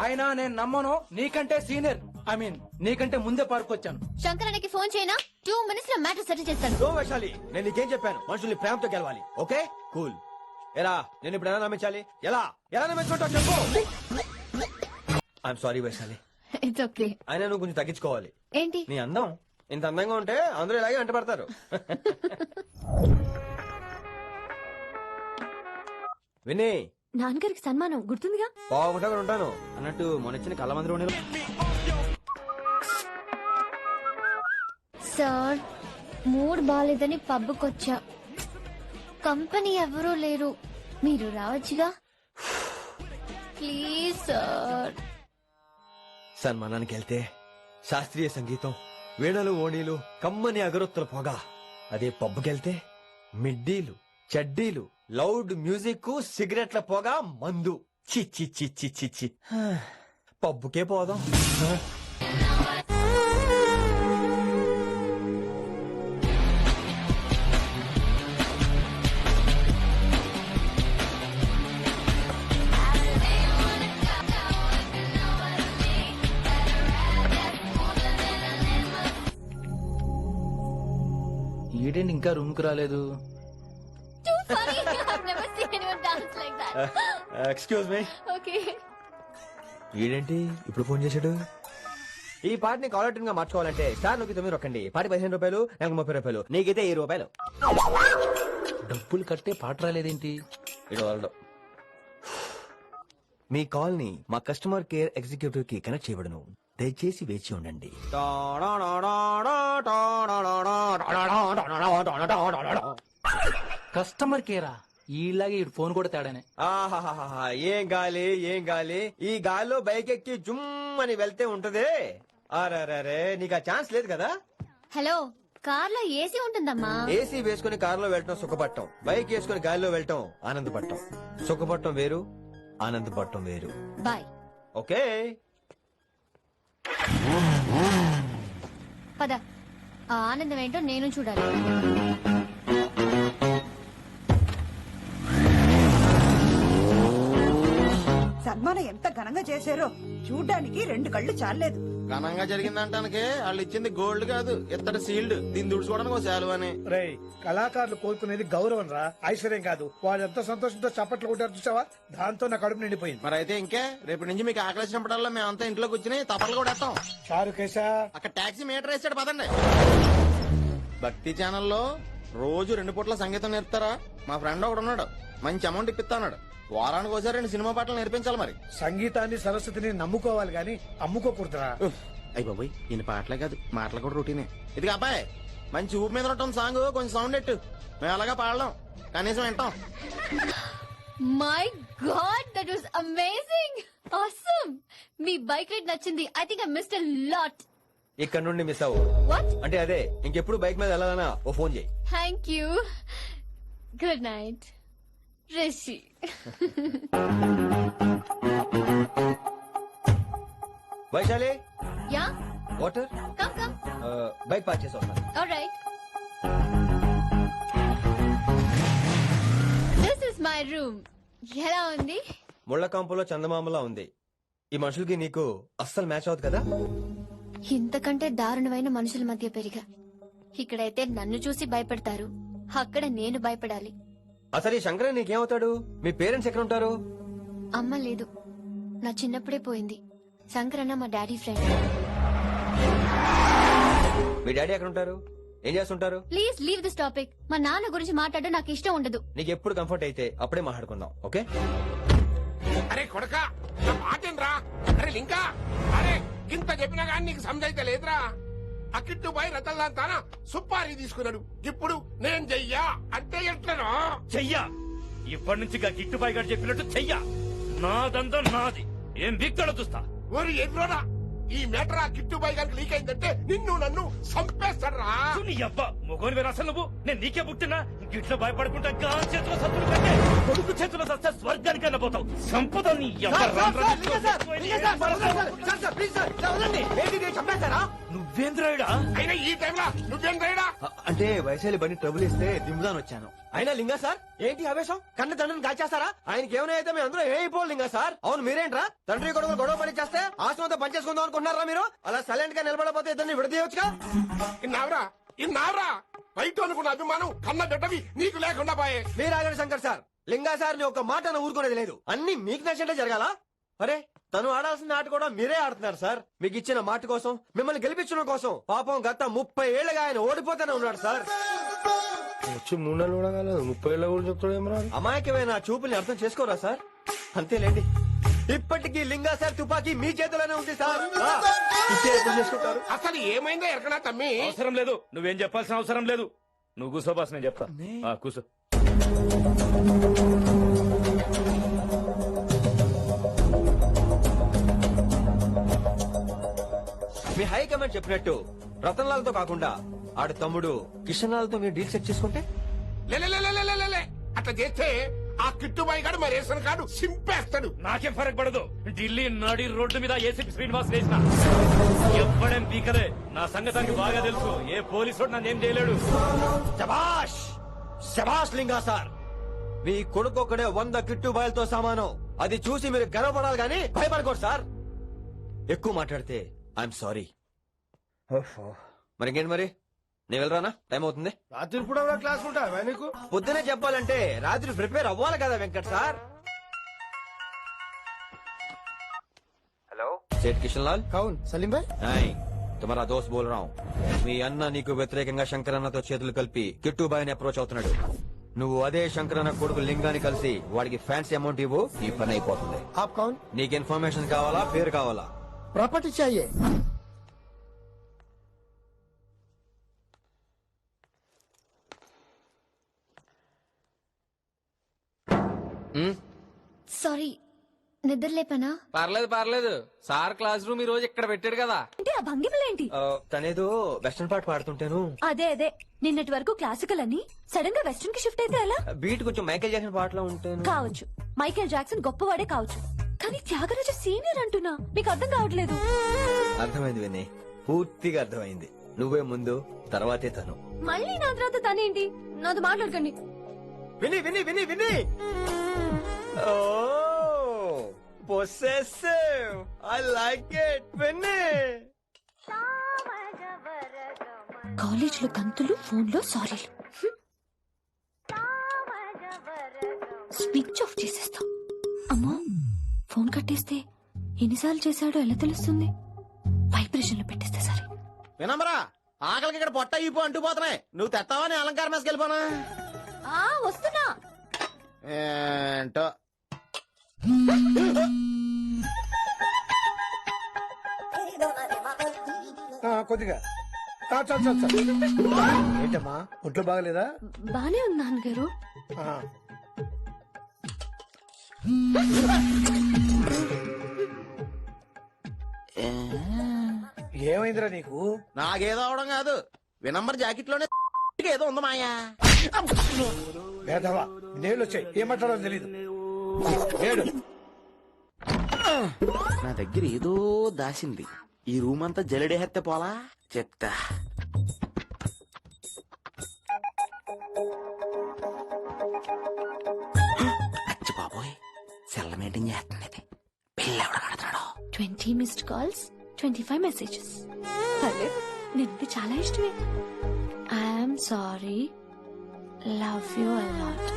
అయినా నేను నమ్మను, నీకంటే సీనియర్, ఐ మీన్ నీకంటే ముందే పార్కొచ్చాను. శంకరానికి ఫోన్ చేయనా? 2 minutes లో మ్యాటర్ సెటిల్ చేస్తాను. సో వైశాలి, నేను నీకేం చెప్పాను? మనుషుల్ని ప్రేమతో గెలవాలి. Okay cool. ఎలా నేను ఇప్పుడు ఎలా నమ్మించాలి? ఎలా ఎలా నమ్మించుకుంటావు చెప్పు. I'm sorry Vaishali. It's okay. అయినా నువ్వు కొంచెం తగ్గించుకోవాలి. ఏంటి? నీ అందం ఇంత అందంగా ఉంటే అందరూ ఇలాగే అంటపడతారు. విని, నాన్నగారికి సన్మానం గుర్తుందిగా? బాగుంటా ఉంటాను అన్నట్టు మొన్నొచ్చిన కళ్ళ మంది. సార్, మూడ్ బాలేదని పబ్కొచ్చా. కంపెనీ ఎవరూ లేరు, మీరు రావచ్చుగా. Please sir. సన్మానానికి వెళ్తే శాస్త్రీయ సంగీతం, వీణలు ఓణీలు, కమ్మని అగరొత్తుల పొగ. అదే పబ్కెళ్తే మిడ్డీలు, చెడ్డీలు, లౌడ్ మ్యూజిక్, సిగరెట్ల పొగ, మందు. చిచ్చి చిచ్చి చిచ్చి. పబ్బుకే పోదాం. ఈడేంటి ఇంకా రూమ్ కు రాలేదు? Excuse me. ఓకే. ఈడేంటి ఇప్పుడు ఫోన్ చేశాడు? ఈ పాటని కాలర్ ట్యూన్ గా మార్చుకోవాలంటే స్టార్ నొక్కి 9 రొక్కండి. పాటి 15 రూపాయలు, నాకు 30 రూపాయలు, నీకైతే 10 రూపాయలు. డబ్బులు కట్టే పాట రాలేదేంటి? ఇటు వాళ్ళు మీ కాల్ ని మా కస్టమర్ కేర్ ఎగ్జిక్యూటివ్ కి కనెక్ట్ చేయబడును. దయచేసి వేచి ఉండండి. కస్టమర్ కేరా? ఈలాగే ఇటు ఫోన్ కూడా తేడానే. ఆహాహాహా, ఏం గాలి ఏం గాలి. ఈ గాలిలో బైక్ ఎక్కి జుమ్ అని వెళ్తే ఉంటదే. అరే నీకు ఆ ఛాన్స్ లేదు కదా. హలో, కార్లో ఏసీ ఉంటుందమ్మా. ఏసీ వేసుకుని కారులో వెళ్ళటం సుఖపట్టం, బైక్ వేసుకుని గాలిలో వెళ్ళటం ఆనందపట్టం. సుఖపట్టం వేరు, ఆనందపట్టం వేరు. బాయ్. ఓకే పద, ఆ ఆనందం ఏంటో నేను చూడాలి. సన్మానం ఎంత ఘనంగా చేశారో చూడ్డానికి 2 కళ్ళు చాలలేదు. ఘనంగా జరిగిందంటానికి వాళ్ళు ఇచ్చింది గోల్డ్ కాదు, ఇత్తడి సీల్డ్. దీన్ని దుడుచుకోవడానికి ఒక శాలువ అని. రేయ్, కళాకారులు కోరుకునేది గౌరవం రా, ఐశ్వర్యం కాదు. వాళ్ళు ఎంత సంతోషంతో చప్పట్లు కొట్టారు చూసావా, దాంతో నా కడుపు నిండిపోయింది. మరి అయితే ఇంకే రేపు నుంచి మీకు ఆకలి వచ్చినప్పుడల్లా మేమంతా ఇంట్లో కూర్చుని తపలు కూడా వేస్తాం. చారుకేశా, అక్కడ టాక్సీ మీటర్ వేసాడు పదండి. భక్తి ఛానల్లో రోజు 2 పూట్ల సంగీతం నేర్పుతారా? మా ఫ్రెండ్ ఒకడు ఉన్నాడు, మంచి అమౌంట్ ఇప్పిస్తా అన్నాడు. వారానికి ఒకసారి 2 సినిమా పాటలు నేర్పించాలి. మరి సంగీతాన్ని సరస్వతిని నమ్ముకోవాలి గాని అమ్ముకోకూడదురా. అయ్యి బాబోయ్, ఈయన పాటలే కాదు మాటలు కూడా రొటీనే. ఇది అబ్బాయి మంచి ఊపి మీద ఉంటుంది సాంగ్, కొంచెం సౌండ్ ఎట్టు. మేము అలాగా పాడలేం, కనీసం వింటాం. My God, that was amazing, awesome. మీ బైక్ రైడ్ నచ్చింది. I think I missed a lot. ఇక్కడ నుండి మిస్ అవ్వు. వాట్? అంటే అదే, ఇంకెప్పుడు బైక్ మీద వెళ్ళాలన్నా ఓ ఫోన్ చేయి. Thank you. Good night Rishi. Vaishali, yeah, water. Come come. Bike park చేసి వస్తాను. Alright. This is my room. ఎలా ఉంది? ముళ్ళ కాంపులో చందమామలా ఉంది. ఈ మనుషులకి నీకు అస్సలు మ్యాచ్ అవుతుంది కదా. ఇంతకంటే దారుణమైన మనుషుల మధ్య పెరిగా. ఇక్కడైతే నన్ను చూసి భయపడతారు, అక్కడ నేను భయపడాలి. అసలు ఈ శంకరన్ నీకేమవుతాడు? మీ పేరెంట్స్ ఎక్కడ ఉంటారు? అమ్మ లేదు, నా చిన్నప్పుడే పోయింది. శంకరన్న మా డాడీ ఫ్రెండ్. మీ డాడీ ఎక్కడ ఉంటారు? ఏం చేస్తుంటారు? Please leave this topic. మా నాన్న గురించి మాట్లాడడం నాకు ఇష్టం ఉండదు. నీకు ఎప్పుడు కంఫర్ట్ అయితే అప్పుడే మాట్లాడుకుందాం, ఓకే? అరే కొడక, నా మాటేనరా? అరే లింకా, అరే ఇంత చెప్పినా కానీ నీకు సమజైతే లేదురా. ఆ కిట్టు బాయ్ రతల్లాంతానా సుపారీ తీసుకున్నాడు. ఇప్పుడు నేను చెయ్యా అంటే ఎట్లనో చెయ్యా. ఇప్పటి నుంచి గిట్టుబాయి గారు చెప్పినట్టు చెయ్యా. నాదంతా నాది. ఏం బిగ్తడో చూస్తా. ఓరి ఎదురోడా, ఈ మేటర్ ఆ కిట్టు బాయ్ గారికి లీక్ అయిందంటే నిన్ను నన్ను చంపేస్తాడరా. నీ అబ్బా మొగోని వేరు అసలు నువ్వు. నేను నీకే పుట్టినా గిట్ల భయపడుకుంటా గా చేతిలో సత్తులు కంటే కొడుకు చేతిలో సస్తే స్వర్గానికి వెళ్ళబోతావు. సంపద నీ నువ్వేంద్రాయుడా? అయినా ఈ టైంలో నువ్వేం రైడా? అంటే వైశాలి బండి ట్రబుల్ ఇస్తే దింపుదాని వచ్చాను. అయినా లింగా సార్, ఏంటి ఆవేశం? కన్న తండ్రిని కాల్చేస్తారా? ఆయనకి ఏమైనా అయితే మేము అందరూ ఏమైపోవాలి లింగా సార్. అవును మీరేంట్రా, తండ్రి కొడుకు గొడవ పని చేస్తే ఆశ్రమంతో పనిచేసుకుందాం అనుకుంటున్నారా మీరు? అలా సైలెంట్ గా నిలబడపోతే ఇద్దరిని విడదీయవచ్చుగా. ఇన్నావరా బయట అనుకున్న అభిమానం కన్న బిడ్డవి నీకు లేకుండా పోయే. మీరు ఆగండి శంకర్ సార్. లింగా సార్ ని ఒక మాట ఊరుకునేది లేదు. అన్ని మీకు నచ్చినట్టే జరగాల. అరే తను ఆడాల్సిన ఆట కూడా మీరే ఆడుతున్నారు సార్. మీకు ఇచ్చిన మాట కోసం, మిమ్మల్ని గెలిపించడం కోసం పాపం గత 30 ఏళ్లుగా ఆయన ఓడిపోతూనే ఉన్నాడు సార్. వచ్చి 3 నెలలు కూడా 30 ఏళ్ళ కూడా చెప్తాడేమరా. అమాయకమైన చూపుల్ని అర్థం చేసుకోరా సార్? అంతేలేండి, ఇప్పటికీ లింగా సార్ తుపాకీ మీ చేతిలోనే ఉంది సార్. చేసుకుంటారు. అసలు ఏమైందో ఎరకనా తమ్మి? అవసరం లేదు, నువ్వేం చెప్పాల్సిన అవసరం లేదు. నువ్వు కూసో బాస్, నేను చెప్తా. కూసో. మీ హైకమాండ్ చెప్పినట్టు రతన్ లాల్ తో కాకుండా ఆడు తమ్ముడు కిషన్ లాల్ తో మీరు డీల్ సెట్ చేసుకుంటే లే అట్లా చేస్తే ఆ కిట్టుబాయి గారు మరి రేషన్ కార్డు సింపేస్తాడు. నాకేం ఫరక్ పడదు. ఢిల్లీ నడి రోడ్డు మీద ఏసీపీ శ్రీనివాస్ వేసిన ఎవ్వడేం పీకలే. నా సంగతానికి బాగా తెలుసు. ఏ పోలీసు నన్నేం చేయలేడు. శభాష్ శభాష్ లింగా సార్. మీ కొడుకు ఒక్కడే 100 కిట్టుబాయలతో సమానం. అది చూసి మీరు గర్వపడాలి గానీ భయపడకూడదు సార్. ఎక్కువ మాట్లాడితే ఐఎమ్ సారీ. మరి ఇంకేంటి మరి, నేను వెళ్ళరానా? టైం అవుతుంది. రాత్రి కూడా క్లాస్ ఉంటా నీకు? పొద్దునే చెప్పాలంటే రాత్రి ప్రిపేర్ అవ్వాలి కదా వెంకట్ సార్. హలో सेठ किशन लाल कौन सलीम भाई नहीं तुम्हारा दोस्त बोल रहा हूँ మీ అన్న నీకు వ్యతిరేకంగా శంకరన్నతో చేతులు కలిపి కిట్టుబాయిని అప్రోచ్ అవుతున్నాడు నువ్వు అదే శంకరన్న కొడుకు లింగాన్ని కలిసి వాడికి ఫ్యాన్సీ అమౌంట్ ఇవ్వు ఈ పని అయిపోతుంది आप कौन నీకు ఇన్ఫర్మేషన్ కావాలా పేరు కావాలా प्रॉपर्टी चाहिए సారీ నిద్ర లేపనా? పర్లేదు పర్లేదు సార్ క్లాస్ రూమ్ ఈ రోజు ఇక్కడ పెట్టాడు కదా. అంటే ఆ భంగిమలేంటి? తనేదో వెస్టర్న్ పాట పాడుతుంటాను. అదే నిన్నటి వరకు క్లాసికల్ అని సడన్ గా వెస్టర్న్ కి షిఫ్ట్ అయితే ఎలా? బీట్ కొంచెం మైకేల్ జాక్సన్ పాటలో ఉంటాను. కావచ్చు, మైకేల్ జాక్సన్ గొప్పవాడే కావచ్చు, కానీ త్యాగరాజ సీనియర్ అంటున్నా మీకు అర్థం కావట్లేదు. అర్థమైంది విని, పూర్తిగా అర్థమైంది. నువ్వే ముందు తర్వాతే తను. మళ్ళీ నా తర్వాత తనేంటి? నాతో మాట్లాడకండి. విని విని విని విని possessive. I like it. విని కాలేజ్ లో గంతులు, ఫోన్ లో సారీలు. స్విచ్ ఆఫ్ చేసేస్తా. అమ్మా, ఫోన్ కట్టేస్తే ఎన్నిసార్లు చేశాడో ఎలా తెలుస్తుంది? వైబ్రేషన్ లో పెట్టేస్తే సరే. వినమ్రా, ఆకలికి ఇక్కడ పొట్ట ఇప్పు అంటుపోతున్నాయి. నువ్వు తెస్తావని అలంకారం వేసుకెళ్ళిపోనా? వస్తున్నా. ఏంటో కొద్దిగా చాలు. ఏంటమ్మా, ఒంట్లో బాగలేదా? బానే ఉంది నాన్నగారు. ఏమైందిరా నీకు? నాకేదో అవడం కాదు, వినంబర్ జాకెట్ లోనే ఏదో ఉంది మాయా. వేదవా, నేళ్ళు వచ్చాయి, ఏం మాట్లాడాలో తెలీదు. నా దగ్గర ఏదో దాసింది. ఈ రూమ్ అంతా జలడేహెత్తే పోలా చెప్తా. అచ్చి బాబోయ్, సెల్ల మెయింటైన్ చేస్తున్నది. పెళ్ళి ఎవడ కడుతున్నాడు? 20 మిస్డ్ కాల్స్, 25 మెసేజెస్. పర్లేదు, నిన్నది చాలా ఇష్టమే. I'm sorry, love you a lot.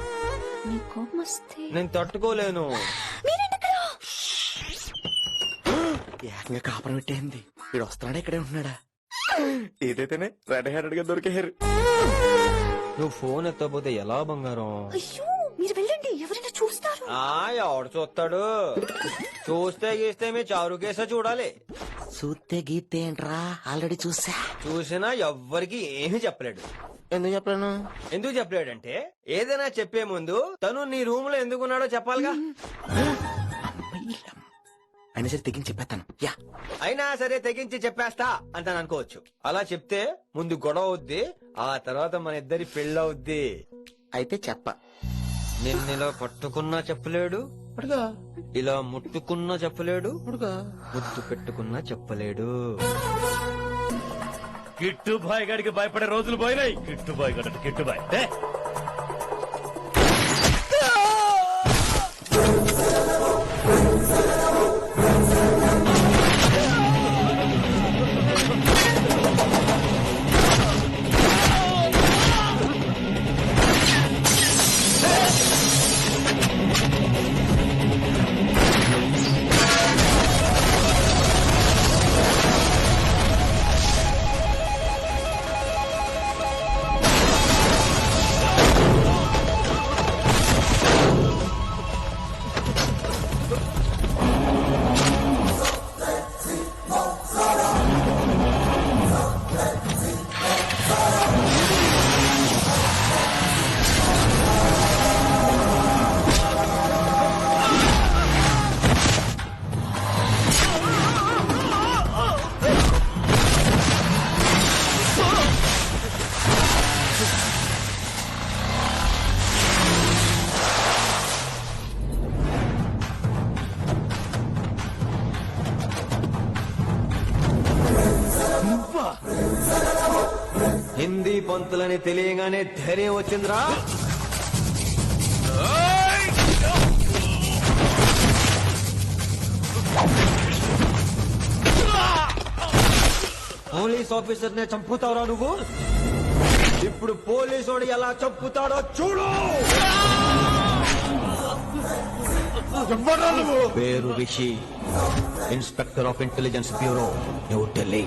నీ కోపం వస్తే నేను తట్టుకోలేను. ఏకంగా కాపురం పెట్టేంది. వీడు వస్తున్నాడా ఇక్కడే ఉంటున్నాడా? ఏదైతేనే రెడ్ హ్యాండెడ్ గా దొరికేహారు. నువ్వు ఫోన్ ఎత్తకపోతే ఎలా బంగారం? అయ్యో, మీరు వెళ్ళండి, ఎవరైనా చూస్తారు. ఎవడు చూస్తాడు? చూస్తే గీస్తే మీ చారు కేసా చూడాలి. చూస్తే గీతే ఏంట్రా, ఆల్రెడీ చూసినా ఎవ్వరికి ఏమీ చెప్పలేడు. ఎందుకు చెప్పలేను? ఎందుకు చెప్పలేడంటే ఏదైనా చెప్పే ముందు తను నీ రూమ్ లో ఎందుకున్నాడో చెప్పాలిగా. అయినా సరే తెగించి చెప్పేస్తాను. అయినా సరే తెగించి చెప్పేస్తా అంటాను అనుకోవచ్చు. అలా చెప్తే ముందు గొడవ అవుద్ది, ఆ తర్వాత మన ఇద్దరి పెళ్ళవుద్ది. అయితే చెప్ప. నిన్ను ఇలా పట్టుకున్నా చెప్పలేడు, ఇలా ముట్టుకున్నా చెప్పలేడు, ముద్దు పెట్టుకున్నా చెప్పలేడు. కిట్టుబాయ్ గడికి భయపడే రోజులు పోయినాయి. కిట్టుబాయ్ గడ కిట్టుబాయ్ హిందీ పంతులని తెలియగానే ధైర్యం వచ్చిందిరా. పోలీస్ ఆఫీసర్ నే చంపుతావురా నువ్వు? ఇప్పుడు పోలీసోడు ఎలా చంపుతాడో చూడు. పేరు Rishi, inspector of intelligence bureau, new Delhi.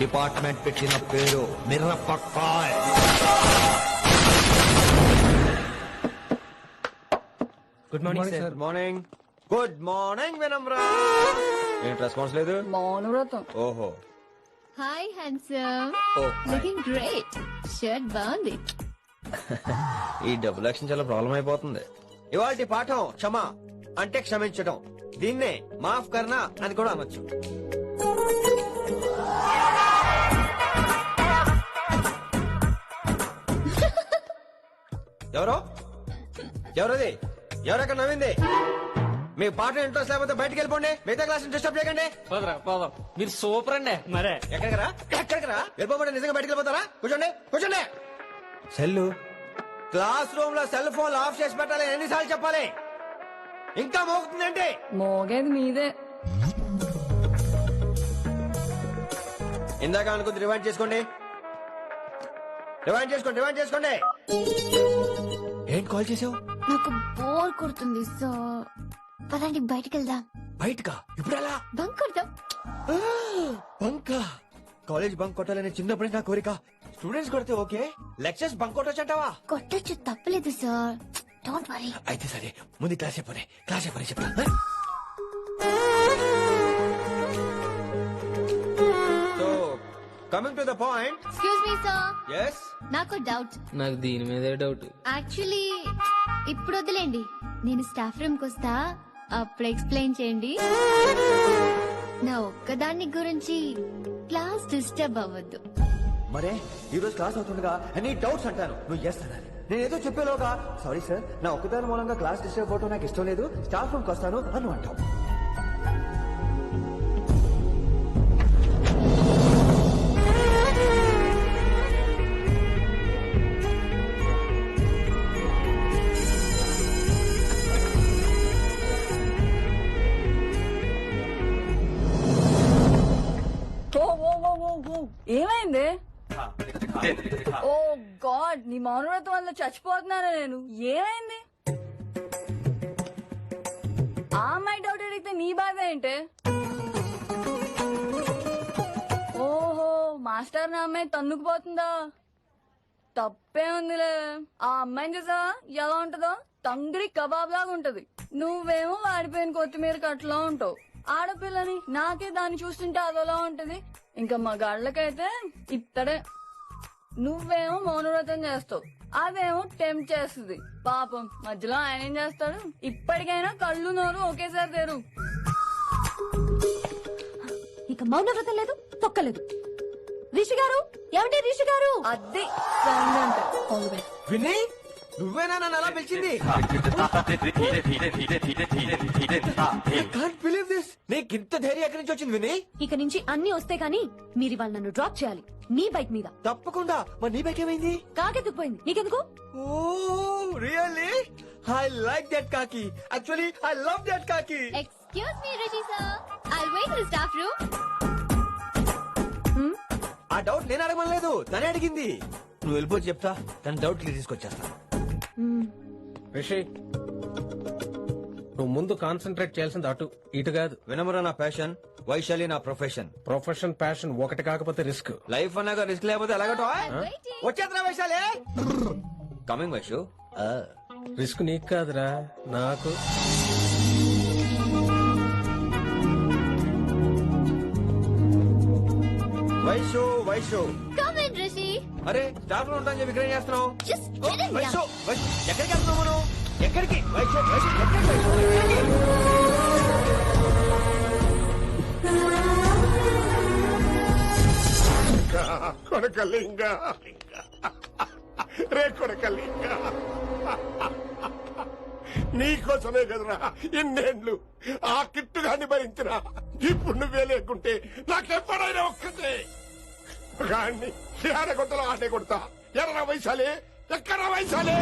Department పెట్టిన పేరు Mirapakay. Good morning sir. Morning. Good morning Vinamra. ఏంటి రెస్పాన్స్ లేదు? మౌనవ్రతం. ఓహో. Hi handsome. Oh. Looking great. Shirt బాగుంది. ఈ డబుల్ యాక్షన్ చాలా ప్రాబ్లం అయిపోతుంది. ఇవాళ పాఠం క్షమ అంటే క్షమించడం. దీన్నే మాఫ్ కర్నా అని కూడా అనొచ్చు. ఎవరో ఎవరది? ఎవరెక్కడ నవ్వింది? మీ పాట ఇంట్రెస్ట్ లేకపోతే బయటకు వెళ్ళిపోండి. మిగతా క్లాస్ డిస్టర్బ్ చేయకండి. పోదాం. మీరు సూపర్ అండి. మరే ఎక్కడికి రా? వెళ్ళిపోమంటే నిజంగా బయటకు వెళ్ళిపోతారా? కూర్చోండి. సెల్లు క్లాస్ రూమ్ లో సెల్ ఫోన్ ఆఫ్ చేసి పెట్టాలి. ఎన్నిసార్లు చెప్పాలి? ఇంకా మోగుతుందంటే మోగేది మీదే. ఇందాక అనుకుంది రివైండ్ చేసుకోండి. ఏంటి కాల్ చేసావు? నాకు బోర్ కొడుతుంది సో పదండి బయటికి వెళ్దాం. బయటకా? ఇప్పుడు ఎలా? బంక్ కొడదాం. బంకా? కాలేజ్ బంక్ కొట్టాలనే చిన్నప్పుడే నా కోరిక. స్టూడెంట్స్ కొడితే ఓకే, లెక్చర్స్ బంక్ కొట్టొచ్చంటావా? కొట్టచ్చు, తప్పలేదు సార్. Don't worry. అయితే సరే, ముందు క్లాస్ చెప్పనే చెప్పా. So coming to the point. Excuse me sir. yes నాకు డౌట్. నాకు దీని మీదే డౌట్. యాక్చువల్లీ ఇప్పుడు వదిలేండి, నేను స్టాఫ్ రూమ్ కి వస్తా, అప్పుడు ఎక్స్ప్లెయిన్ చేయండి. నా ఒక్కదాన్ని గురించి క్లాస్ డిస్టర్బ్ అవ్వద్దు. మరే ఈ రోజు క్లాస్ అవుతుండగా ఎనీ డౌట్స్ అంటాను, నువ్వు ఎస్ అనాలి. నేను ఏదో చెప్పేలోగా సారీ సార్, నా ఒక్కదాని మూలంగా క్లాస్ డిస్టర్బ్ అవటం నాకు ఇష్టం లేదు, స్టాఫ్ రూమ్కి వస్తాను అని అంటావు. ఏమైంది? ఓ గాడ్, నీ మౌనవ్రతం వల్ల చచ్చిపోతున్నాను నేను. ఏమైంది? ఆ అమ్మాయి డౌట్ అడిగితే నీ బాధ ఏంటి? ఓహో, మాస్టర్ నా అమ్మాయి తన్నుకుపోతుందా? తప్పే ఉందిలే. ఆ అమ్మాయిని చూసావా ఎలా ఉంటదో? తంగిడి కబాబ్ లాగా ఉంటది. నువ్వేమో వాడిపోయిన కొత్తిమీర కట్లా ఉంటావు. ఆడపిల్లని నాకే దాన్ని చూస్తుంటే అదోలా ఉంటది. ఇంకా మగాళ్ళకైతే ఇత్తడే. నువ్వేమో మౌనవ్రతం చేస్తావు, అదేమో టెంప్ట్ చేస్తుంది. పాపం మధ్యలో ఆయన ఏం చేస్తాడు? ఇప్పటికైనా కళ్ళు నోరు ఒకేసారి తెరు. ఇక మౌనవ్రతం లేదు, తొక్కలేదు. రిషి గారు, ఏమంటే రిషి గారు? అదే సౌండ్ అంటే. వినయ్, నువ్వేనా నన్ను అలా పిలిచింది? నీకు ఇంత ధైర్యం ఎక్కడి నుంచి వచ్చింది వినయ్? ఇక నుంచి అన్ని వస్తే గానీ మీరు ఇవాళ నన్ను డ్రాప్ చేయాలి, నీ బైక్ మీద. తప్పకుండా. మరి నీ బైక్ ఏమైంది? కాకెత్తుకుపోయింది. నీకెందుకు? Oh really? I like that కాకి. యాక్చువల్లీ ఐ లవ్ దట్ కాకి. Excuse me Rishi sir, I wait in staff room. ఆ డౌట్ నేను అడగలేదు, తనే అడిగింది. నువ్వు వెళ్ళిపోయి చెప్తా, తన డౌట్ క్లియర్ తీసుకొచ్చేస్తా. రిషి, నువ్వు ముందు కాన్సన్ట్రేట్ చేయాల్సింది అటు ఇటు కాదు. వినమ్ర నా ప్యాషన్, వైశాలి నా ప్రొఫెషన్. ప్రొఫెషన్ ప్యాషన్ ఒకటి కాకపోతే రిస్క్. లైఫ్ అన్నాక రిస్క్ లేకపోతే ఎలాగటో? వచ్చేద్రా వైశాలి. కమింగ్ వైషు. రిస్క్ నీకు కాదురా, నాకు. Vaishu come in Rishi. అరే స్టాఫ్ లో ఉంటాను చెప్పి ఇక్కడ ఏం చేస్తున్నావు? Just get in Vaishu here. ఎక్కడికి వెళ్తున్నావు మనం? ఎక్కడికి? వైషు ఎక్కడికి? కొడకలింగ రే కొడకలింగ, నీకోసమే కదరా ఇన్నేళ్లు ఆ కిట్టుగాన్ని భరించినా. ఇప్పుడు నువ్వే లేకుంటే నాకెప్పుడైనా ఒక్కటే గాన్ని ఆడే కొడతా, ఆడే కొడతా. ఎర్ర వైశాలే, ఎక్కడ వైశాలే?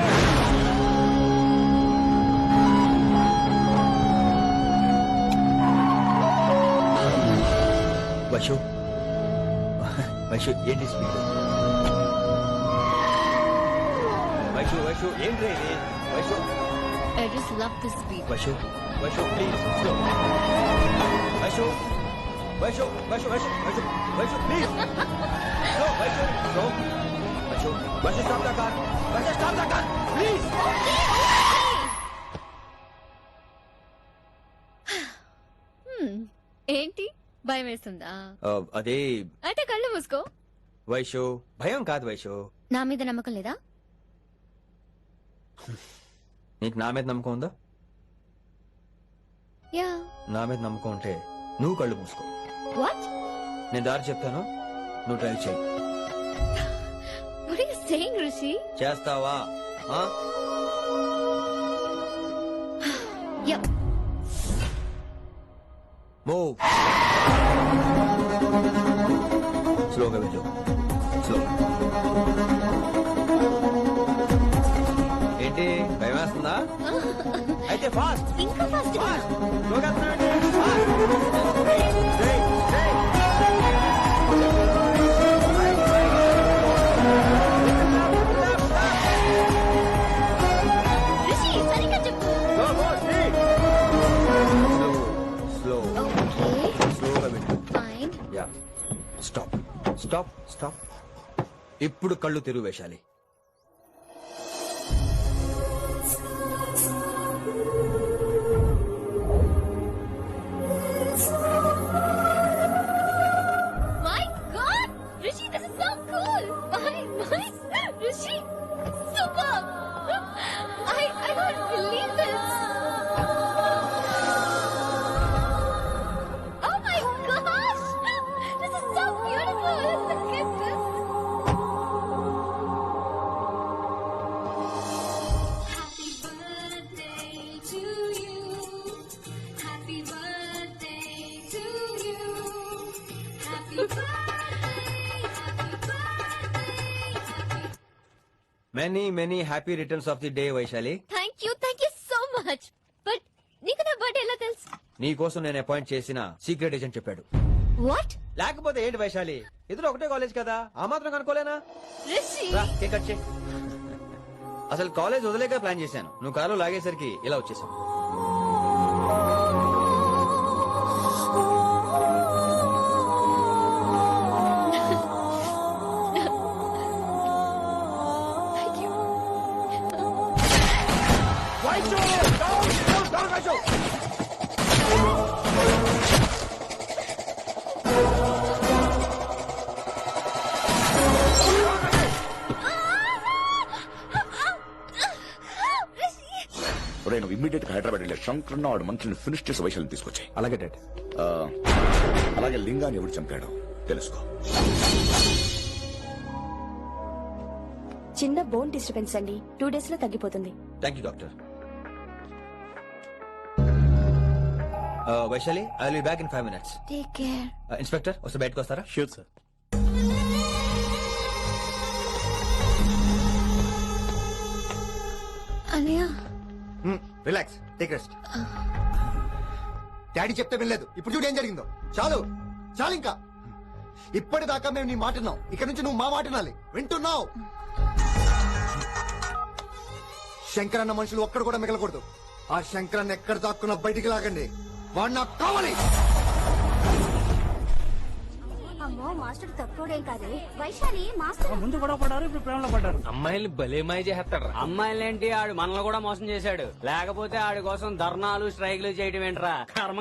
వైషు వైషు ఏంటి స్పీడ్? వైషు ఏంటి Vaishu? I just love this beat. Vaishu Vaishu please slow Vaishu Vaishu Vaishu Vaishu Vaishu Vaishu please slow Vaishu slow Vaishu Vaishu stop the car Vaishu stop the car please ఏంటి భయం వేస్తుందా? అదే అయితే కళ్ళు మూసుకో. వైషు భయం కాదు వైషు. నా మీద నమ్మకం లేదా? నీకు నా మీద నమ్మకం ఉందా? యా. నా మీద నమ్మకం ఉంటే నువ్వు కళ్ళు మూసుకో. వాట్? నేను దారి చెప్తాను, నువ్వు ట్రై చేయి. What are you saying, Rishi? చేస్తావా? Yep. మూవ్. స్లోగా వెళ్ళు. స్లో. ఏంటి భయం వేస్తుందా? అయితే ఫాస్ట్. ఇంకా ఫాస్ట్. స్లోగా Rishi, సరిగ్గా చెప్పు. స్లో. Okay. స్లోగా వెళ్ళు. Fine. Yeah. Stop stop stop. ఇప్పుడు కళ్ళు తెరువు వేశాలి. My God! Rishi, this is so cool! My, Rishi, super! I don't believe this! Oh my gosh! This is so beautiful! Look at this! Happy birthday to you. Happy birthday to you. Happy birthday. Many many happy returns of the day Vaishali. Thank you so much. But నీకు నా birthday ఎలా తెలుసు? నీ కోసం నేను appoint చేసిన secret agent చెప్పాడు. What? లేకపోతే ఏంటి వైశాలి, ఇద్దరు ఒకటే కాలేజ్ కదా, ఆ మాత్రం కనుకోలేనా? Rishi. రా, కేక్ కట్ చేయి. అసలు కాలేజ్ వదిలేక ప్లాన్ చేశాను, నువ్వు కారు లాగేసరికి ఇలా వచ్చేసావు. Thank you. నువ్వు ఇమ్మీడియట్ గా హైదరాబాద్ వెళ్ళి శంకరన్న వాడు మనుషులను ఫినిష్ చేసి వైశాల్ని తీసుకొచ్చాయి. అలాగే డాడ్. అలాగే లింగాన్ని ఎవరు చంపాడో తెలుసుకో. చిన్న బోన్ డిస్టర్బెన్స్ అండి, 2 days లో తగ్గిపోతుంది. Thank you doctor. Vaishali, I will be back in 5 minutes. Take care. Inspector వస్తే బయటకు వస్తారా? Sure sir. అన్నయ్య. Relax, take rest. డాడీ చెప్తే వినలేదు, ఇప్పుడు చూడు ఏం జరిగిందో. చాలు చాలు, ఇంకా ఇప్పటిదాకా మేము నీ మాట విన్నాం, ఇక్కడ నుంచి నువ్వు మా మాట వినాలి. వింటున్నావు? శంకరన్న మనుషులు ఒక్కడ కూడా మిగలకూడదు. ఆ శంకరన్న ఎక్కడ దాక్కున్నా బయటికి లాగండి, వాడు నాకు కావాలి. అమ్మో, మాస్టర్ తక్కువడేం కాదు. వైశాలి మాస్టర్ ముందు కూడా పడ్డారు, ఇప్పుడు ప్రేమలో పడ్డారు. అమ్మాయిల్ని భలే మాయ చేస్తాడు. అమ్మాయిలేంటి, ఆడు మనల్ని కూడా మోసం చేశాడు. లేకపోతే ఆడి కోసం ధర్నాలు స్ట్రైక్లు చేయడం ఏంట్రా కర్మ.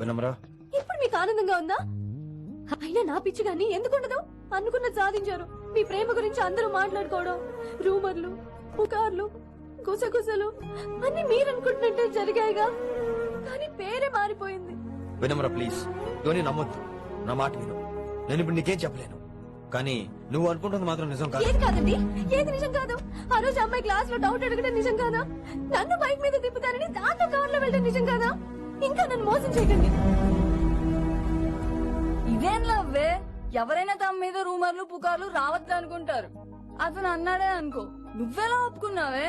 వినమ్రా, ఇప్పుడు మీకు ఆనందంగా ఉందా? అయినా నా పిచ్చి గాని ఎందుకుండదు? అనుకున్నది సాధించారు. మీ ప్రేమ గురించి అందరూ మాట్లాడుకోవడం, రూమర్లు, పుకార్లు, గుసగుసలు అన్ని మీరనుకుంటున్నట్టే జరిగాయిగా. కానీ పేరే మారిపోయింది. వినమ్రా ప్లీజ్, ఇవన్నీ నమ్మొద్దు. నా మాట విను. నేను ఇప్పుడు నీకేం చెప్పలేను, కానీ నువ్వు అనుకుంటుంది మాత్రం నిజం కాదు. ఏది కాదండి, ఏది నిజం కాదు? ఆ రోజు అమ్మాయి క్లాస్ లో డౌట్ అడగడం నిజం కాదా? నన్ను బైక్ మీద తిప్పుతానని దాంతో కార్ లో వెళ్ళడం నిజం కాదా? ఇంకా నన్ను మోసం చేయకండి. ఇదేం లవ్వే? ఎవరైనా తమ మీద రూమర్లు పుకార్లు రావద్దు అనుకుంటారు. అతను అన్నాడే అనుకో, నువ్వెలా ఒప్పుకున్నావే?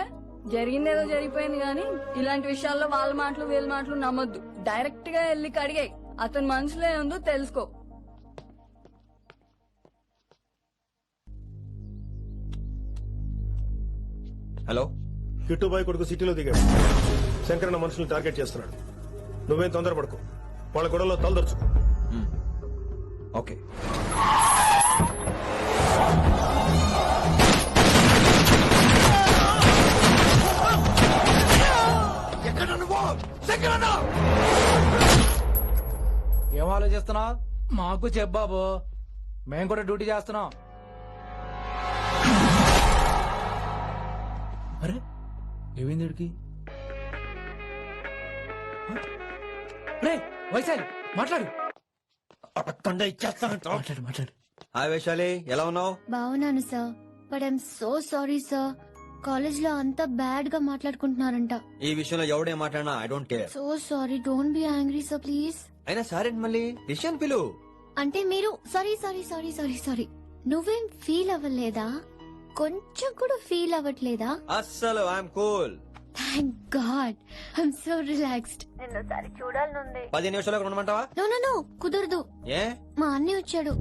జరిగిందేదో జరిగిపోయింది గాని ఇలాంటి విషయాల్లో వాళ్ళ మాటలు వీళ్ళ మాటలు నమ్మొద్దు. డైరెక్ట్ గా వెళ్ళి కడిగాయి. అతని మనసులో ఏముందో తెలుసుకో. హలో కిట్టుబాయ్ కొడుకు సిటీలో దిగాడు. శంకరన్న మనుషుల్ని టార్గెట్ చేస్తున్నాడు. నువ్వేం తొందరపడకు, వాళ్ళ గొడవలో తలదొచ్చుకో. ఓకే. ఎక్కడ నువ్వు శంకరన్న? ఏం ఆలోచిస్తున్నావు? మాకు చెప్పాబు, మేము కూడా డ్యూటీ చేస్తున్నాం. అరే ఏమైంది వీడికి? రే వైశాలి మాట్లాడు. మాట్లాడు మాట్లాడు. హాయ్ వైశాలి, ఎలా ఉన్నావు? బాగున్నాను sir, but I'm so sorry sir. College లో అంతా బ్యాడ్ గా మాట్లాడుకుంటున్నారంట. ఈ విషయంలో ఎవడే మాట్లాడినా I don't care. So sorry, don't be angry sir please. అయినా సరే మళ్ళీ డిసిషన్ పిలు. అంటే మీరు sorry sorry sorry sorry sorry నువ్వేం ఫీల్ అవ్వలేదా? కొంచెం కూడా ఫీల్ అవ్వట్లేదా? అస్సలు I'm cool. Thank God, I'm so relaxed. నిన్నోసారి చూడాలనుంది. 10 నిమిషాలకు ఉండమంటావా? నో నో నో, కుదరదు. ఏ? మా అన్నయ్య వచ్చాడు.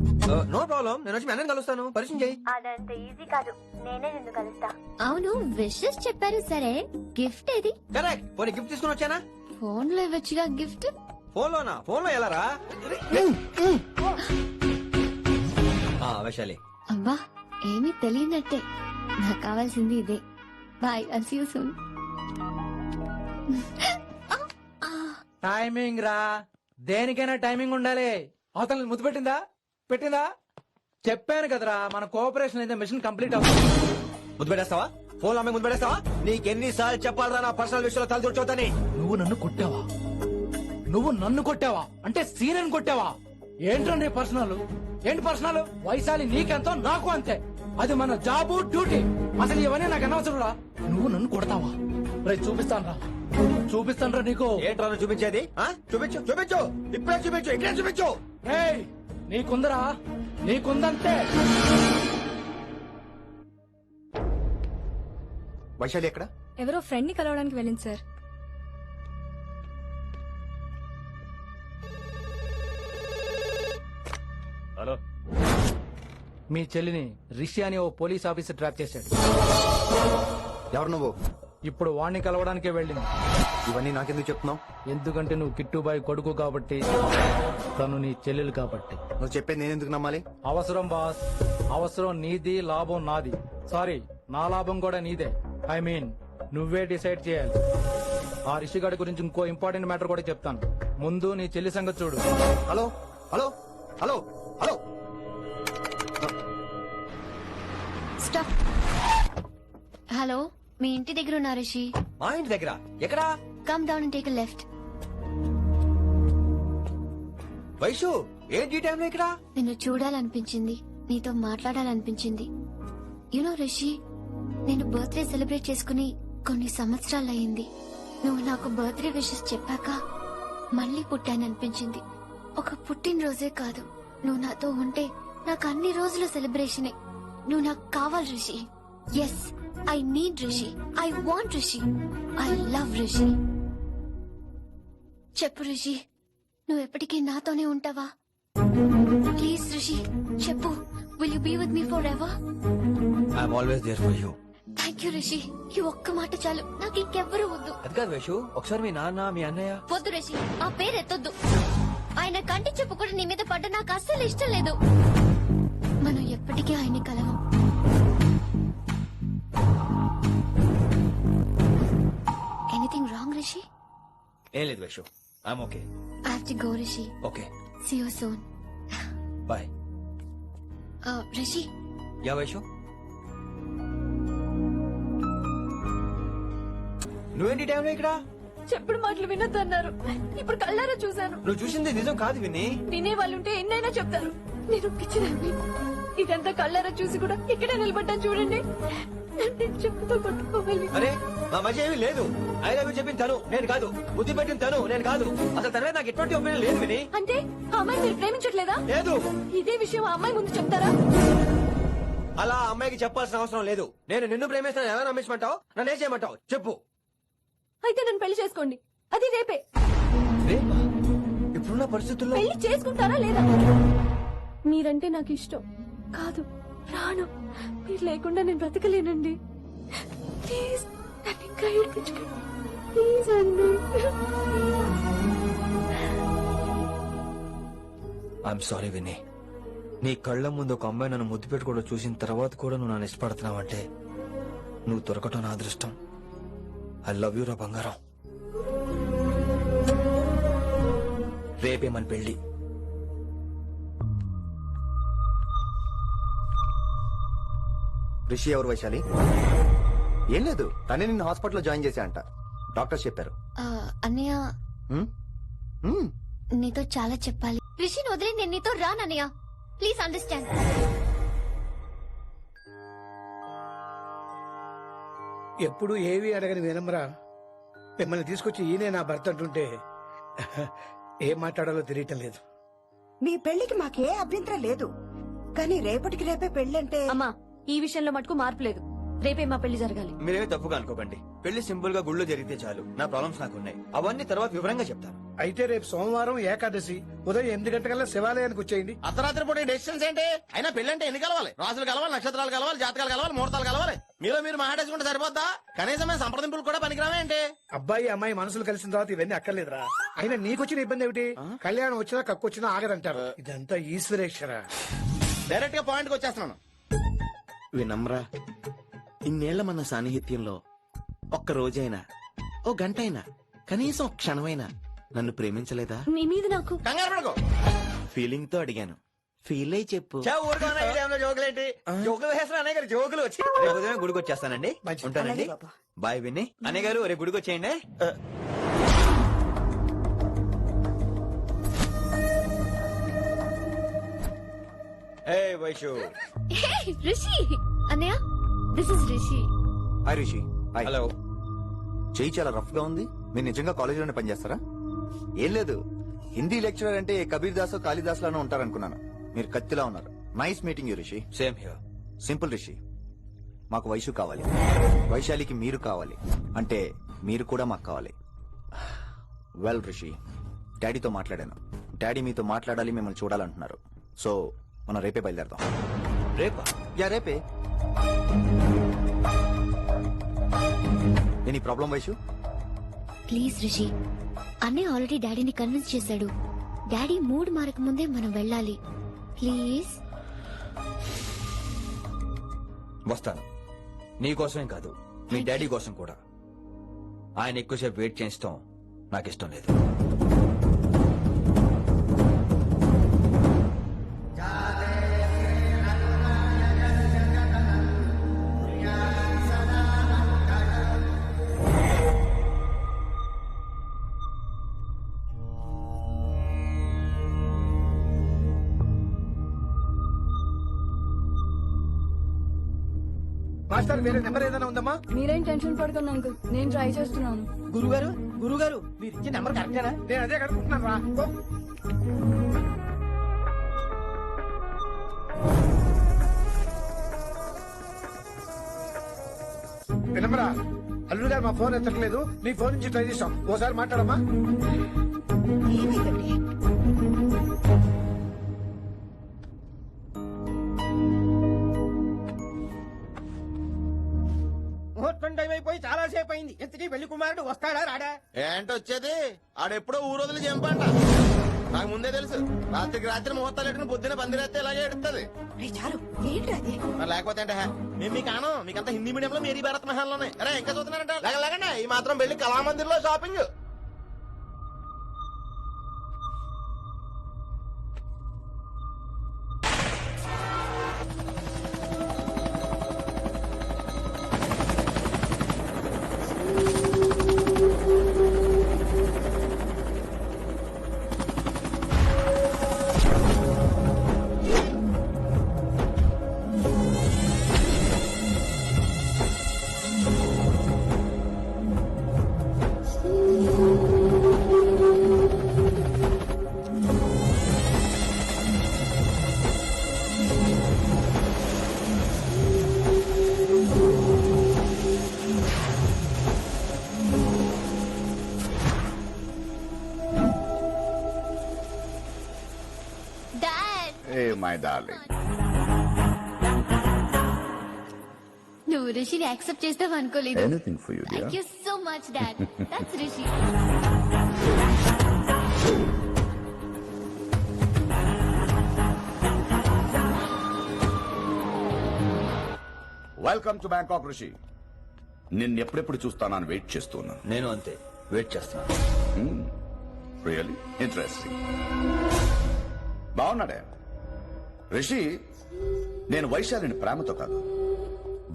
నో ప్రాబ్లం, నేను వచ్చి మీ అన్నని కలుస్తాను. పరిచయం చేయి. అదంత ఈజీ కాదు, నేనే నిన్ను కలుస్తా. అవును, విషెస్ చెప్పారు సరే, గిఫ్ట్ ఏది? కరెక్ట్. పోనీ గిఫ్ట్ తీసుకుని వచ్చానా? ఫోన్ లో ఇవ్వచ్చుగా గిఫ్ట్. ఫోన్ లోనా? ఫోన్ లో ఎలా రా? వైశాలి. అబ్బా ఏమీ తెలియనట్టే. నాకు కావాల్సింది ఇదే. Bye, I'll see you soon. Timing రా, దేనికైనా టైమింగ్ ఉండాలి. అవతల ముద్దు పెట్టిందా? పెట్టిందా? చెప్పాను కదరా, మన కోఆపరేషన్ అయితే మిషన్ కంప్లీట్ అవుతుంది. ముద్దు పెట్టేస్తావా? ఫోన్ లో ముద్దు పెట్టేస్తావా? నీకెన్నిసార్లు చెప్పాలరా నా పర్సనల్ విషయంలో తల దూర్చోద్దని? నువ్వు నన్ను కొట్టావా? నువ్వు నన్ను కొట్టావా? అంటే సీనియర్ కొట్టావా? ఏంట్రా నీ పర్సనల్? ఏంటి పర్సనల్? వైశాలి నీకెంతో నాకు అంతే. అది మన జాబు డ్యూటీ. అసలు ఇవన్నీ నాకు అనవసరం రా. నువ్వు నన్ను కొడతావా? రేపు చూపిస్తాను రా నీకు. ఏంట్రా చూపించేది? చూపించు చూపించు, ఇప్పుడే చూపించు, ఇక్కడే చూపించు. ఏయ్, నీకుందరా? నీకుందంతే. వైశాలి ఎక్కడ? ఎవరో ఫ్రెండ్ ని కలవడానికి వెళ్ళింది సార్. హలో, మీ చెల్లిని రిషి అని ఓ పోలీస్ ఆఫీసర్ ట్రాప్ చేశాడు. ఎవరు నువ్వు? ఇప్పుడు వాణ్ణి కలవడానికే వెళ్ళింది. ఇవన్నీ నాకెందుకు చెప్తున్నావు? ఎందుకంటే నువ్వు కిట్టుబాయి కొడుకు కాబట్టి, తను నీ చెల్లెలు కాబట్టి. నువ్వు చెప్పేది నేను ఎందుకు నమ్మాలి? అవసరం బాస్, అవసరం నీది, లాభం నాది. సారీ, నా లాభం కూడా నీదే. ఐ మీన్ నువ్వే డిసైడ్ చేయాలి. ఆ రిషిగాడి గురించి ఇంకో ఇంపార్టెంట్ మ్యాటర్ కూడా చెప్తాను. ముందు నీ చెల్లి సంగతి చూడు. Hello hello hello hello. Stop. Hello, మీ ఇంటి దగ్గర ఉన్నా రిషి? మా ఇంటి దగ్గర ఎక్కడా? Come down and take a left. Vaishu ఏంటి ఈ టైంలో ఇక్కడ? నిన్ను చూడాలనిపించింది, నీతో మాట్లాడాలనిపించింది. యునో రిషి, నేను బర్త్డే సెలబ్రేట్ చేసుకుని కొన్ని సంవత్సరాలయ్యింది. నువ్వు నాకు బర్త్డే విషెస్ చెప్పాక మళ్ళీ పుట్టాననిపించింది. ఒక పుట్టినరోజే కాదు, నువ్వు నాతో ఉంటే నాకు అన్ని రోజుల సెలబ్రేషనే. నువ్వు నాకు కావాలి Rishi. Yes, I need Rishi. I want Rishi. I love Rishi. చెప్పు రిషి, నువ్వు ఎప్పటికీ నాతోనే ఉంటావా? ప్లీజ్ రిషి చెప్పు. Will you be with me for ever? I'm always there for you. Thank you Rishi. ఈ ఒక్క మాట చాలు, నాకు ఇంకెవ్వరూ వద్దు. అది కాదు వైషు, ఒకసారి మీ నాన్న మీ అన్నయ్య. వద్దు రిషి, ఆ పేరు ఎత్తొద్దు. ఆయన కంటి చెప్పు కూడా నీ మీద పడ్డ నాకు అస్సలు ఇష్టం లేదు. మనం ఎప్పటికీ ఆయన్ని కలవం. Anything wrong Rishi? ఏం లేదు Vaishu, I'm okay. I have to go Rishi. Okay, see you soon. Bye. Rishi. Yeah Vaishu, నువ్వేంటి టైంలో ఇక్కడ? చెప్పుడు మాటలు వినొద్దన్నారు, ఇప్పుడు కళ్ళారా చూశాను. నువ్వు చూసింది నిజం కాదు విని. వినే వాళ్ళుంటే ఎన్నైనా చెప్తారు. నేను పిచ్చిదాన్ని. ఇదంతా కళ్ళారా చూసి కూడా ఇక్కడే నిలబడ్డాను చూడండి. నేను చెప్పుతో కొట్టుకోవాలి. అరే మా మధ్య ఏమీ లేదు. ఐ లవ్ యూ చెప్పింది తను, నేను కాదు. బుద్ధి పెట్టింది తను, నేను కాదు. అసలు తన మీద నాకు ఎటువంటి ఒపీనియన్ లేదు విని. అంటే ఆ అమ్మాయి మీరు ప్రేమించట్లేదా? లేదు. ఇదే విషయం ఆ అమ్మాయి ముందు చెప్తారా? అలా ఆ అమ్మాయికి చెప్పాల్సిన అవసరం లేదు. నేను నిన్ను ప్రేమిస్తాను, ఎవరు నమ్మించమంటావు? నన్ను ఏం చేయమంటావు చెప్పు. అయితే నన్ను పెళ్లి చేసుకోండి, అది రేపే. ఇప్పుడున్న పరిస్థితుల్లో పెళ్లి చేసుకుంటారా లేదా? మీరంటే నాకు ఇష్టం కాదు, ప్రాణం. మీరు లేకుండా నేను బ్రతకలేనండి. ప్లీజ్ నన్ను ఇంకా ఏడిపించకండి ప్లీజ్ అన్నా. ఐఎమ్ సారీ విని. నీ కళ్ళ ముందు ఒక అమ్మాయి నన్ను ముద్దు పెట్టుకోవడం చూసిన తర్వాత కూడా నువ్వు నన్ను ఇష్టపడుతున్నావంటే నువ్వు దొరకటం నా అదృష్టం. ఐ లవ్ యూ రా బంగారం. రేపే మన పెళ్లి. రిషి ఎవరు వైశాలి? ఏం లేదు, తనే నిన్ను హాస్పిటల్లో జాయిన్ చేశా అంట, డాక్టర్స్ చెప్పారు. అన్నయ్య నీతో చాలా చెప్పాలి. రిషిని వదిలి నేను నీతో రానన్నయ్య, ప్లీజ్ అండర్స్టాండ్. ఎప్పుడు ఏవి అడగని వినమ్రా మిమ్మల్ని తీసుకొచ్చి ఈయనే నా భర్త అంటుంటే ఏం మాట్లాడాలో తెలియటం లేదు. మీ పెళ్లికి మాకే అభ్యంతరం లేదు, కానీ రేపటికి రేపే పెళ్ళంటే. అమ్మా ఈ విషయంలో మటుకు మార్పు లేదు. రేపే మా పెళ్లి జరగాలి. మీరేమీ తప్పుగా అనుకోకండి. పెళ్లి సింపుల్ గా గుళ్ళో జరిగితే చాలు. నా ప్రాబ్లమ్స్ నాకున్నాయి, అవన్నీ తర్వాత వివరంగా చెప్తాను. అయితే రేపు సోమవారం ఏకాదశి ఉదయం 8 గంటలకల్లా శివాలయానికి వచ్చేయండి. అర్ధరాత్రి పూట డెసిషన్స్ ఏంటి? అయినా పెళ్ళంటే ఎన్ని కలవాలి? రాజులు కలవాలి, నక్షత్రాలు కలవాలి, జాతకాలు కలవాలి, ముహూర్తాలు కలవాలి. మీలో మీరు మాట్లాడేసుకుంటే సరిపోద్దా? కనీసమే సంప్రదింపులు కూడా పనికిరావే ఏంటి? అబ్బాయి అమ్మాయి మనసులు కలిసిన తర్వాత ఇవన్నీ అక్కర్లేదురా. అయినా నీకొచ్చిన ఇబ్బంది ఏమిటి? కళ్యాణం వచ్చినా కక్కొచ్చినా ఆగదంటారు. ఇదంతా ఈశ్వరేశ్వర. డైరెక్ట్ గా పాయింట్ కి వచ్చేస్తున్నాను. వినమ్రా, ఇన్నేళ్ల మన సాన్నిహిత్యంలో ఒక్క రోజైనా, ఓ గంట అయినా, కనీసం ఒక క్షణమైనా నన్ను ప్రేమించలేదా? నీ మీద నాకు కంగారు పడకు, ఫీలింగ్ తో అడిగాను. ఫీల్ అయి చెప్పు. జోకులేంటి? జోకులు వేసిన అన్నయ్య గారు జోకులు వచ్చి రేపు ఉదయం గుడికి వచ్చేస్తానండి. ఉంటానండి. బాయ్ విని. అన్నయ్య గారు రేపు గుడికి వచ్చేయండి. వైషు. రిషి అన్నయ్య, this is Rishi. Hi Rishi. Hello. చెయ్యి చాలా రఫ్ గా ఉంది. మీరు నిజంగా కాలేజీలోనే పనిచేస్తారా? ఏం లేదు, హిందీ లెక్చరర్ అంటే కబీర్ దాస్ కాళిదాస్ లానే ఉంటారనుకున్నాను. మీరు కత్తిలా ఉన్నారు. Nice meeting you Rishi. Same here. Simple Rishi, మాకు వైషు కావాలి, వైశాలికి మీరు కావాలి, అంటే మీరు కూడా మాకు కావాలి. వెల్ రిషి, డాడీతో మాట్లాడాను. డాడీ మీతో మాట్లాడాలి, మిమ్మల్ని చూడాలంటున్నారు. సో మనం రేపే బయలుదేరదాం. రేపా? యా రేపే. Any problem Vaishu? Please Rishi, అన్నయ్య ఆల్రెడీ డాడీని కన్విన్స్ చేశాడు. డాడీ మూడ్ మారక ముందే మనం వెళ్ళాలి. ప్లీజ్. వస్తాను. నీకోసమేం కాదు, మీ డాడీ కోసం కూడా. ఆయన ఎక్కువసేపు వెయిట్ చేయించడం నాకు ఇష్టం లేదు. మాస్టర్ వేరే నెంబర్ ఏదైనా ఉందమ్మా? మీరేం టెన్షన్ పడకండి అంకుల్, నేను ట్రై చేస్తున్నాను. గురుగారు మీరు ఇచ్చే నెంబర్ కరెక్టేనా? నేను అదే కనుకుంటున్నాను రా. వినమ్రా, అల్లుడు గారు మా ఫోన్ ఎత్తట్లేదు. నీ ఫోన్ నుంచి ట్రై చేస్తాం, ఓసారి మాట్లాడమ్మా. ముహూర్తం టైం అయిపోయి చాలా సేపు అయింది. ఇంతకీ పెళ్లి కుమారుడు వస్తాడా రాడా? ఏంటి వచ్చేది? ఆడెప్పుడో ఊరోజులు చంపంట. నాకు ముందే తెలుసు. రాత్రికి రాత్రి ముహూర్తాలు ఎట్టుకుని పొద్దున పందిరేస్తే ఇలాగే ఎడుతుంది. లేకపోతే అంటే మేము మీకు ఆనం, మీకంతా హిందీ మీడియం లో మేరీ భారత్ మహల్ లోనే. అరే ఇంకా చూస్తున్నారంట. లేకండి ఈ మాత్రం పెళ్లి కళామందిర్ లో షాపింగ్. మై డార్లింగ్, నువ్వు రిషిని యాక్సెప్ట్ చేస్తావు అనుకోలేదు. Anything for you thank you so much dad. That's Rishi. Welcome to Bangkok Rishi. నిన్నెప్పుడెప్పుడు చూస్తానని వెయిట్ చేస్తున్నాను. నేను అంతే వెయిట్ చేస్తాను. Really interesting. బాగున్నాడే రిషి. నేను వైశాలిని ప్రేమతో కాదు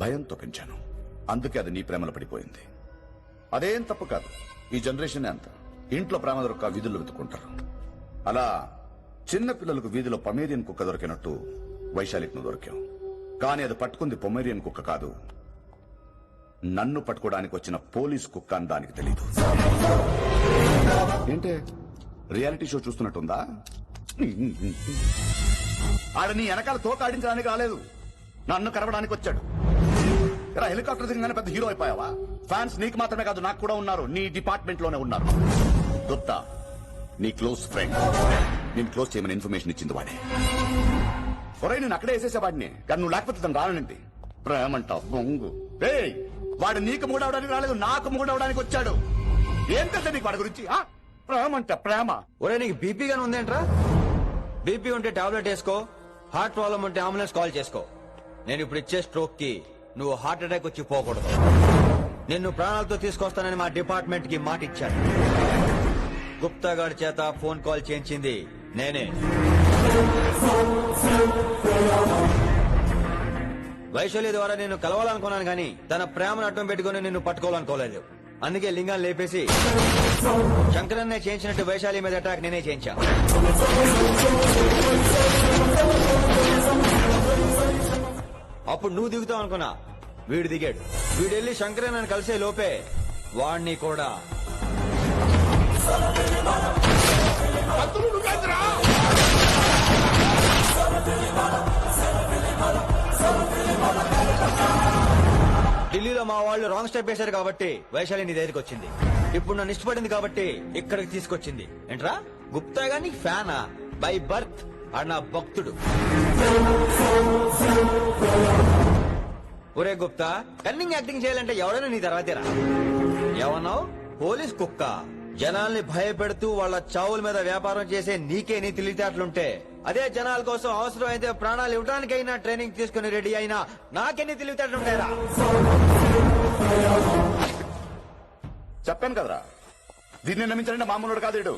భయంతో పెంచాను. అందుకే అది నీ ప్రేమలో పడిపోయింది. అదేం తప్పు కాదు. ఈ జనరేషన్ అంత ఇంట్లో ప్రేమ దొరక్క వీధుల్లో వెతుకుంటారు. అలా చిన్న పిల్లలకు వీధిలో పమేరియన్ కుక్క దొరికినట్టు వైశాలికి నువ్వు దొరికావు. కానీ అది పట్టుకుంది పొమేరియన్ కుక్క కాదు, నన్ను పట్టుకోవడానికి వచ్చిన పోలీస్ కుక్క అని దానికి తెలీదు. ఏంటే రియాలిటీ షో చూస్తున్నట్టుందా? ఆడ నీ వెనకాల తోక ఆడించడానికి రాలేదు, నన్ను కరవడానికి వచ్చాడు. ఇలా హెలికాప్టర్ దిగగానే పెద్ద హీరో అయిపోయావా? ఫ్యాన్స్ నీకు మాత్రమే కాదు నాకు కూడా ఉన్నారు. నీ డిపార్ట్మెంట్ లోనే ఉన్నారు. గుప్తా నీ క్లోజ్ ఫ్రెండ్. నేను క్లోజ్ చేయమని ఇన్ఫర్మేషన్ ఇచ్చింది వాడే. ఒరే నేను అక్కడే వేసేసేవాడిని, కానీ నువ్వు లేకపోతే తను రానండి. ప్రేమంటావు బొంగు. వాడు నీకు మూడవడానికి రాలేదు, నాకు మూడవడానికి వచ్చాడు. ఏం తెలుసా నీకు వాడి గురించి? ప్రేమంట ప్రేమ. ఒరే నీకు బీపీ గానీ ఉందేంట్రా? బీపీ ఉంటే టాబ్లెట్ వేసుకో, హార్ట్ ప్రాబ్లం ఉంటే అంబులెన్స్ కాల్ చేసుకో. నేను ఇప్పుడు ఇచ్చే స్ట్రోక్ కి నువ్వు హార్ట్ అటాక్ వచ్చి పోకూడదు. నిన్ను ప్రాణాలతో తీసుకొస్తానని మా డిపార్ట్మెంట్ కి మాట ఇచ్చాను. గుప్తా గారి చేత ఫోన్ కాల్ చేయించింది నేనే. వైశాలి ద్వారా నిన్ను కలవాలనుకున్నాను కానీ తన ప్రేమను అడ్డం పెట్టుకుని నిన్ను పట్టుకోవాలనుకోలేదు. అందుకే లింగాన్ని లేపేసి శంకరన్నే చేయించినట్టు వైశాలి మీద అటాక్ నేనే చేయించా. అప్పుడు నువ్వు దిగుతావు అనుకున్నా, వీడు దిగాడు. వీడు వెళ్ళి శంకరన్నని కలిసే లోపే వాణ్ణి కూడా ఢిల్లీలో మా వాళ్ళు రాంగ్ స్టెప్ వేశారు కాబట్టి వైశాలి నీ దగ్గరికి వచ్చింది. ఇప్పుడు నన్ను ఇష్టపడింది కాబట్టి ఇక్కడికి తీసుకొచ్చింది. ఏంట్రా గుప్తా గాని ఫ్యానా? బై బర్త్ ఆడు నా భక్తుడు. ఒరే గుప్తా, కన్నింగ్ యాక్టింగ్ చేయాలంటే ఎవడైనా నీ తర్వాతేరా. ఏమన్నావు? పోలీస్ కుక్క. జనాల్ని భయపెడుతూ వాళ్ళ చావుల మీద వ్యాపారం చేసే నీకే నీ తెలివితేటలుంటే, అదే జనాల కోసం అవసరం అయితే ప్రాణాలు ఇవ్వడానికైనా ట్రైనింగ్ తీసుకుని రెడీ అయినా నాకెన్ని తెలివితేటలుంటాయరా? చెప్పాను కదరా, దీన్ని నమ్మించాలంటే మామూలుడు కాదు. వీడు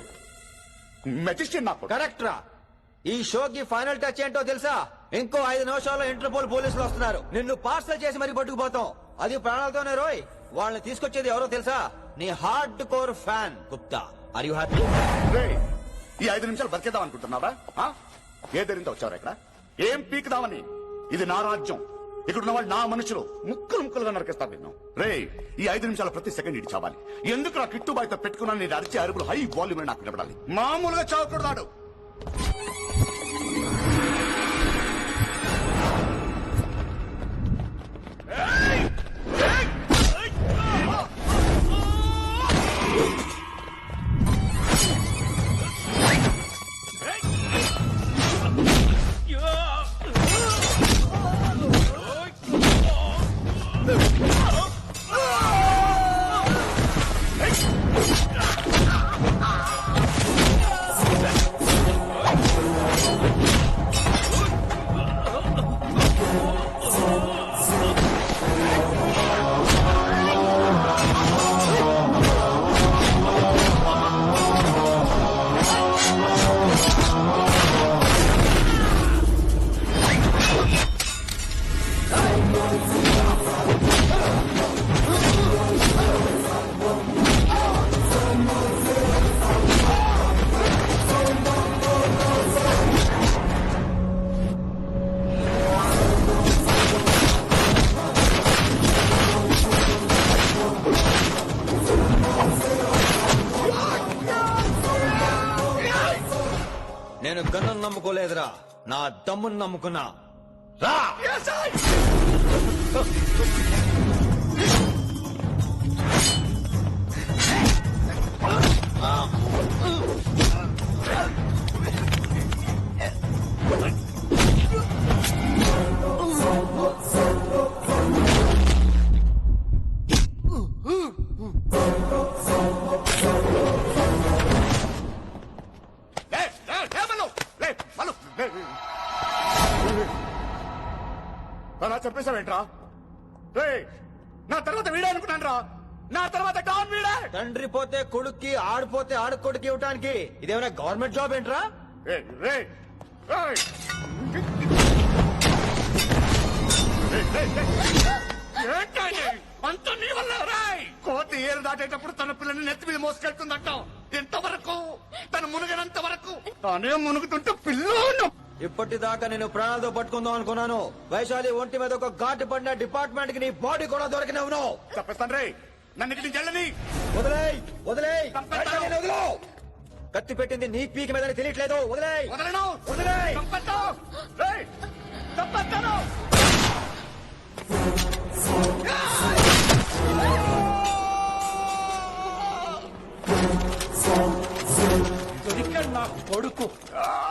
మెజిస్ట్రేట్. నాకు కరెక్ట్ రా. ఈ షోకి ఫైనల్ టచ్ ఏంటో తెలుసా? ఇంకో 5 నిమిషాల్లో ఇంటర్పోల్ పోలీసులు వస్తున్నారు. నిన్ను పార్సల్ చేసి మరీ పట్టుకుపోతాం. అది ప్రాణాలతోనే రోయ్. వాళ్ళని తీసుకొచ్చేది ఎవరో తెలుసా? నీ hardcore fan Gupta. Are you happy? ఈ 5 నిమిషాలు బతికేద్దాం అనుకుంటున్నావా? ఏ ధైర్యంతో వచ్చారా ఇక్కడ? ఏం పీకుదామని? ఇది నా రాజ్యం. ఇక్కడున్న వాళ్ళు నా మనుషులు. ముక్కలు ముక్కలుగా నరికేస్తాను నిన్ను. రే ఈ 5 నిమిషాల ప్రతి సెకండ్ ఇటు చావాలి. ఎందుకు నా కిట్టుబాయితో పెట్టుకున్నాను? నేను అరిచే అరుపులు హై వాల్యూమ్ నాకు వినపడాలి. మామూలుగా చావకూడదాడు. నేను గన్నును నమ్ముకోలేదురా, నా దమ్మును నమ్ముకున్నా. రా అలా చెప్పేశావేంట్రా? రేయ్, నా తర్వాత వీడే అనుకున్నాను రా. నా తర్వాత డాన్ వీడే. తండ్రి పోతే కొడుక్కి, ఆడిపోతే ఆడకొడుకు ఇవ్వటానికి ఇదేమైనా గవర్నమెంట్ జాబ్ ఏంట్రా? రేయ్, రేయ్, రేయ్. ఏంటది? అంత నీ వల్ల రాయ్. కోతి ఏరు దాటేటప్పుడు తన పిల్లని నెత్తి మీద మోసుకెళ్తుందట. ఎంతవరకు? తను మునిగినంత వరకు. తానే మునుగుతుంటే పిల్లను. ఇప్పటిదాకా నేను ప్రాణాలతో పట్టుకుందాం అనుకున్నాను. వైశాలి ఒంటి మీద ఒక ఘాటు పడిన డిపార్ట్మెంట్ కి నీ బాడీ కూడా దొరికినవును. తప్పిస్తాను రే. నన్ను ఇక్కడి నుంచి వెళ్ళని. వదిలేయ్, వదిలేయ్. వదిలో. కత్తి పెట్టింది నీ పీక మీద తెలియట్లేదు. వదిలేయ్. వదలను. వదిలేయ్. చంపేస్తాను. రేయ్, చంపేస్తాను. దొరికాడు నా కొడుకు.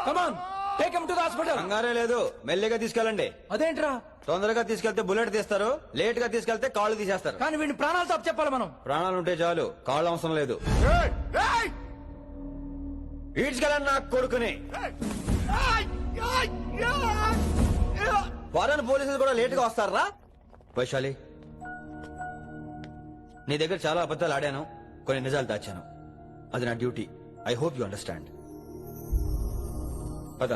Come on, take him to the hospital. కంగారే లేదు, మెల్లిగా తీసుకెళ్ళండి. అదేంట్రా? తొందరగా తీసుకెళ్తే బుల్లెట్ తీస్తారు, లేట్ గా తీసుకెళ్తే కాళ్ళు తీసేస్తారు. కానీ వీడిని ప్రాణాలు తప్పు చెప్పాలి మనం. ప్రాణాలు ఉంటే చాలు, కాళ్ళు అవసరం లేదు. ఈడ్చుకెళ్ళండి నా కొడుకుని. ఫారెన్ పోలీసులు కూడా లేట్ గా వస్తారా? వైశాలి, నీ దగ్గర చాలా అబద్ధాలు ఆడాను, కొన్ని నిజాలు దాచాను. అది నా duty. I hope you understand. పద,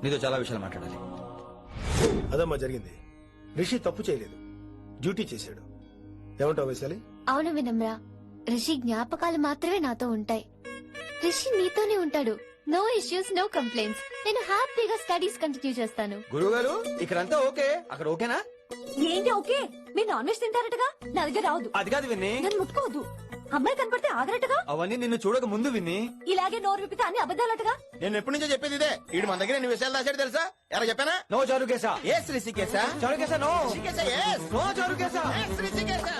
నీతో చాలా విషయాలు మాట్లాడాలి. అదమ్మా జరిగింది. రిషి తప్పు చేయలేదు, డ్యూటీ చేశాడు. ఏమంటావు వైశాలి? అవును వినమ్రా, రిషి జ్ఞాపకాలు మాత్రమే నాతో ఉంటాయి. రిషి నీతోనే ఉంటాడు. No issues, no complaints. నేను హ్యాపీగా స్టడీస్ కంటిన్యూ చేస్తాను. గురువు గారు, ఇక్కడంతా ఓకే, అక్కడ ఓకేనా? ఏంటి ఓకే? మీరు నాన్ వెజ్ తింటారటగా, నా దగ్గర రావద్దు. అది కాదు విన్ని, నన్ను ముట్టుకోవద్దు. అమ్మాయి కనపడితే ఆగరటగా. అవన్నీ నిన్ను చూడక ముందు విన్ని. ఇలాగే నోరు విప్పితే అన్ని అబద్ధాలటగా. నేను ఎప్పటి నుంచో చెప్పేది ఇదే. వీడు మన దగ్గర ఎన్ని విషయాలు దాచాడు తెలుసా? ఎలా చెప్పానా? నో చారు కేసా. ఎస్ రిషికేశా. చారు కేసా. నో రిషికేశా. ఎస్. నో చారు కేసా. ఎస్ రిషికేశా.